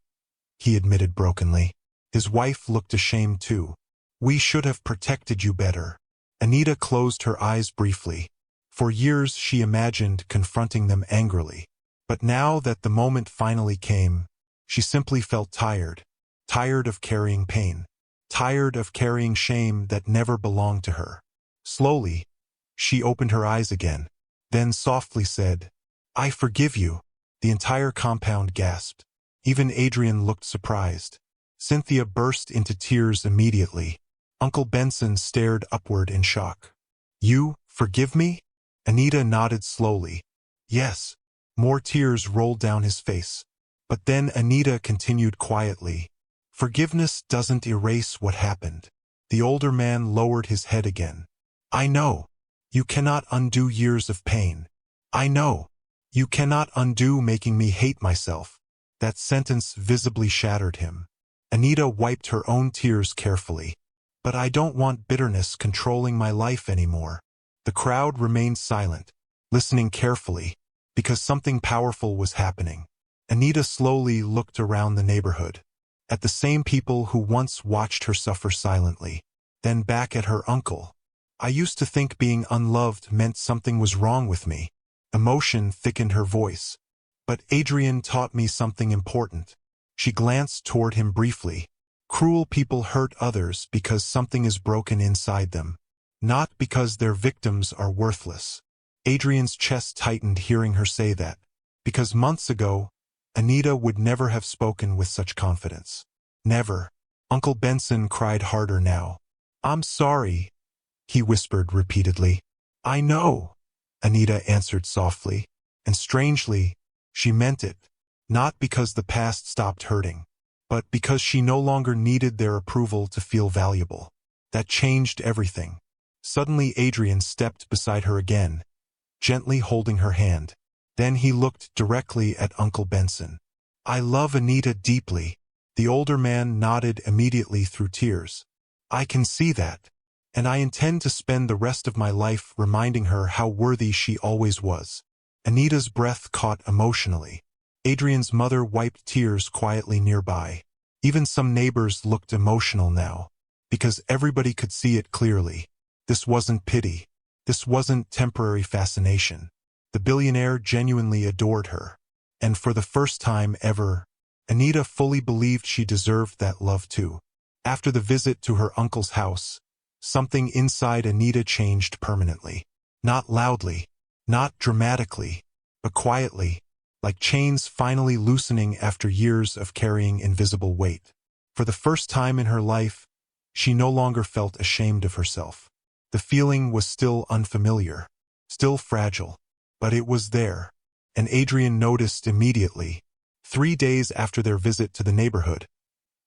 he admitted brokenly. His wife looked ashamed too. "We should have protected you better." Anita closed her eyes briefly. For years she imagined confronting them angrily. But now that the moment finally came, she simply felt tired. Tired of carrying pain. Tired of carrying shame that never belonged to her. Slowly, she opened her eyes again, then softly said, "I forgive you." The entire compound gasped. Even Adrian looked surprised. Cynthia burst into tears immediately. Uncle Benson stared upward in shock. "You forgive me?" Anita nodded slowly. "Yes." More tears rolled down his face. But then Anita continued quietly, "Forgiveness doesn't erase what happened." The older man lowered his head again. "I know. You cannot undo years of pain. I know. You cannot undo making me hate myself." That sentence visibly shattered him. Anita wiped her own tears carefully. "But I don't want bitterness controlling my life anymore." The crowd remained silent, listening carefully, because something powerful was happening. Anita slowly looked around the neighborhood, at the same people who once watched her suffer silently, then back at her uncle. "I used to think being unloved meant something was wrong with me." Emotion thickened her voice. "But Adrian taught me something important." She glanced toward him briefly. "Cruel people hurt others because something is broken inside them, not because their victims are worthless." Adrian's chest tightened hearing her say that, because months ago, Anita would never have spoken with such confidence. Never. Uncle Benson cried harder now. "I'm sorry," he whispered repeatedly. "I know," Anita answered softly, and strangely, she meant it. Not because the past stopped hurting, but because she no longer needed their approval to feel valuable. That changed everything. Suddenly Adrian stepped beside her again, gently holding her hand. Then he looked directly at Uncle Benson. "I love Anita deeply." The older man nodded immediately through tears. "I can see that. And I intend to spend the rest of my life reminding her how worthy she always was." Anita's breath caught emotionally. Adrian's mother wiped tears quietly nearby. Even some neighbors looked emotional now, because everybody could see it clearly. This wasn't pity. This wasn't temporary fascination. The billionaire genuinely adored her. And for the first time ever, Anita fully believed she deserved that love too. After the visit to her uncle's house, something inside Anita changed permanently. Not loudly, not dramatically, but quietly, like chains finally loosening after years of carrying invisible weight. For the first time in her life, she no longer felt ashamed of herself. The feeling was still unfamiliar, still fragile, but it was there, and Adrian noticed immediately. 3 days after their visit to the neighborhood,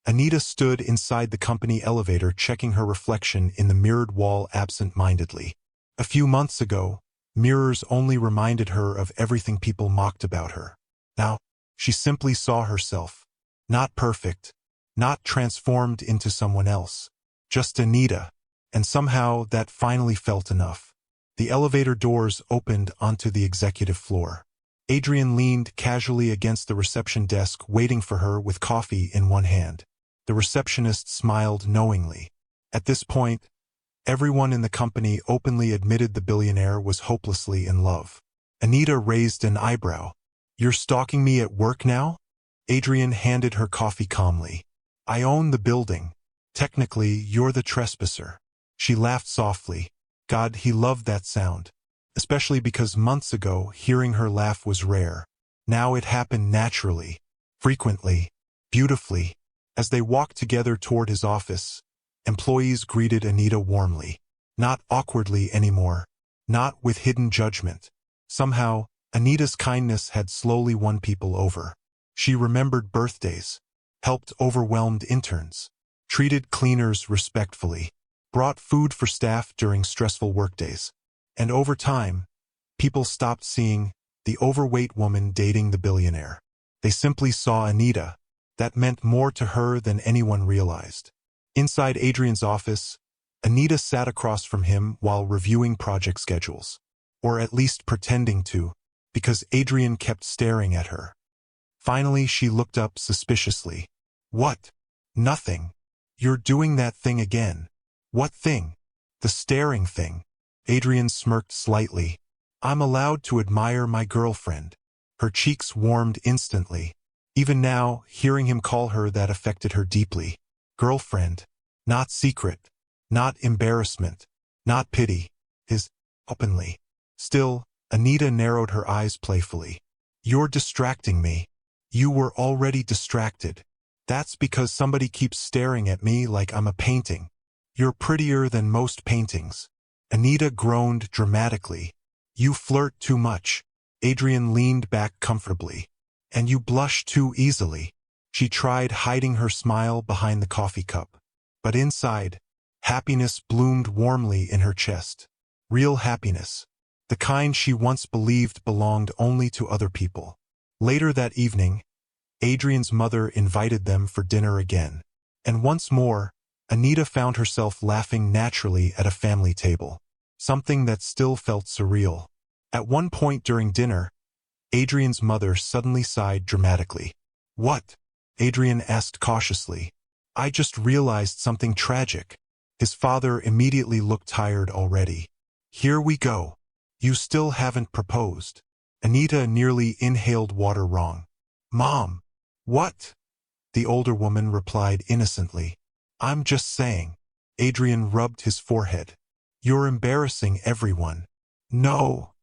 Anita stood inside the company elevator checking her reflection in the mirrored wall absent-mindedly. A few months ago, mirrors only reminded her of everything people mocked about her. Now, she simply saw herself. Not perfect, not transformed into someone else. Just Anita. And somehow that finally felt enough. The elevator doors opened onto the executive floor. Adrian leaned casually against the reception desk, waiting for her with coffee in one hand. The receptionist smiled knowingly. At this point, everyone in the company openly admitted the billionaire was hopelessly in love. Anita raised an eyebrow. "You're stalking me at work now?" Adrian handed her coffee calmly. "I own the building. Technically, you're the trespasser." She laughed softly. God, he loved that sound. Especially because months ago, hearing her laugh was rare. Now it happened naturally, frequently, beautifully. As they walked together toward his office, employees greeted Anita warmly. Not awkwardly anymore. Not with hidden judgment. Somehow, Anita's kindness had slowly won people over. She remembered birthdays, helped overwhelmed interns, treated cleaners respectfully, brought food for staff during stressful workdays. And over time, people stopped seeing the overweight woman dating the billionaire. They simply saw Anita. That meant more to her than anyone realized. Inside Adrian's office, Anita sat across from him while reviewing project schedules. Or at least pretending to, because Adrian kept staring at her. Finally, she looked up suspiciously. "What?" "Nothing. You're doing that thing again." "What thing?" "The staring thing." Adrian smirked slightly. "I'm allowed to admire my girlfriend." Her cheeks warmed instantly. Even now, hearing him call her that affected her deeply. Girlfriend. Not secret. Not embarrassment. Not pity. His openly. Still, Anita narrowed her eyes playfully. "You're distracting me." "You were already distracted. That's because somebody keeps staring at me like I'm a painting." "You're prettier than most paintings." Anita groaned dramatically. "You flirt too much." Adrian leaned back comfortably. "And you blush too easily." She tried hiding her smile behind the coffee cup. But inside, happiness bloomed warmly in her chest. Real happiness. The kind she once believed belonged only to other people. Later that evening, Adrian's mother invited them for dinner again. And once more, Anita found herself laughing naturally at a family table. Something that still felt surreal. At one point during dinner, Adrian's mother suddenly sighed dramatically. "What?" Adrian asked cautiously. "I just realized something tragic." His father immediately looked tired already. "Here we go. You still haven't proposed." Anita nearly inhaled water wrong. "Mom." "What?" The older woman replied innocently. "I'm just saying." Adrian rubbed his forehead. "You're embarrassing everyone." "No,"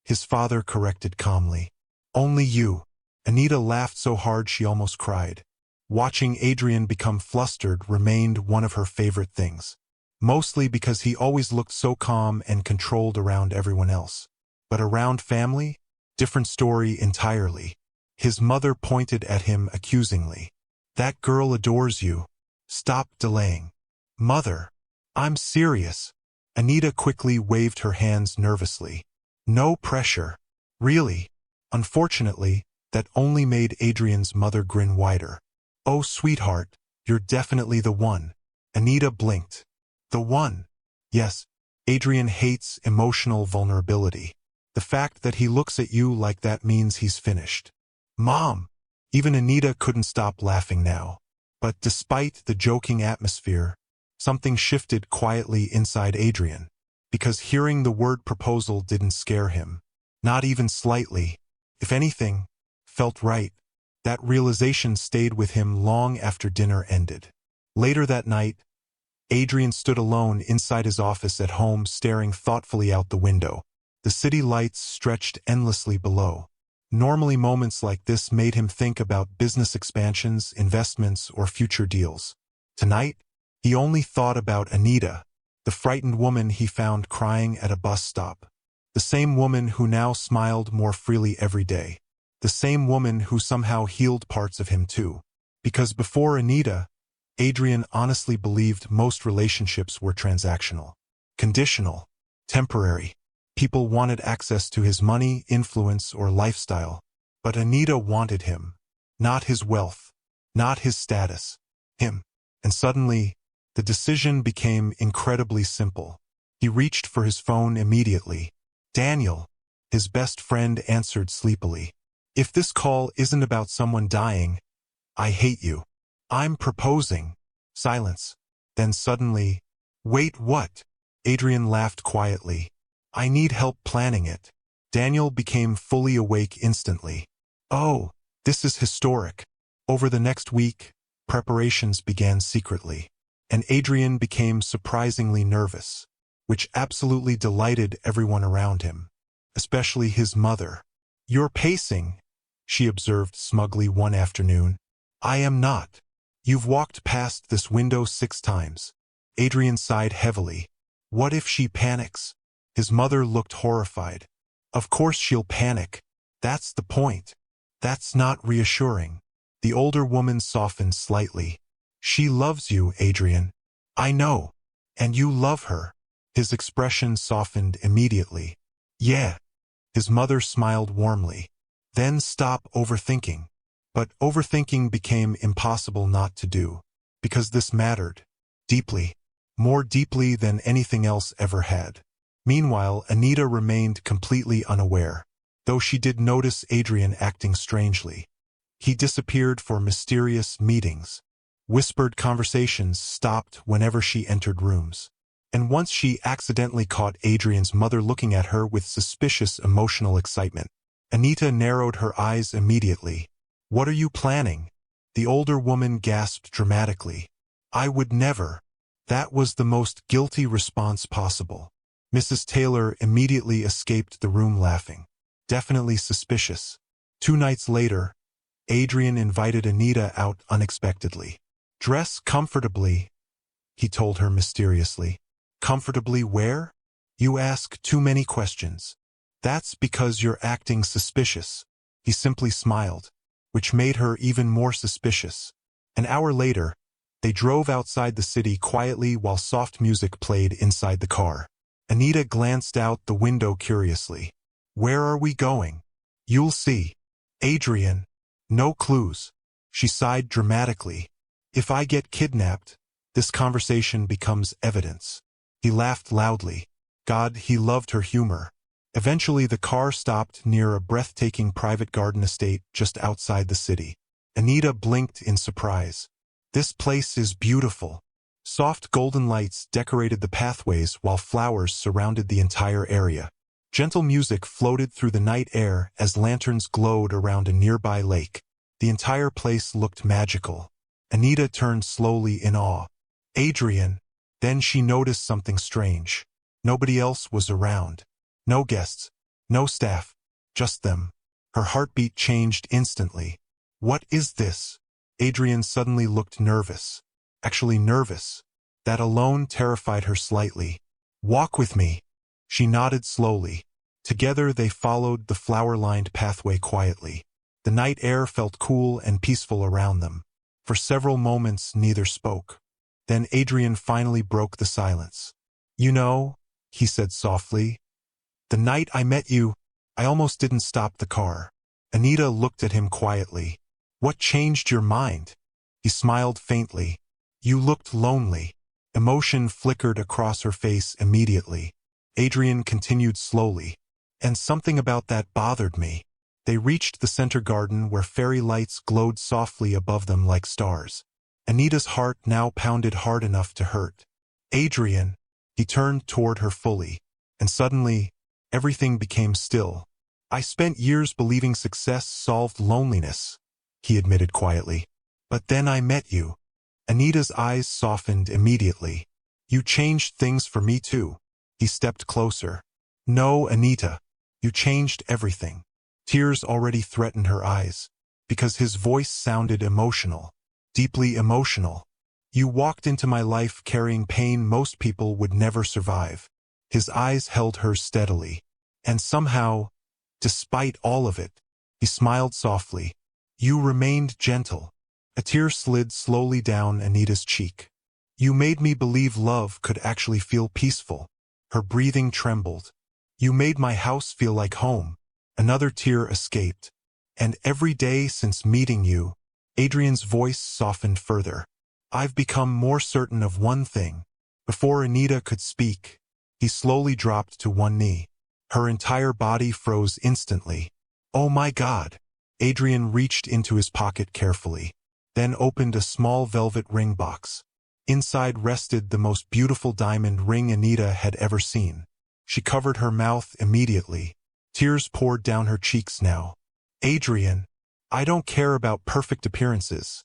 his father corrected calmly. "Only you." Anita laughed so hard she almost cried. Watching Adrian become flustered remained one of her favorite things. Mostly because he always looked so calm and controlled around everyone else. But around family? Different story entirely. His mother pointed at him accusingly. "That girl adores you. Stop delaying." "Mother, I'm serious." Anita quickly waved her hands nervously. "No pressure." "Really?" Unfortunately, that only made Adrian's mother grin wider. "Oh, sweetheart, you're definitely the one." Anita blinked. "The one?" "Yes." Adrian hates emotional vulnerability. The fact that he looks at you like that means he's finished. "Mom!" Even Anita couldn't stop laughing now. But despite the joking atmosphere, something shifted quietly inside Adrian. Because hearing the word proposal didn't scare him. Not even slightly. If anything, felt right. That realization stayed with him long after dinner ended. Later that night, Adrian stood alone inside his office at home, staring thoughtfully out the window. The city lights stretched endlessly below. Normally moments like this made him think about business expansions, investments, or future deals. Tonight, he only thought about Anita, the frightened woman he found crying at a bus stop. The same woman who now smiled more freely every day. The same woman who somehow healed parts of him too. Because before Anita, Adrian honestly believed most relationships were transactional. Conditional. Temporary. People wanted access to his money, influence, or lifestyle. But Anita wanted him. Not his wealth. Not his status. him. And suddenly, the decision became incredibly simple. He reached for his phone immediately. Daniel, his best friend, answered sleepily. If this call isn't about someone dying, I hate you. I'm proposing. Silence. Then suddenly, wait, what? Adrian laughed quietly. I need help planning it. Daniel became fully awake instantly. Oh, this is historic. Over the next week, preparations began secretly, and Adrian became surprisingly nervous, which absolutely delighted everyone around him, especially his mother. You're pacing, she observed smugly one afternoon. I am not. You've walked past this window 6 times. Adrian sighed heavily. What if she panics? His mother looked horrified. Of course she'll panic. That's the point. That's not reassuring. The older woman softened slightly. She loves you, Adrian. I know. And you love her. His expression softened immediately. Yeah. His mother smiled warmly. Then stop overthinking. But overthinking became impossible not to do, because this mattered. Deeply. More deeply than anything else ever had. Meanwhile, Anita remained completely unaware, though she did notice Adrian acting strangely. He disappeared for mysterious meetings. Whispered conversations stopped whenever she entered rooms. And once she accidentally caught Adrian's mother looking at her with suspicious emotional excitement. Anita narrowed her eyes immediately. What are you planning? The older woman gasped dramatically. I would never. That was the most guilty response possible. Mrs. Taylor immediately escaped the room laughing. Definitely suspicious. 2 nights later, Adrian invited Anita out unexpectedly. Dress comfortably, he told her mysteriously. Comfortably where? You ask too many questions. That's because you're acting suspicious. He simply smiled, which made her even more suspicious. An hour later, they drove outside the city quietly while soft music played inside the car. Anita glanced out the window curiously. Where are we going? You'll see. Adrian. No clues. She sighed dramatically. If I get kidnapped, this conversation becomes evidence. He laughed loudly. God, he loved her humor. Eventually the car stopped near a breathtaking private garden estate just outside the city. Anita blinked in surprise. This place is beautiful. Soft golden lights decorated the pathways while flowers surrounded the entire area. Gentle music floated through the night air as lanterns glowed around a nearby lake. The entire place looked magical. Anita turned slowly in awe. Adrian. Then she noticed something strange. Nobody else was around. No guests. No staff. Just them. Her heartbeat changed instantly. What is this? Adrian suddenly looked nervous. Actually nervous. That alone terrified her slightly. Walk with me. She nodded slowly. Together they followed the flower-lined pathway quietly. The night air felt cool and peaceful around them. For several moments neither spoke. Then Adrian finally broke the silence. You know, he said softly, the night I met you, I almost didn't stop the car. Anita looked at him quietly. What changed your mind? He smiled faintly. You looked lonely. Emotion flickered across her face immediately. Adrian continued slowly. And something about that bothered me. They reached the center garden where fairy lights glowed softly above them like stars. Anita's heart now pounded hard enough to hurt. Adrian. He turned toward her fully. And suddenly, everything became still. I spent years believing success solved loneliness, he admitted quietly. But then I met you. Anita's eyes softened immediately. You changed things for me too. He stepped closer. No, Anita. You changed everything. Tears already threatened her eyes, because his voice sounded emotional, deeply emotional. You walked into my life carrying pain most people would never survive. His eyes held hers steadily. And somehow, despite all of it, he smiled softly. You remained gentle. A tear slid slowly down Anita's cheek. You made me believe love could actually feel peaceful. Her breathing trembled. You made my house feel like home. Another tear escaped. And every day since meeting you, Adrian's voice softened further. I've become more certain of one thing. Before Anita could speak, he slowly dropped to one knee. Her entire body froze instantly. Oh my God! Adrian reached into his pocket carefully, then opened a small velvet ring box. Inside rested the most beautiful diamond ring Anita had ever seen. She covered her mouth immediately. Tears poured down her cheeks now. Adrian, I don't care about perfect appearances,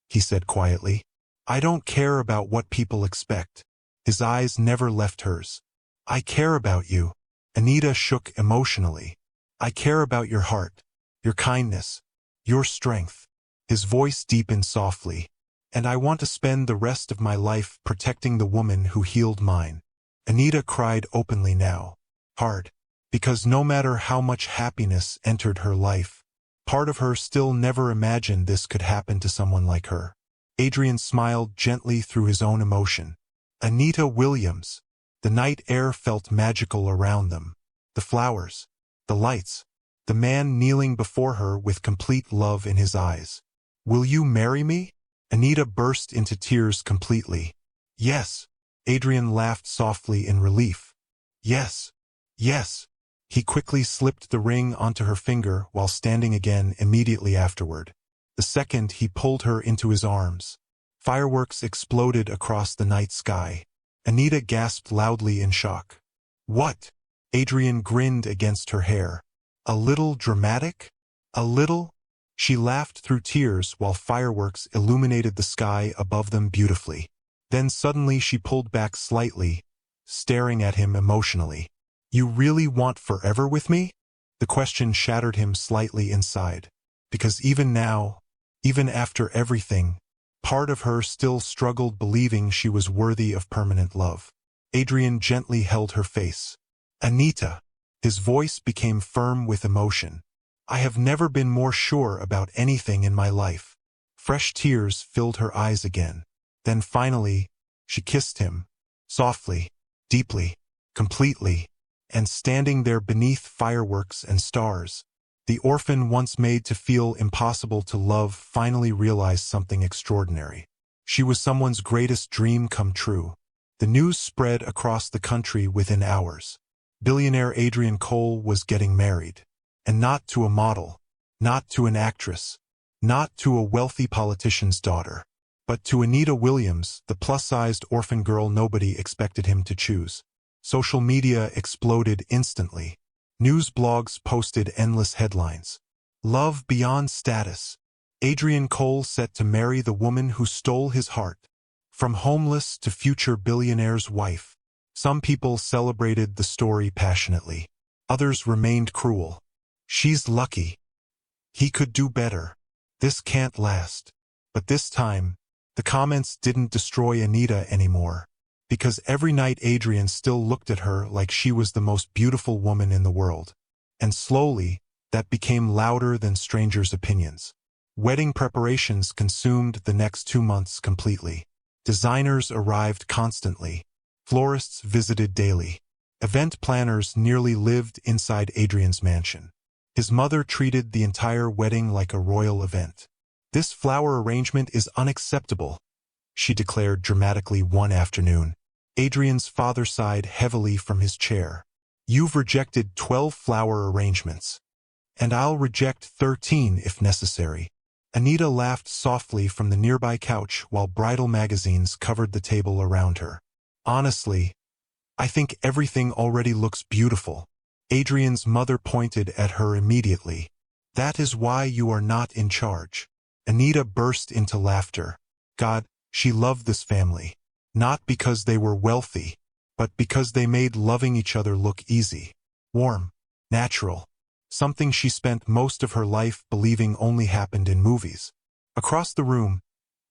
he said quietly. I don't care about what people expect. His eyes never left hers. I care about you. Anita shook emotionally. I care about your heart, your kindness, your strength. His voice deepened softly. And I want to spend the rest of my life protecting the woman who healed mine. Anita cried openly now. Hard. Because no matter how much happiness entered her life, part of her still never imagined this could happen to someone like her. Adrian smiled gently through his own emotion. Anita Williams. The night air felt magical around them. The flowers, the lights, the man kneeling before her with complete love in his eyes. Will you marry me? Anita burst into tears completely. Yes. Adrian laughed softly in relief. Yes. Yes. He quickly slipped the ring onto her finger while standing again immediately afterward. The second he pulled her into his arms, fireworks exploded across the night sky. Anita gasped loudly in shock. What? Adrian grinned against her hair. A little dramatic? A little? She laughed through tears while fireworks illuminated the sky above them beautifully. Then suddenly she pulled back slightly, staring at him emotionally. You really want forever with me? The question shattered him slightly inside. Because even now, even after everything, part of her still struggled believing she was worthy of permanent love. Adrian gently held her face. Anita. His voice became firm with emotion. I have never been more sure about anything in my life. Fresh tears filled her eyes again. Then finally, she kissed him, softly, deeply, completely, and standing there beneath fireworks and stars, the orphan once made to feel impossible to love finally realized something extraordinary. She was someone's greatest dream come true. The news spread across the country within hours. Billionaire Adrian Cole was getting married. And not to a model, not to an actress, not to a wealthy politician's daughter, but to Anita Williams, the plus-sized orphan girl nobody expected him to choose. Social media exploded instantly. News blogs posted endless headlines. Love beyond status. Adrian Cole set to marry the woman who stole his heart. From homeless to future billionaire's wife. Some people celebrated the story passionately. Others remained cruel. She's lucky. He could do better. This can't last. But this time, the comments didn't destroy Anita anymore. Because every night Adrian still looked at her like she was the most beautiful woman in the world. And slowly, that became louder than strangers' opinions. Wedding preparations consumed the next 2 months completely. Designers arrived constantly. Florists visited daily. Event planners nearly lived inside Adrian's mansion. His mother treated the entire wedding like a royal event. This flower arrangement is unacceptable, she declared dramatically one afternoon. Adrian's father sighed heavily from his chair. You've rejected 12 flower arrangements. And I'll reject 13 if necessary. Anita laughed softly from the nearby couch while bridal magazines covered the table around her. Honestly, I think everything already looks beautiful. Adrian's mother pointed at her immediately. That is why you are not in charge. Anita burst into laughter. God, she loved this family. Not because they were wealthy, but because they made loving each other look easy, warm, natural. Something she spent most of her life believing only happened in movies. Across the room,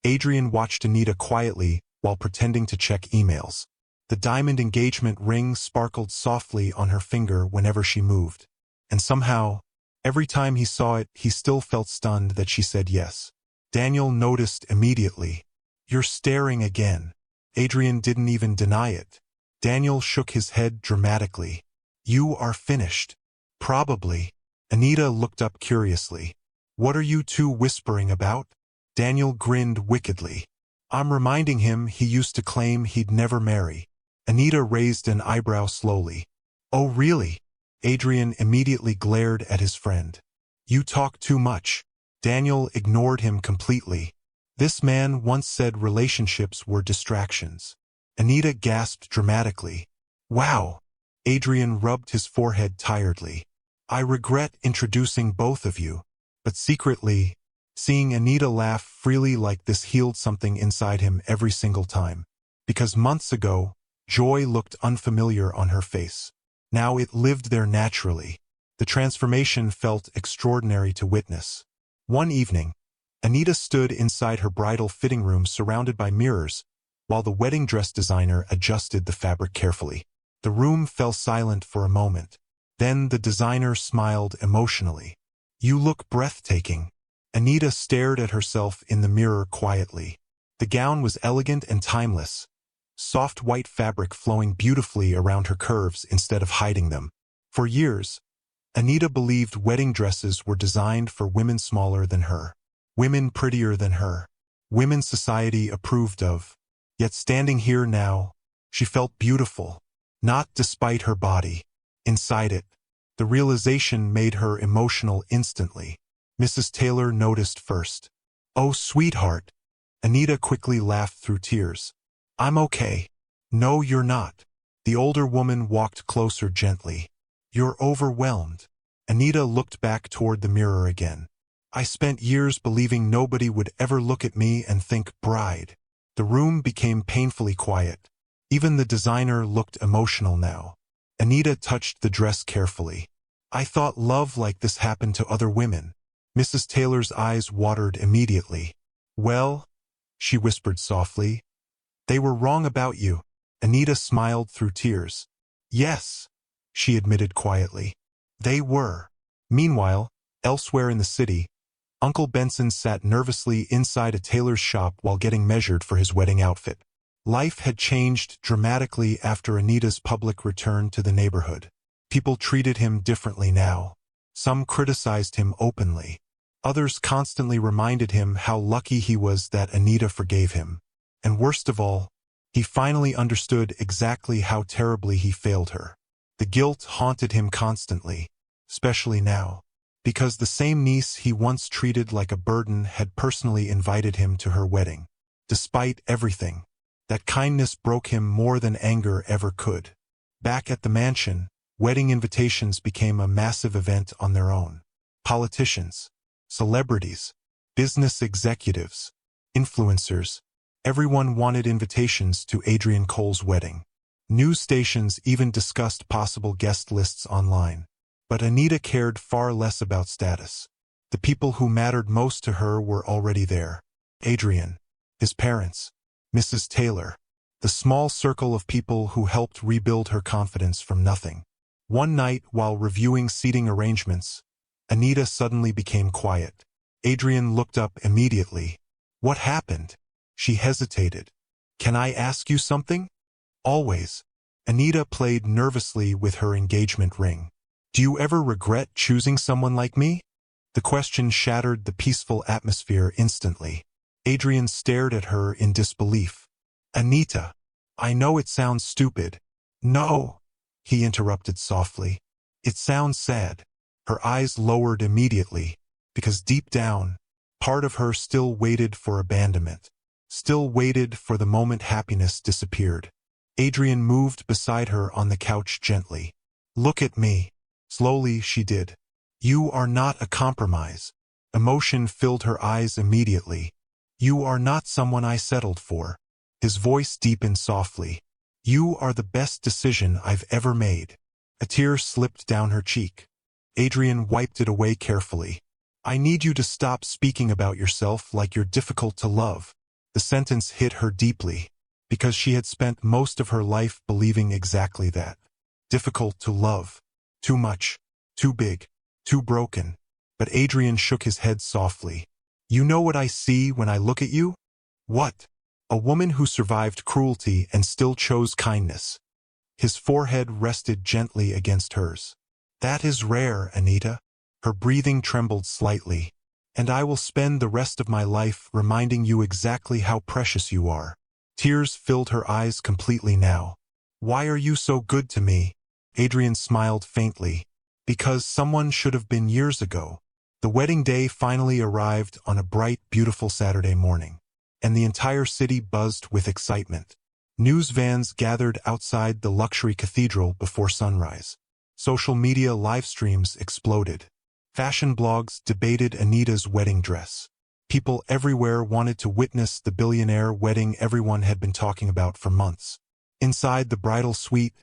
Adrian watched Anita quietly while pretending to check emails. The diamond engagement ring sparkled softly on her finger whenever she moved. And somehow, every time he saw it, he still felt stunned that she said yes. Daniel noticed immediately. You're staring again. Adrian didn't even deny it. Daniel shook his head dramatically. You are finished. Probably. Anita looked up curiously. What are you two whispering about? Daniel grinned wickedly. I'm reminding him he used to claim he'd never marry. Anita raised an eyebrow slowly. Oh really? Adrian immediately glared at his friend. You talk too much. Daniel ignored him completely. This man once said relationships were distractions. Anita gasped dramatically. Wow! Adrian rubbed his forehead tiredly. I regret introducing both of you. But secretly, seeing Anita laugh freely like this healed something inside him every single time. Because months ago, joy looked unfamiliar on her face. Now it lived there naturally. The transformation felt extraordinary to witness. One evening, Anita stood inside her bridal fitting room surrounded by mirrors, while the wedding dress designer adjusted the fabric carefully. The room fell silent for a moment. Then the designer smiled emotionally. You look breathtaking. Anita stared at herself in the mirror quietly. The gown was elegant and timeless, soft white fabric flowing beautifully around her curves instead of hiding them. For years, Anita believed wedding dresses were designed for women smaller than her, women prettier than her, women society approved of. Yet standing here now, she felt beautiful, not despite her body. Inside it, the realization made her emotional instantly. Mrs. Taylor noticed first. Oh, sweetheart. Anita quickly laughed through tears. I'm okay. No, you're not. The older woman walked closer gently. You're overwhelmed. Anita looked back toward the mirror again. I spent years believing nobody would ever look at me and think bride. The room became painfully quiet. Even the designer looked emotional now. Anita touched the dress carefully. I thought love like this happened to other women. Mrs. Taylor's eyes watered immediately. Well, she whispered softly, they were wrong about you. Anita smiled through tears. Yes, she admitted quietly. They were. Meanwhile, elsewhere in the city, Uncle Benson sat nervously inside a tailor's shop while getting measured for his wedding outfit. Life had changed dramatically after Anita's public return to the neighborhood. People treated him differently now. Some criticized him openly. Others constantly reminded him how lucky he was that Anita forgave him. And worst of all, he finally understood exactly how terribly he failed her. The guilt haunted him constantly, especially now, because the same niece he once treated like a burden had personally invited him to her wedding. Despite everything, that kindness broke him more than anger ever could. Back at the mansion, wedding invitations became a massive event on their own. Politicians, celebrities, business executives, influencers, everyone wanted invitations to Adrian Cole's wedding. News stations even discussed possible guest lists online. But Anita cared far less about status. The people who mattered most to her were already there. Adrian, his parents, Mrs. Taylor, the small circle of people who helped rebuild her confidence from nothing. One night, while reviewing seating arrangements, Anita suddenly became quiet. Adrian looked up immediately. What happened? She hesitated. Can I ask you something? Always. Anita played nervously with her engagement ring. Do you ever regret choosing someone like me? The question shattered the peaceful atmosphere instantly. Adrian stared at her in disbelief. Anita, I know it sounds stupid. No, he interrupted softly. It sounds sad. Her eyes lowered immediately, because deep down, part of her still waited for abandonment, still waited for the moment happiness disappeared. Adrian moved beside her on the couch gently. Look at me. Slowly she did. You are not a compromise. Emotion filled her eyes immediately. You are not someone I settled for. His voice deepened softly. You are the best decision I've ever made. A tear slipped down her cheek. Adrian wiped it away carefully. I need you to stop speaking about yourself like you're difficult to love. The sentence hit her deeply, because she had spent most of her life believing exactly that. Difficult to love. Too much. Too big. Too broken. But Adrian shook his head softly. You know what I see when I look at you? What? A woman who survived cruelty and still chose kindness. His forehead rested gently against hers. That is rare, Anita. Her breathing trembled slightly. And I will spend the rest of my life reminding you exactly how precious you are. Tears filled her eyes completely now. Why are you so good to me? Adrian smiled faintly. Because someone should have been years ago. The wedding day finally arrived on a bright, beautiful Saturday morning, and the entire city buzzed with excitement. News vans gathered outside the luxury cathedral before sunrise. Social media live streams exploded. Fashion blogs debated Anita's wedding dress. People everywhere wanted to witness the billionaire wedding everyone had been talking about for months. Inside the bridal suite,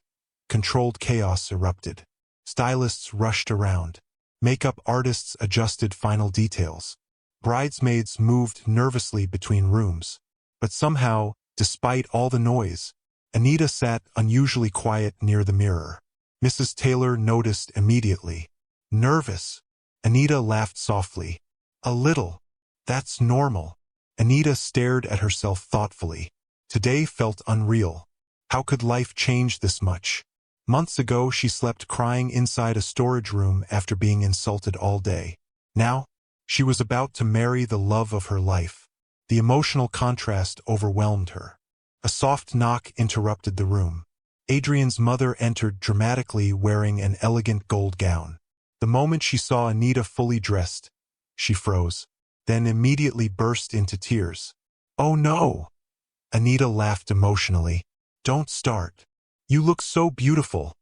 controlled chaos erupted. Stylists rushed around. Makeup artists adjusted final details. Bridesmaids moved nervously between rooms. But somehow, despite all the noise, Anita sat unusually quiet near the mirror. Mrs. Taylor noticed immediately. Nervous. Anita laughed softly. A little. That's normal. Anita stared at herself thoughtfully. Today felt unreal. How could life change this much? Months ago she slept crying inside a storage room after being insulted all day. Now, she was about to marry the love of her life. The emotional contrast overwhelmed her. A soft knock interrupted the room. Adrian's mother entered dramatically wearing an elegant gold gown. The moment she saw Anita fully dressed, she froze, then immediately burst into tears. Oh no! Anita laughed emotionally. Don't start. You look so beautiful.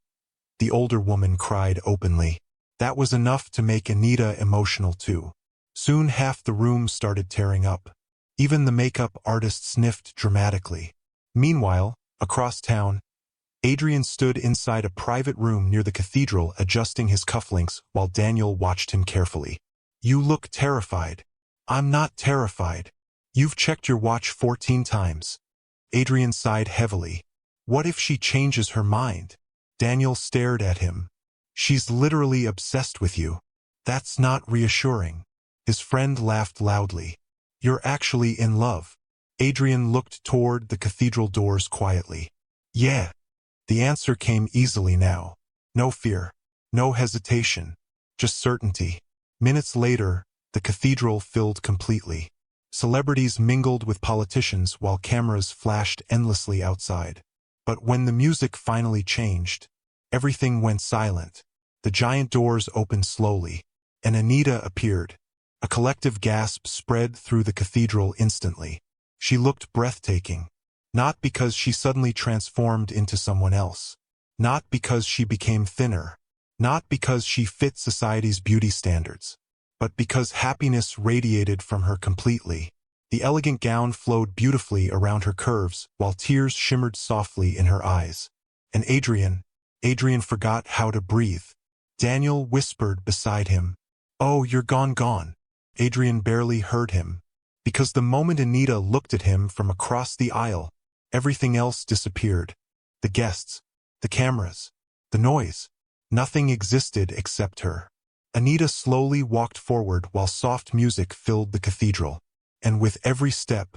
The older woman cried openly. That was enough to make Anita emotional too. Soon half the room started tearing up. Even the makeup artist sniffed dramatically. Meanwhile, across town, Adrian stood inside a private room near the cathedral adjusting his cufflinks while Daniel watched him carefully. You look terrified. I'm not terrified. You've checked your watch 14 times. Adrian sighed heavily. What if she changes her mind? Daniel stared at him. She's literally obsessed with you. That's not reassuring. His friend laughed loudly. You're actually in love. Adrian looked toward the cathedral doors quietly. Yeah. The answer came easily now. No fear. No hesitation. Just certainty. Minutes later, the cathedral filled completely. Celebrities mingled with politicians while cameras flashed endlessly outside. But when the music finally changed, everything went silent. The giant doors opened slowly, and Anita appeared. A collective gasp spread through the cathedral instantly. She looked breathtaking. Not because she suddenly transformed into someone else. Not because she became thinner. Not because she fit society's beauty standards. But because happiness radiated from her completely. The elegant gown flowed beautifully around her curves, while tears shimmered softly in her eyes. And Adrian forgot how to breathe. Daniel whispered beside him. Oh, you're gone. Adrian barely heard him. Because the moment Anita looked at him from across the aisle, everything else disappeared. The guests, the cameras, the noise. Nothing existed except her. Anita slowly walked forward while soft music filled the cathedral. And with every step,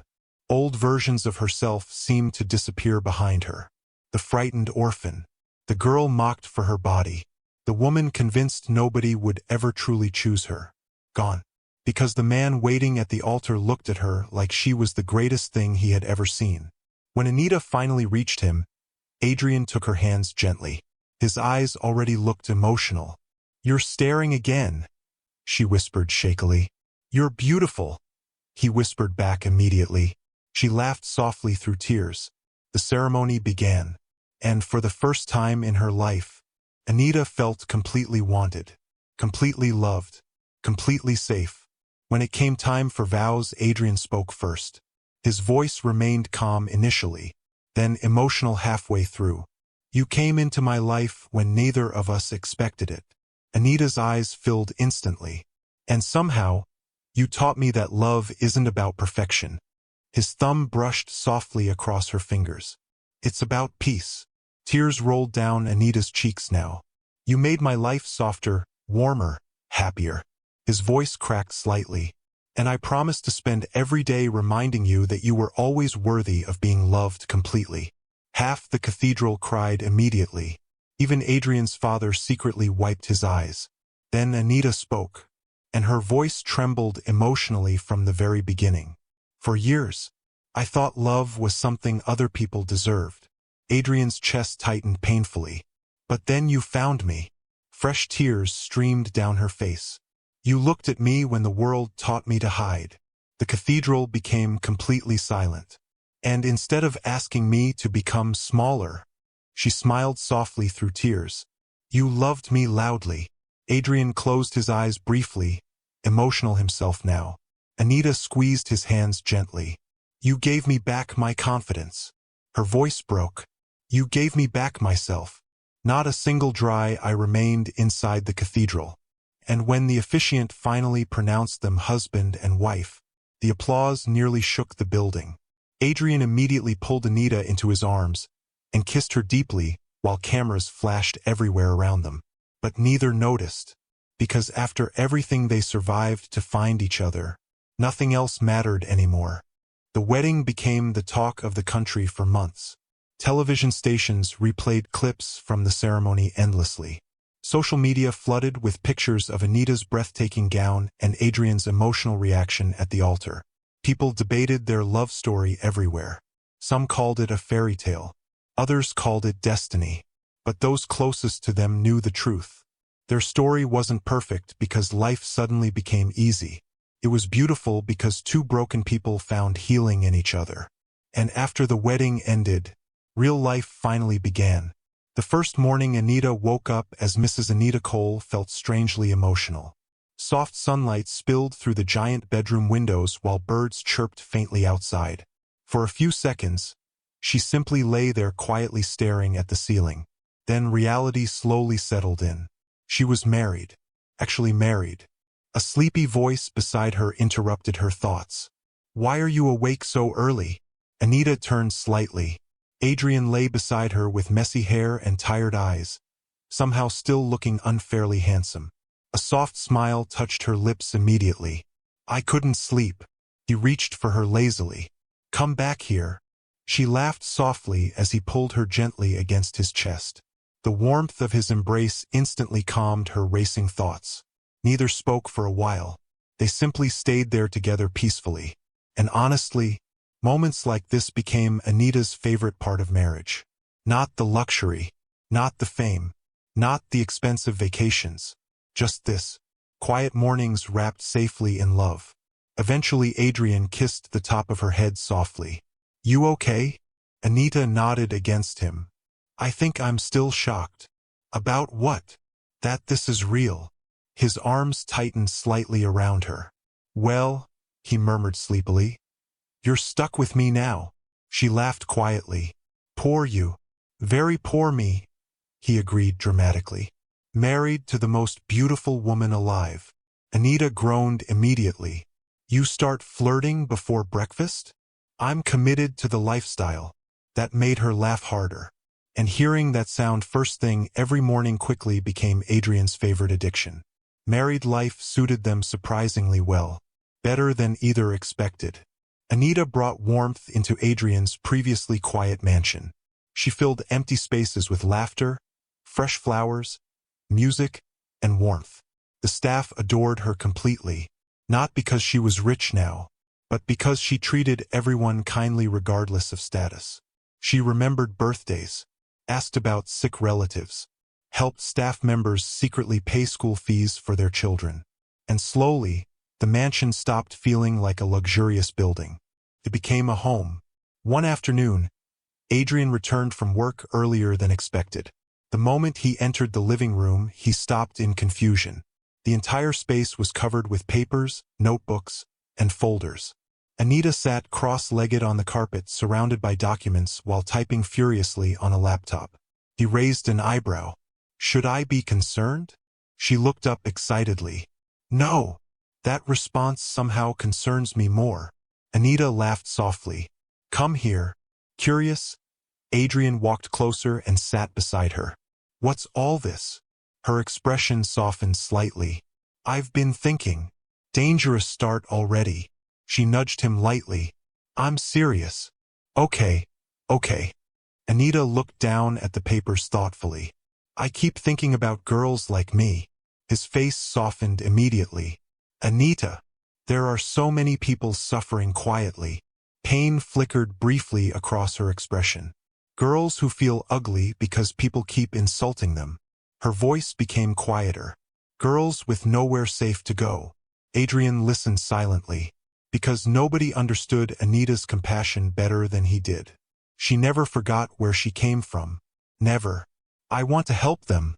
old versions of herself seemed to disappear behind her. The frightened orphan. The girl mocked for her body. The woman convinced nobody would ever truly choose her. Gone. Because the man waiting at the altar looked at her like she was the greatest thing he had ever seen. When Anita finally reached him, Adrian took her hands gently. His eyes already looked emotional. You're staring again, she whispered shakily. You're beautiful, he whispered back immediately. She laughed softly through tears. The ceremony began. And for the first time in her life, Anita felt completely wanted, completely loved, completely safe. When it came time for vows, Adrian spoke first. His voice remained calm initially, then emotional halfway through. You came into my life when neither of us expected it. Anita's eyes filled instantly. And somehow, you taught me that love isn't about perfection. His thumb brushed softly across her fingers. It's about peace. Tears rolled down Anita's cheeks now. You made my life softer, warmer, happier. His voice cracked slightly. And I promise to spend every day reminding you that you were always worthy of being loved completely. Half the cathedral cried immediately. Even Adrian's father secretly wiped his eyes. Then Anita spoke. and her voice trembled emotionally from the very beginning. For years, I thought love was something other people deserved. Adrian's chest tightened painfully. But then you found me. Fresh tears streamed down her face. You looked at me when the world taught me to hide. The cathedral became completely silent. And instead of asking me to become smaller, she smiled softly through tears. You loved me loudly. Adrian closed his eyes briefly, emotional himself now. Anita squeezed his hands gently. You gave me back my confidence. Her voice broke. You gave me back myself. Not a single dry eye remained inside the cathedral. And when the officiant finally pronounced them husband and wife, the applause nearly shook the building. Adrian immediately pulled Anita into his arms and kissed her deeply while cameras flashed everywhere around them. But neither noticed, because after everything they survived to find each other, nothing else mattered anymore. The wedding became the talk of the country for months. Television stations replayed clips from the ceremony endlessly. Social media flooded with pictures of Anita's breathtaking gown and Adrian's emotional reaction at the altar. People debated their love story everywhere. Some called it a fairy tale. Others called it destiny. But those closest to them knew the truth. Their story wasn't perfect because life suddenly became easy. It was beautiful because two broken people found healing in each other. And after the wedding ended, real life finally began. The first morning Anita woke up as Mrs. Anita Cole felt strangely emotional. Soft sunlight spilled through the giant bedroom windows while birds chirped faintly outside. For a few seconds, she simply lay there quietly staring at the ceiling. Then reality slowly settled in. She was married. Actually married. A sleepy voice beside her interrupted her thoughts. Why are you awake so early? Anita turned slightly. Adrian lay beside her with messy hair and tired eyes, somehow still looking unfairly handsome. A soft smile touched her lips immediately. I couldn't sleep. He reached for her lazily. Come back here. She laughed softly as he pulled her gently against his chest. The warmth of his embrace instantly calmed her racing thoughts. Neither spoke for a while. They simply stayed there together peacefully. And honestly, moments like this became Anita's favorite part of marriage. Not the luxury, not the fame, not the expensive vacations. Just this. Quiet mornings wrapped safely in love. Eventually Adrian kissed the top of her head softly. You okay? Anita nodded against him. I think I'm still shocked. About what? That this is real. His arms tightened slightly around her. Well, he murmured sleepily. You're stuck with me now. She laughed quietly. Poor you. Very poor me, he agreed dramatically. Married to the most beautiful woman alive. Anita groaned immediately. You start flirting before breakfast? I'm committed to the lifestyle. That made her laugh harder. And hearing that sound first thing every morning quickly became Adrian's favorite addiction. Married life suited them surprisingly well. Better than either expected. Anita brought warmth into Adrian's previously quiet mansion. She filled empty spaces with laughter, fresh flowers, music, and warmth. The staff adored her completely, not because she was rich now, but because she treated everyone kindly regardless of status. She remembered birthdays, asked about sick relatives, helped staff members secretly pay school fees for their children. And slowly, the mansion stopped feeling like a luxurious building. It became a home. One afternoon, Adrian returned from work earlier than expected. The moment he entered the living room, he stopped in confusion. The entire space was covered with papers, notebooks, and folders. Anita sat cross-legged on the carpet surrounded by documents while typing furiously on a laptop. He raised an eyebrow. Should I be concerned? She looked up excitedly. No. That response somehow concerns me more. Anita laughed softly. Come here. Curious? Adrian walked closer and sat beside her. What's all this? Her expression softened slightly. I've been thinking. Dangerous start already. She nudged him lightly. I'm serious. Okay. Anita looked down at the papers thoughtfully. I keep thinking about girls like me. His face softened immediately. Anita, there are so many people suffering quietly. Pain flickered briefly across her expression. Girls who feel ugly because people keep insulting them. Her voice became quieter. Girls with nowhere safe to go. Adrian listened silently, because nobody understood Anita's compassion better than he did. She never forgot where she came from. Never. I want to help them,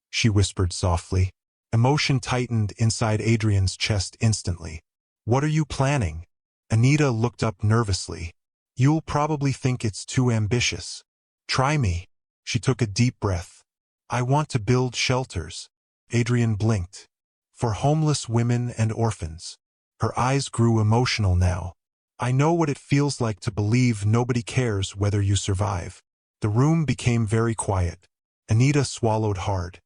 she whispered softly. Emotion tightened inside Adrian's chest instantly. What are you planning? Anita looked up nervously. You'll probably think it's too ambitious. Try me. She took a deep breath. I want to build shelters. Adrian blinked. For homeless women and orphans. Her eyes grew emotional now. I know what it feels like to believe nobody cares whether you survive. The room became very quiet. Anita swallowed hard.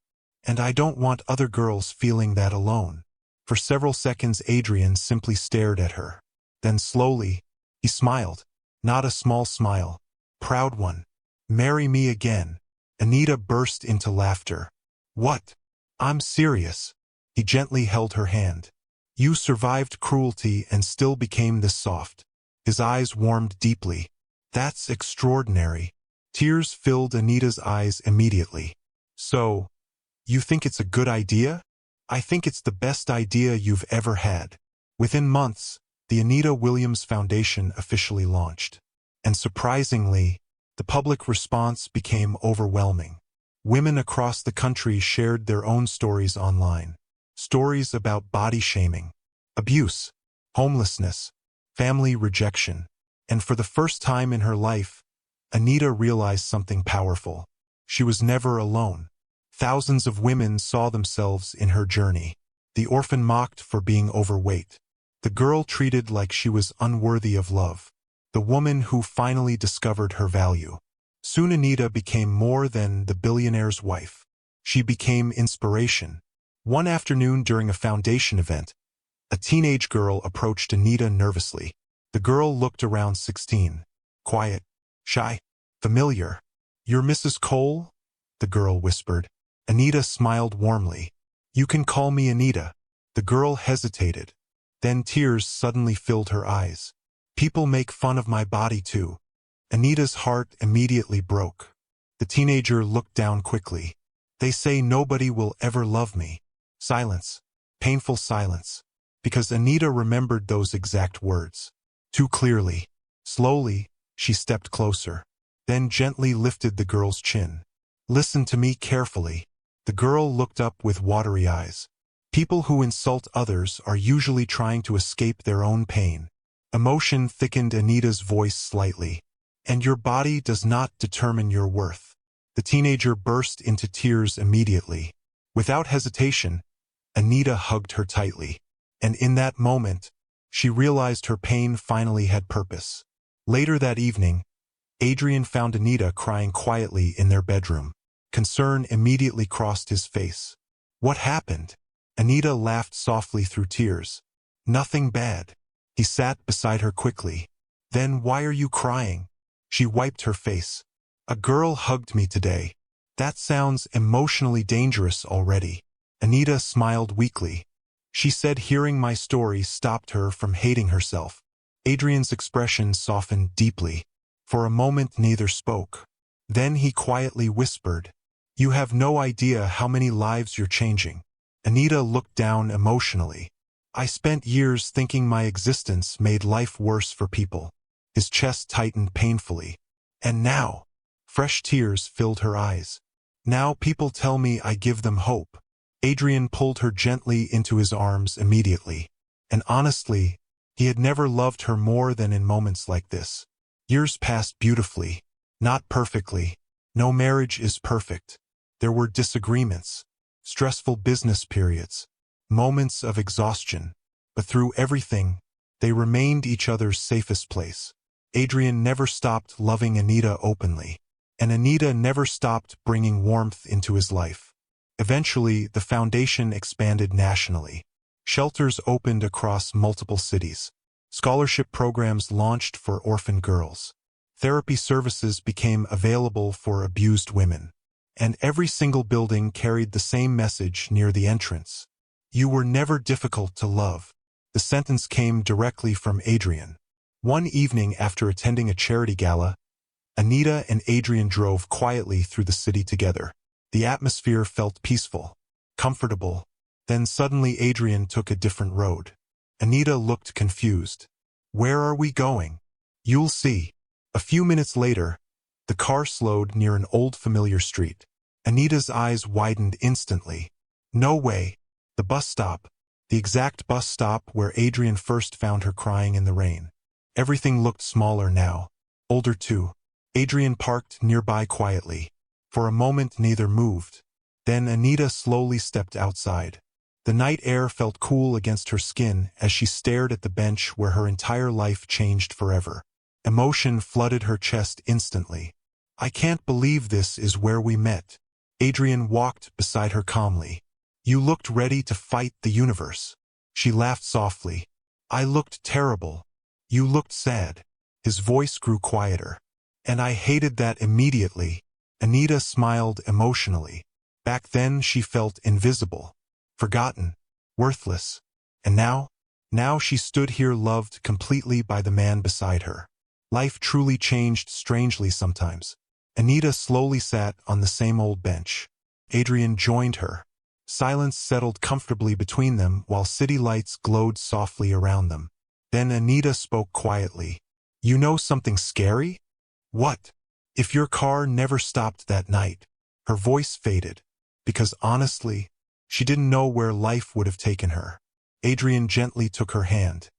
And I don't want other girls feeling that alone. For several seconds Adrian simply stared at her. Then slowly, he smiled. Not a small smile. Proud one. Marry me again. Anita burst into laughter. What? I'm serious. He gently held her hand. You survived cruelty and still became this soft. His eyes warmed deeply. That's extraordinary. Tears filled Anita's eyes immediately. So, you think it's a good idea? I think it's the best idea you've ever had. Within months, the Anita Williams Foundation officially launched. And surprisingly, the public response became overwhelming. Women across the country shared their own stories online. Stories about body shaming, abuse, homelessness, family rejection. And for the first time in her life, Anita realized something powerful. She was never alone. Thousands of women saw themselves in her journey. The orphan mocked for being overweight. The girl treated like she was unworthy of love. The woman who finally discovered her value. Soon Anita became more than the billionaire's wife. She became inspiration. One afternoon during a foundation event, a teenage girl approached Anita nervously. The girl looked around 16. Quiet, shy, familiar. You're Mrs. Cole? The girl whispered. Anita smiled warmly. You can call me Anita. The girl hesitated. Then tears suddenly filled her eyes. People make fun of my body too. Anita's heart immediately broke. The teenager looked down quickly. They say nobody will ever love me. Silence. Painful silence. Because Anita remembered those exact words. Too clearly. Slowly, she stepped closer. Then gently lifted the girl's chin. Listen to me carefully. The girl looked up with watery eyes. People who insult others are usually trying to escape their own pain. Emotion thickened Anita's voice slightly. And your body does not determine your worth. The teenager burst into tears immediately. Without hesitation, Anita hugged her tightly. And in that moment, she realized her pain finally had purpose. Later that evening, Adrian found Anita crying quietly in their bedroom. Concern immediately crossed his face. What happened? Anita laughed softly through tears. Nothing bad. He sat beside her quickly. Then why are you crying? She wiped her face. A girl hugged me today. That sounds emotionally dangerous already. Anita smiled weakly. She said hearing my story stopped her from hating herself. Adrian's expression softened deeply. For a moment neither spoke. Then he quietly whispered, You have no idea how many lives you're changing. Anita looked down emotionally. I spent years thinking my existence made life worse for people. His chest tightened painfully. And now, fresh tears filled her eyes. Now people tell me I give them hope. Adrian pulled her gently into his arms immediately. And honestly, he had never loved her more than in moments like this. Years passed beautifully, not perfectly. No marriage is perfect. There were disagreements, stressful business periods, moments of exhaustion. But through everything, they remained each other's safest place. Adrian never stopped loving Anita openly, and Anita never stopped bringing warmth into his life. Eventually, the foundation expanded nationally. Shelters opened across multiple cities. Scholarship programs launched for orphan girls. Therapy services became available for abused women. And every single building carried the same message near the entrance. You were never difficult to love. The sentence came directly from Adrian. One evening after attending a charity gala, Anita and Adrian drove quietly through the city together. The atmosphere felt peaceful, comfortable. Then suddenly Adrian took a different road. Anita looked confused. Where are we going? You'll see. A few minutes later, the car slowed near an old familiar street. Anita's eyes widened instantly. No way. The bus stop. The exact bus stop where Adrian first found her crying in the rain. Everything looked smaller now. Older too. Adrian parked nearby quietly. For a moment neither moved. Then Anita slowly stepped outside. The night air felt cool against her skin as she stared at the bench where her entire life changed forever. Emotion flooded her chest instantly. I can't believe this is where we met. Adrian walked beside her calmly. You looked ready to fight the universe. She laughed softly. I looked terrible. You looked sad. His voice grew quieter. And I hated that immediately. Anita smiled emotionally. Back then she felt invisible, forgotten, worthless. And now? Now she stood here loved completely by the man beside her. Life truly changed strangely sometimes. Anita slowly sat on the same old bench. Adrian joined her. Silence settled comfortably between them while city lights glowed softly around them. Then Anita spoke quietly. You know something scary? What? If your car never stopped that night. Her voice faded. Because honestly, she didn't know where life would have taken her. Adrian gently took her hand.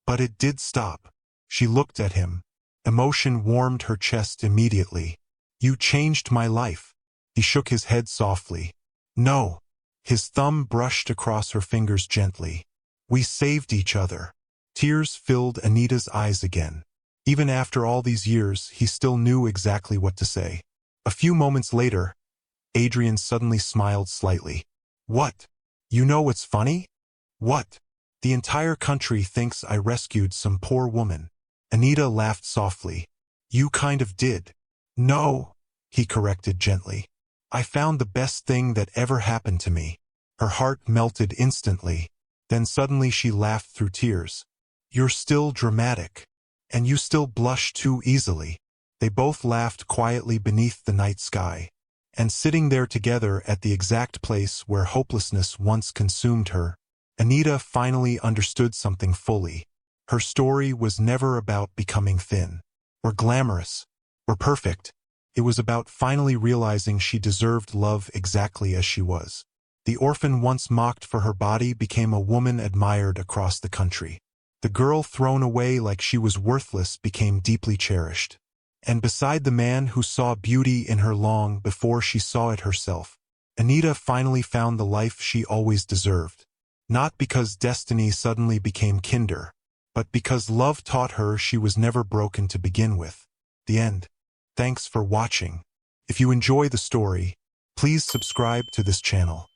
But it did stop. She looked at him. Emotion warmed her chest immediately. You changed my life. He shook his head softly. No. His thumb brushed across her fingers gently. We saved each other. Tears filled Anita's eyes again. Even after all these years, he still knew exactly what to say. A few moments later, Adrian suddenly smiled slightly. What? You know what's funny? What? The entire country thinks I rescued some poor woman. Anita laughed softly. You kind of did. No, he corrected gently. I found the best thing that ever happened to me. Her heart melted instantly. Then suddenly she laughed through tears. You're still dramatic. And you still blush too easily. They both laughed quietly beneath the night sky. And sitting there together at the exact place where hopelessness once consumed her, Anita finally understood something fully. Her story was never about becoming thin, or glamorous, or perfect. It was about finally realizing she deserved love exactly as she was. The orphan once mocked for her body became a woman admired across the country. The girl thrown away like she was worthless became deeply cherished. And beside the man who saw beauty in her long before she saw it herself, Anita finally found the life she always deserved. Not because destiny suddenly became kinder, but because love taught her she was never broken to begin with. The end. Thanks for watching. If you enjoy the story, please subscribe to this channel.